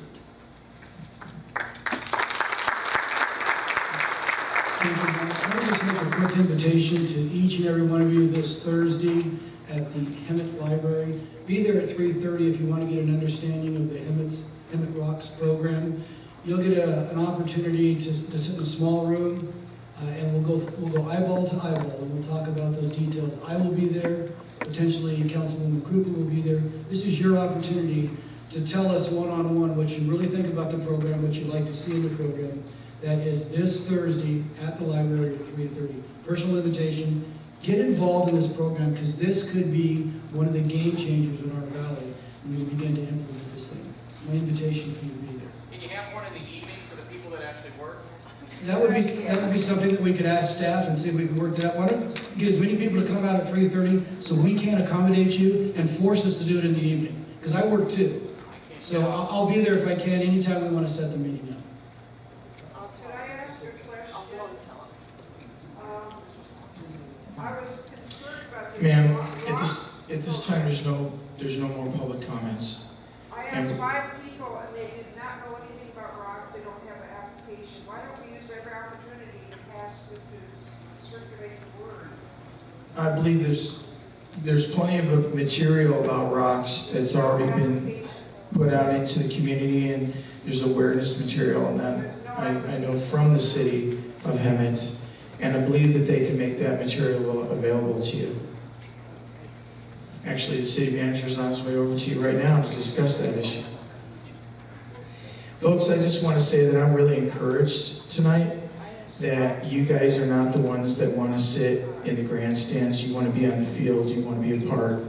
Thank you. Let me just make a quick invitation to each and every one of you this Thursday at the Hemet Library. Be there at 3:30 if you want to get an understanding of the Hemet Rocks program. You'll get an opportunity to sit in a small room, and we'll go eyeball to eyeball, and we'll talk about those details. I will be there. Potentially, Councilwoman Cooper will be there. This is your opportunity to tell us one-on-one what you really think about the program, what you'd like to see in the program. That is this Thursday at the library at 3:30. Personal invitation. Get involved in this program because this could be one of the game changers in our valley when we begin to implement this thing. It's my invitation for you to be there. Can you have one in the evening for the people that actually work? That would be something that we could ask staff and see if we can work that out. Why don't we get as many people to come out at 3:30 so we can accommodate you and force us to do it in the evening? Because I work too. So I'll be there if I can anytime we want to set the meeting up. Can I ask a question? I was concerned about the Ma'am, rocks. at this time, there's no more public comments. I asked 5 people and they did not know anything about rocks. They don't have an application. Why don't we use every opportunity to pass it to circulate the word? I believe there's plenty of material about rocks that's already been put out into the community, and there's awareness material on that. I know from the city of Hemet, and I believe that they can make that material available to you. Actually, the city manager is on his way over to you right now to discuss that issue. Folks, I just want to say that I'm really encouraged tonight that you guys are not the ones that want to sit in the grandstands. You want to be on the field. You want to be a part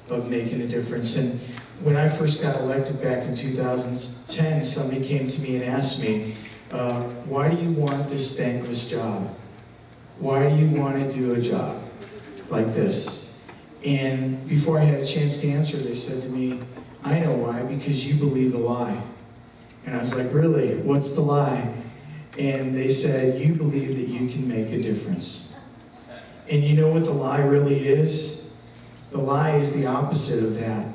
of making a difference. And when I first got elected back in 2010, somebody came to me and asked me, why do you want this thankless job? Why do you want to do a job like this? And before I had a chance to answer, they said to me, I know why, because you believe the lie. And I was like, really? What's the lie? And they said, you believe that you can make a difference. And you know what the lie really is? The lie is the opposite of that.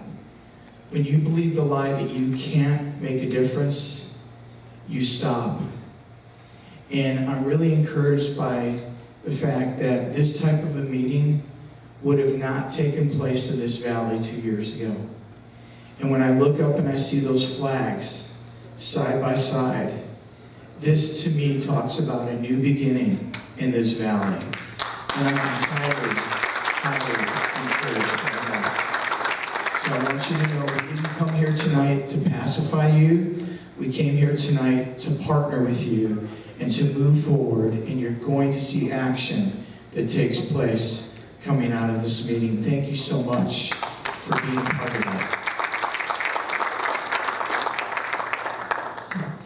When you believe the lie that you can't make a difference, you stop. And I'm really encouraged by the fact that this type of a meeting would have not taken place in this valley 2 years ago. And when I look up and I see those flags side by side, this to me talks about a new beginning in this valley. And I'm highly, highly encouraged by that. So I want you to know we didn't come here tonight to pacify you. We came here tonight to partner with you and to move forward, and you're going to see action that takes place coming out of this meeting. Thank you so much for being part of that.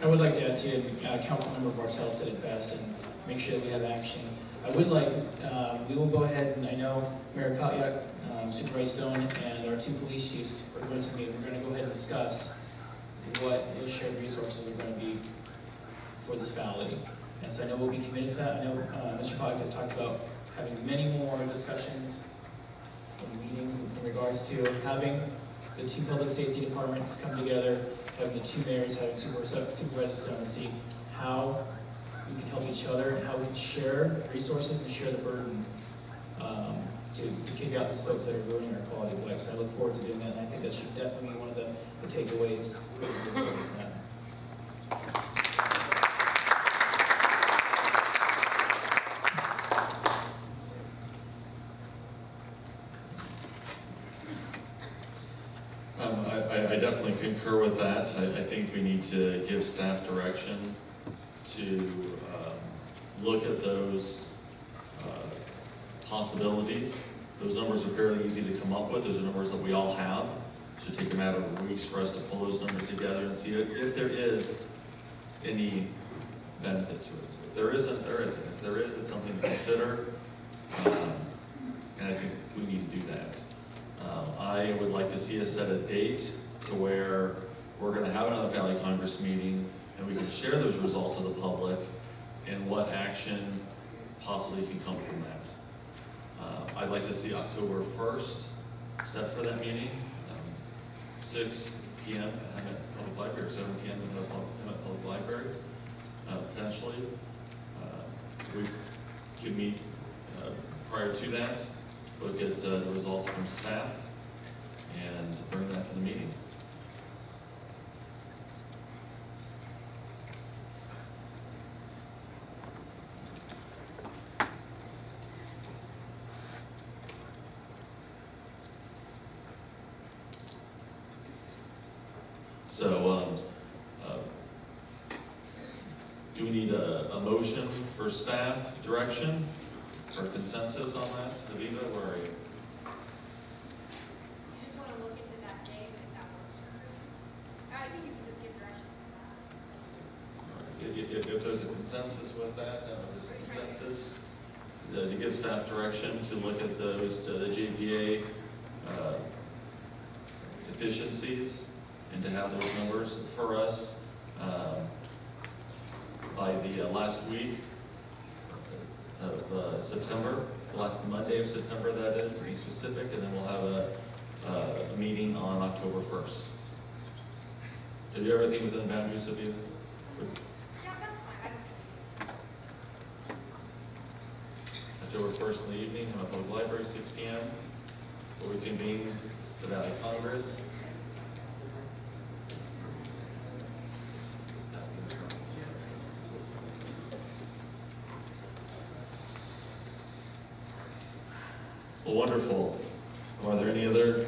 I would like to add to it, Councilmember Bartel said it best, and make sure that we have action. I would like, we will go ahead, and I know Mayor Kotyak, Supervisor Stone, and our 2 police chiefs are going to meet. We're going to go ahead and discuss what those shared resources are going to be for this valley. And so I know we'll be committed to that. I know Mr. Kotyak has talked about having many more discussions and meetings in regards to having the 2 public safety departments come together, having the 2 mayors, having supervisors on to see how we can help each other and how we can share resources and share the burden to kick out these folks that are ruining our quality of life. So I look forward to doing that, and I think that should definitely be one of the takeaways with that. I definitely concur with that. I think we need to give staff direction to look at those possibilities. Those numbers are fairly easy to come up with. Those are numbers that we all have. It should take a matter of weeks for us to pull those numbers together and see if there is any benefit to it. If there isn't, there isn't. If there is, it's something to consider. And I think we need to do that. I would like to see us set a date to where we're going to have another Valley Congress meeting and we can share those results with the public and what action possibly can come from that. I'd like to see October 1st set for that meeting, 6 p.m. at Hemet Public Library, or 7 p.m. at Hemet Public Library, potentially. We can meet prior to that, look at the results from staff, and bring that to the meeting. So, do we need a motion for staff direction or consensus on that? Aviva, where are you? You just want to look into that date if that works for you. I think you can just give directions to that. If there's a consensus with that, there's a consensus to give staff direction to look at those, the JPA efficiencies and to have those numbers for us by the last week of September, the last Monday of September, that is, to be specific, and then we'll have a meeting on October 1st. Do you have everything within the boundaries of you? Yeah, that's fine. October 1st in the evening, in the Public Library, 6 p.m., where we convene the Valley Congress. Well, wonderful. Are there any other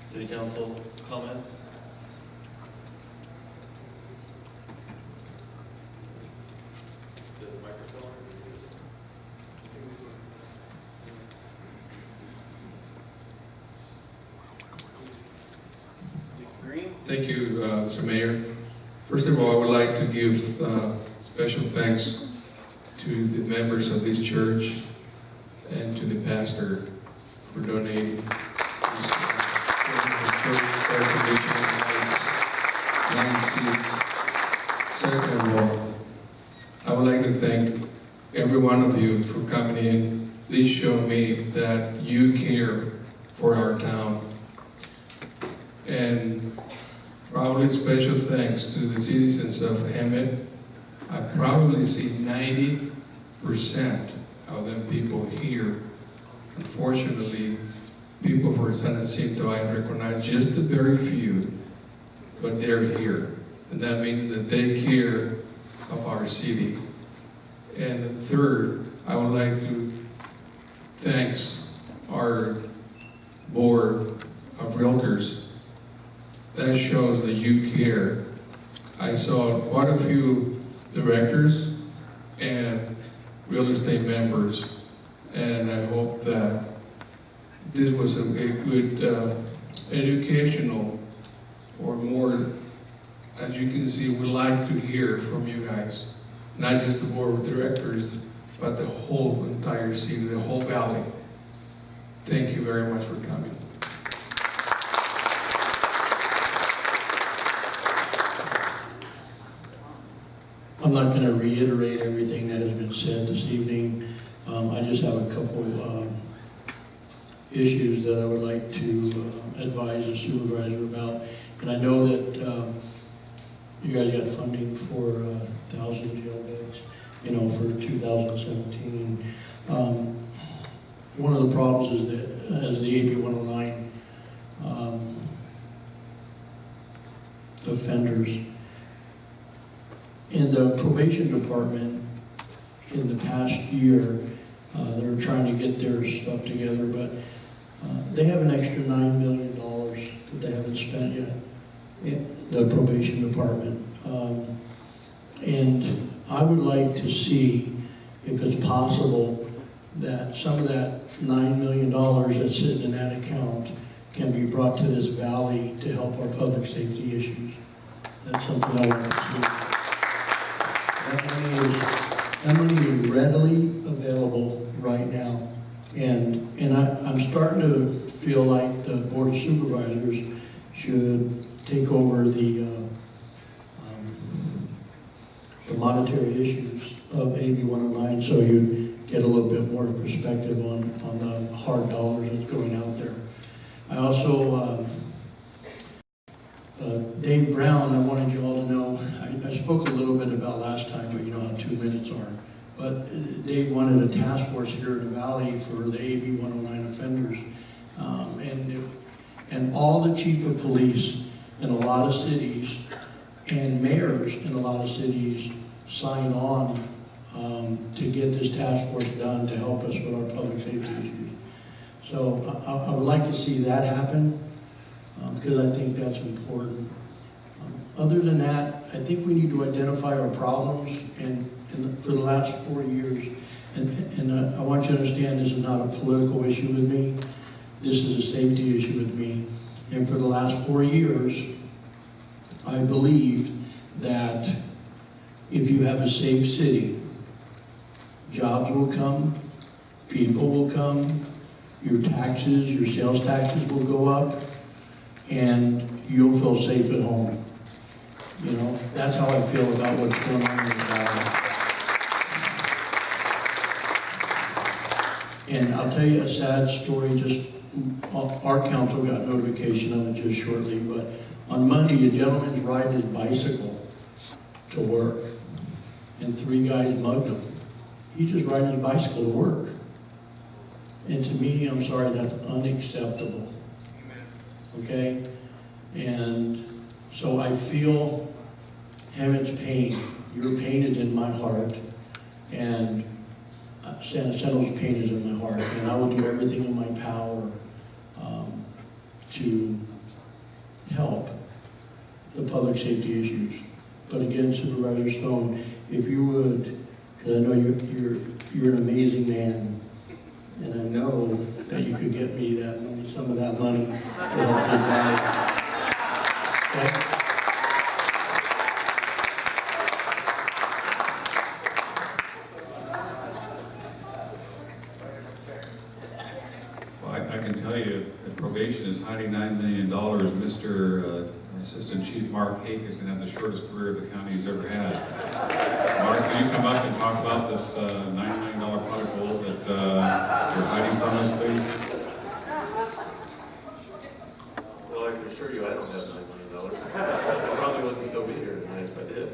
city council comments? Thank you, Mr. Mayor. First of all, I would like to give special thanks to the members of this church and to the pastor for donating this church air conditioning lights, nice seats. Second of all, I would like to thank every one of you for coming in. This showed me that you care for our town. And probably special thanks to the citizens of Hemet. I probably see 90% of them people here. Unfortunately, people for San Jacinto, I recognize just a very few, but they're here. And that means that they care of our city. And third, I would like to thank our board of realtors. That shows that you care. I saw quite a few directors and real estate members, and I hope that this was a good educational, or more, as you can see, we like to hear from you guys, not just the board of directors, but the whole entire city, the whole valley. Thank you very much for coming. I'm not going to reiterate everything that has been said this evening. I just have a couple issues that I would like to advise the supervisor about. And I know that you guys got funding for 1,000 jail beds, for 2017. One of the problems is that as the AB 109 offenders, in the probation department, in the past year, they're trying to get their stuff together, but they have an extra $9 million that they haven't spent yet in the probation department. And I would like to see if it's possible that some of that $9 million that's sitting in that account can be brought to this valley to help our public safety issues. That's something I want to see. That money is readily available right now. And I'm starting to feel like the Board of Supervisors should take over the monetary issues of AB 109, so you get a little bit more perspective on the hard dollars that's going out there. I also, Dave Brown, I wanted you all to know, I spoke a little bit about last time, but you know how 2 minutes are. But Dave wanted a task force here in the valley for the AB 109 offenders. And all the chief of police in a lot of cities and mayors in a lot of cities signed on to get this task force done to help us with our public safety issues. So I would like to see that happen because I think that's important. Other than that, I think we need to identify our problems, and for the last 4 years, and I want you to understand this is not a political issue with me, this is a safety issue with me. And for the last 4 years, I believe that if you have a safe city, jobs will come, people will come, your taxes, your sales taxes will go up, and you'll feel safe at home. You know, that's how I feel about what's going on in the valley. And I'll tell you a sad story, just our council got notification of it just shortly, but on Monday, a gentleman's riding his bicycle to work, and 3 guys mugged him. He's just riding his bicycle to work. And to me, I'm sorry, that's unacceptable. Okay? And so I feel Hammond's pain. Your pain is in my heart, and San Jacinto's pain is in my heart, and I will do everything in my power to help the public safety issues. But again, Supervisor Stone, if you would, because I know you're an amazing man, and I know that you could get me that money, some of that money to help get by. Okay? Well, I can tell you that probation is hiding $9 million. Mr. Assistant Chief Mark Hake is going to have the shortest career the county's ever had. Mark, can you come up and talk about this $9 million pot of gold that you're hiding from us, please? Well, I can assure you I don't have $9 million. I probably wouldn't still be here tonight if I did.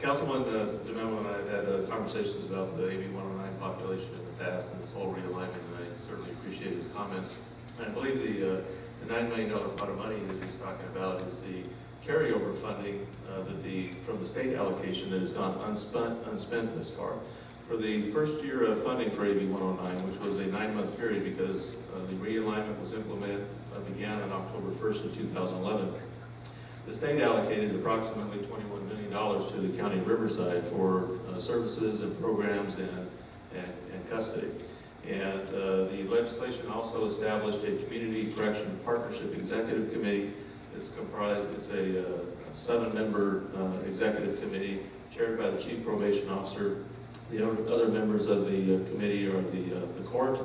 Councilman DeMello and I have had conversations about the AB 109 population in the past and this whole realignment, and I certainly appreciate his comments. And I believe the $9 million pot of money that he's talking about is the carryover funding from the state allocation that has gone unspent this far. For the first year of funding for AB 109, which was a 9-month period because the realignment was implemented, began on October 1st of 2011, the state allocated approximately $21 million to the county of Riverside for services and programs and custody. And the legislation also established a Community Correction Partnership Executive Committee. It's a 7-member executive committee chaired by the Chief Probation Officer. The other members of the committee are the court,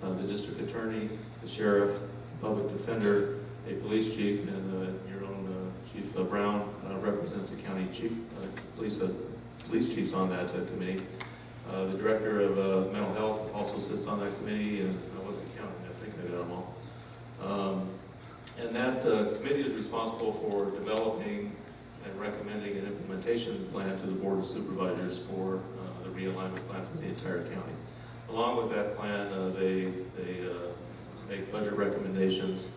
the district attorney, the sheriff, the public defender, a police chief, and your own Chief Brown represents the county police chiefs on that committee. The director of mental health also sits on that committee, and I wasn't counting, I think I got them all. And that committee is responsible for developing and recommending an implementation plan to the Board of Supervisors for the realignment plan for the entire county. Along with that plan, they make budget recommendations.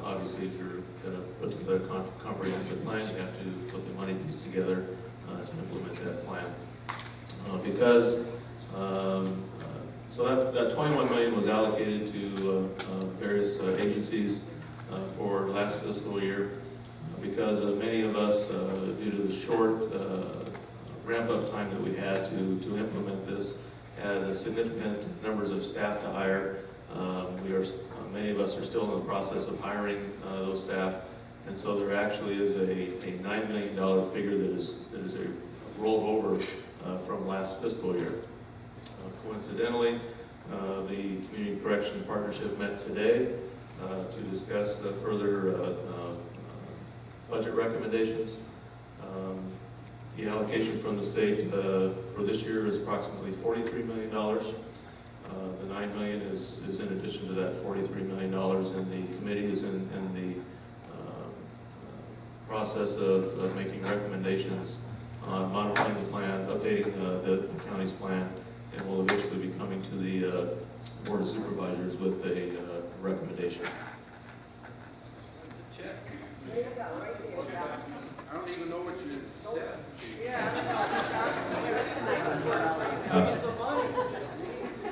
Obviously, if you're going to put together a comprehensive plan, you have to put the money piece together to implement that plan. So that $21 million was allocated to various agencies for last fiscal year because many of us, due to the short ramp-up time that we had to implement this, had significant numbers of staff to hire. Many of us are still in the process of hiring those staff, and so there actually is a $9 million figure that is rolled over from last fiscal year. Coincidentally, the Community Correction Partnership met today to discuss further budget recommendations. The allocation from the state for this year is approximately $43 million. The $9 million is in addition to that $43 million, and the committee is in the process of making recommendations on modifying the plan, updating the county's plan, and will eventually be coming to the Board of Supervisors with a recommendation. I don't even know what you said.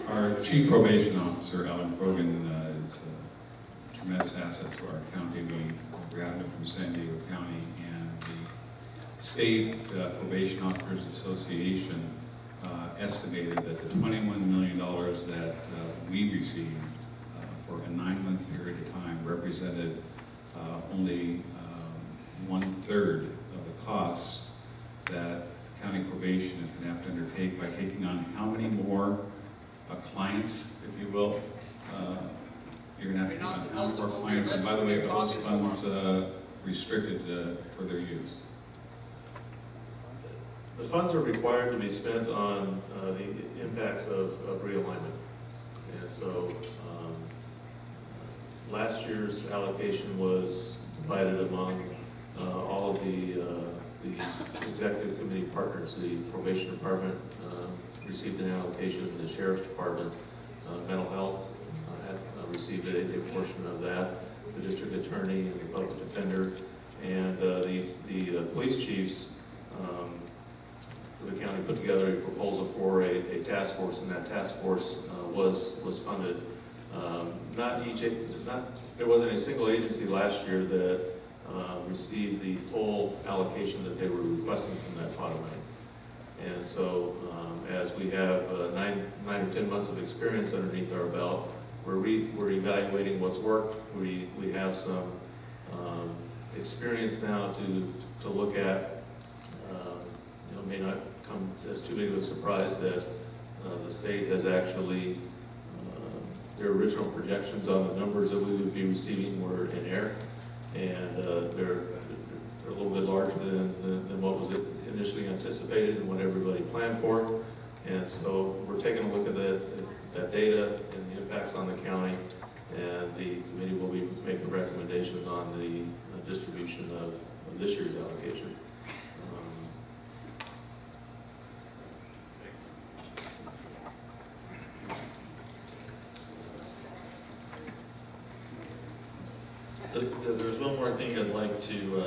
Our Chief Probation Officer, Alan Krogan, is a tremendous asset to our county. We grabbed him from San Diego County, and the State Probation Officers Association estimated that the $21 million that we received for a 9-month period of time represented only 1/3 of the costs that county probation is going to have to undertake by taking on how many more clients, if you will. You're going to have to take on how many more clients, and by the way, are those funds restricted for their use? The funds are required to be spent on the impacts of realignment. And so last year's allocation was divided among all of the executive committee partners. The probation department received an allocation, the sheriff's department, mental health had received a portion of that, the district attorney and the public defender, and the police chiefs for the county put together a proposal for a task force, and that task force was funded There wasn't a single agency last year that received the full allocation that they were requesting from that pot of money. And so, as we have 9 or 10 months of experience underneath our belt, we're evaluating what's worked. We have some experience now to look at. It may not come as too big of a surprise that the state has actually, their original projections on the numbers that we would be receiving were in error, and they're a little bit larger than what was initially anticipated and what everybody planned for. And so we're taking a look at that data and the impacts on the county, and the committee will be making recommendations on the distribution of this year's allocations. There's one more thing I'd like to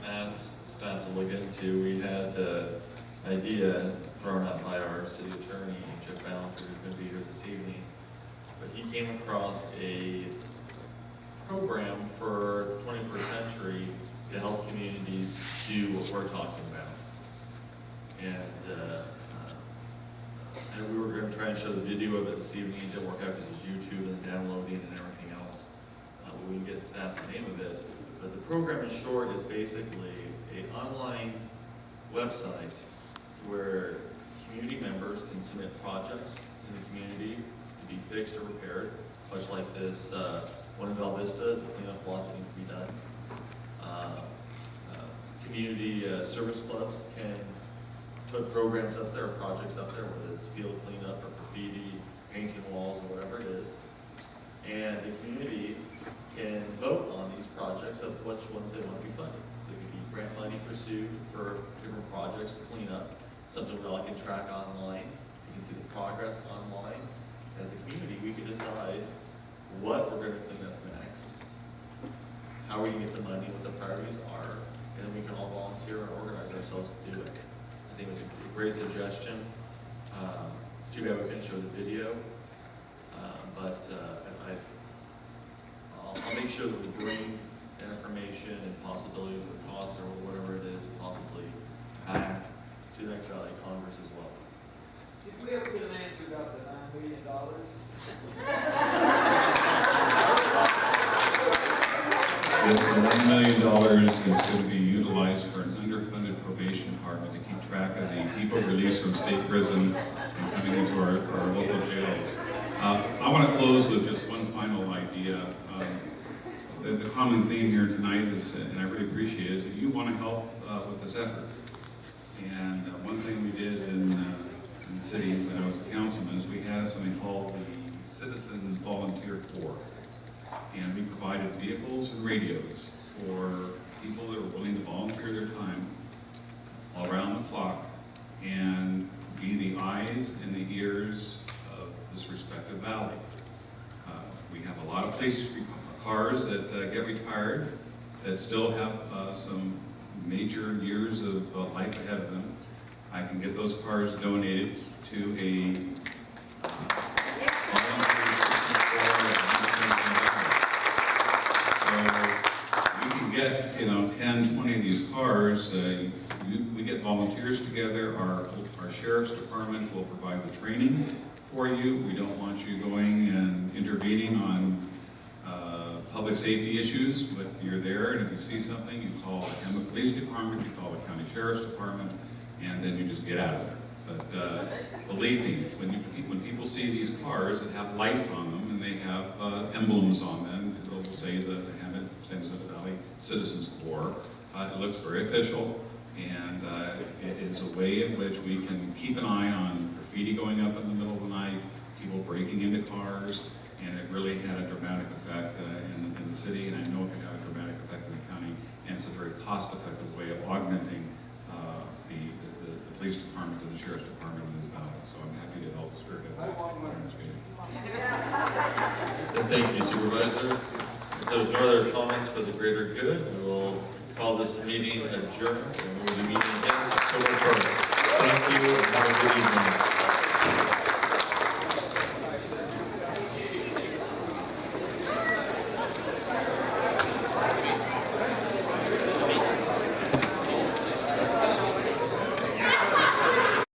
ask staff to look into. We had an idea thrown out by our city attorney, Jeff Ballinger, who's going to be here this evening, but he came across a program for the 21st century to help communities do what we're talking about. And we were going to try and show the video of it this evening. It didn't work out because it's YouTube and downloading and everything else. We can get staff the name of it. But the program, in short, is basically an online website where community members can submit projects in the community to be fixed or repaired, much like this one in Val Vista, the cleanup block that needs to be done. Community service clubs can put programs up there, or projects up there, whether it's field cleanup or graffiti, painting walls, or whatever it is. And the community can vote on these projects of which ones they want to be funded. So it could be grant money pursued for different projects to clean up, something we all can track online. You can see the progress online. As a community, we can decide what we're going to clean up next, how we can get the money, what the priorities are, and then we can all volunteer and organize ourselves to do it. I think it's a great suggestion. It's too bad we couldn't show the video, but I'll make sure that we bring the information and possibilities of the cost or whatever it is possibly back to the next Valley Congress as well. Did we ever get an answer about the $9 million? The $1 million is going to be utilized for an underfunded probation department to keep track of the people released from state prison and coming into our local jails. I want to close with just one final idea. The common theme here tonight is, and I really appreciate it, is that you want to help with this effort. And one thing we did in the city when I was a councilman is we had something called the Citizens Volunteer Corps. And we provided vehicles and radios for people that were willing to volunteer their time all around the clock and be the eyes and the ears of this respective valley. We have a lot of police cars that get retired that still have some major years of life ahead of them. I can get those cars donated to a volunteer system we can get, 10, 20 of these cars. We get volunteers together. Our sheriff's department will provide the training for you. We don't want you going and intervening on public safety issues, but you're there, and if you see something, you call the Hemet Police Department, you call the County Sheriff's Department, and then you just get out of there. But believe me, when people see these cars that have lights on them and they have emblems on them, they'll say the Hemet San Jacinto Valley Citizens Corps. It looks very official, and it is a way in which we can keep an eye on graffiti going up in the middle of the night, people breaking into cars, and it really had a dramatic effect in the city, and I know it can have a dramatic effect in the county, and it's a very cost-effective way of augmenting the police department and the sheriff's department in this valley. So I'm happy to help spearhead this meeting. And thank you, Supervisor. If there's no other comments for the greater good, we will call this meeting adjourned, and we will be meeting again October 1st. Thank you, and have a good evening.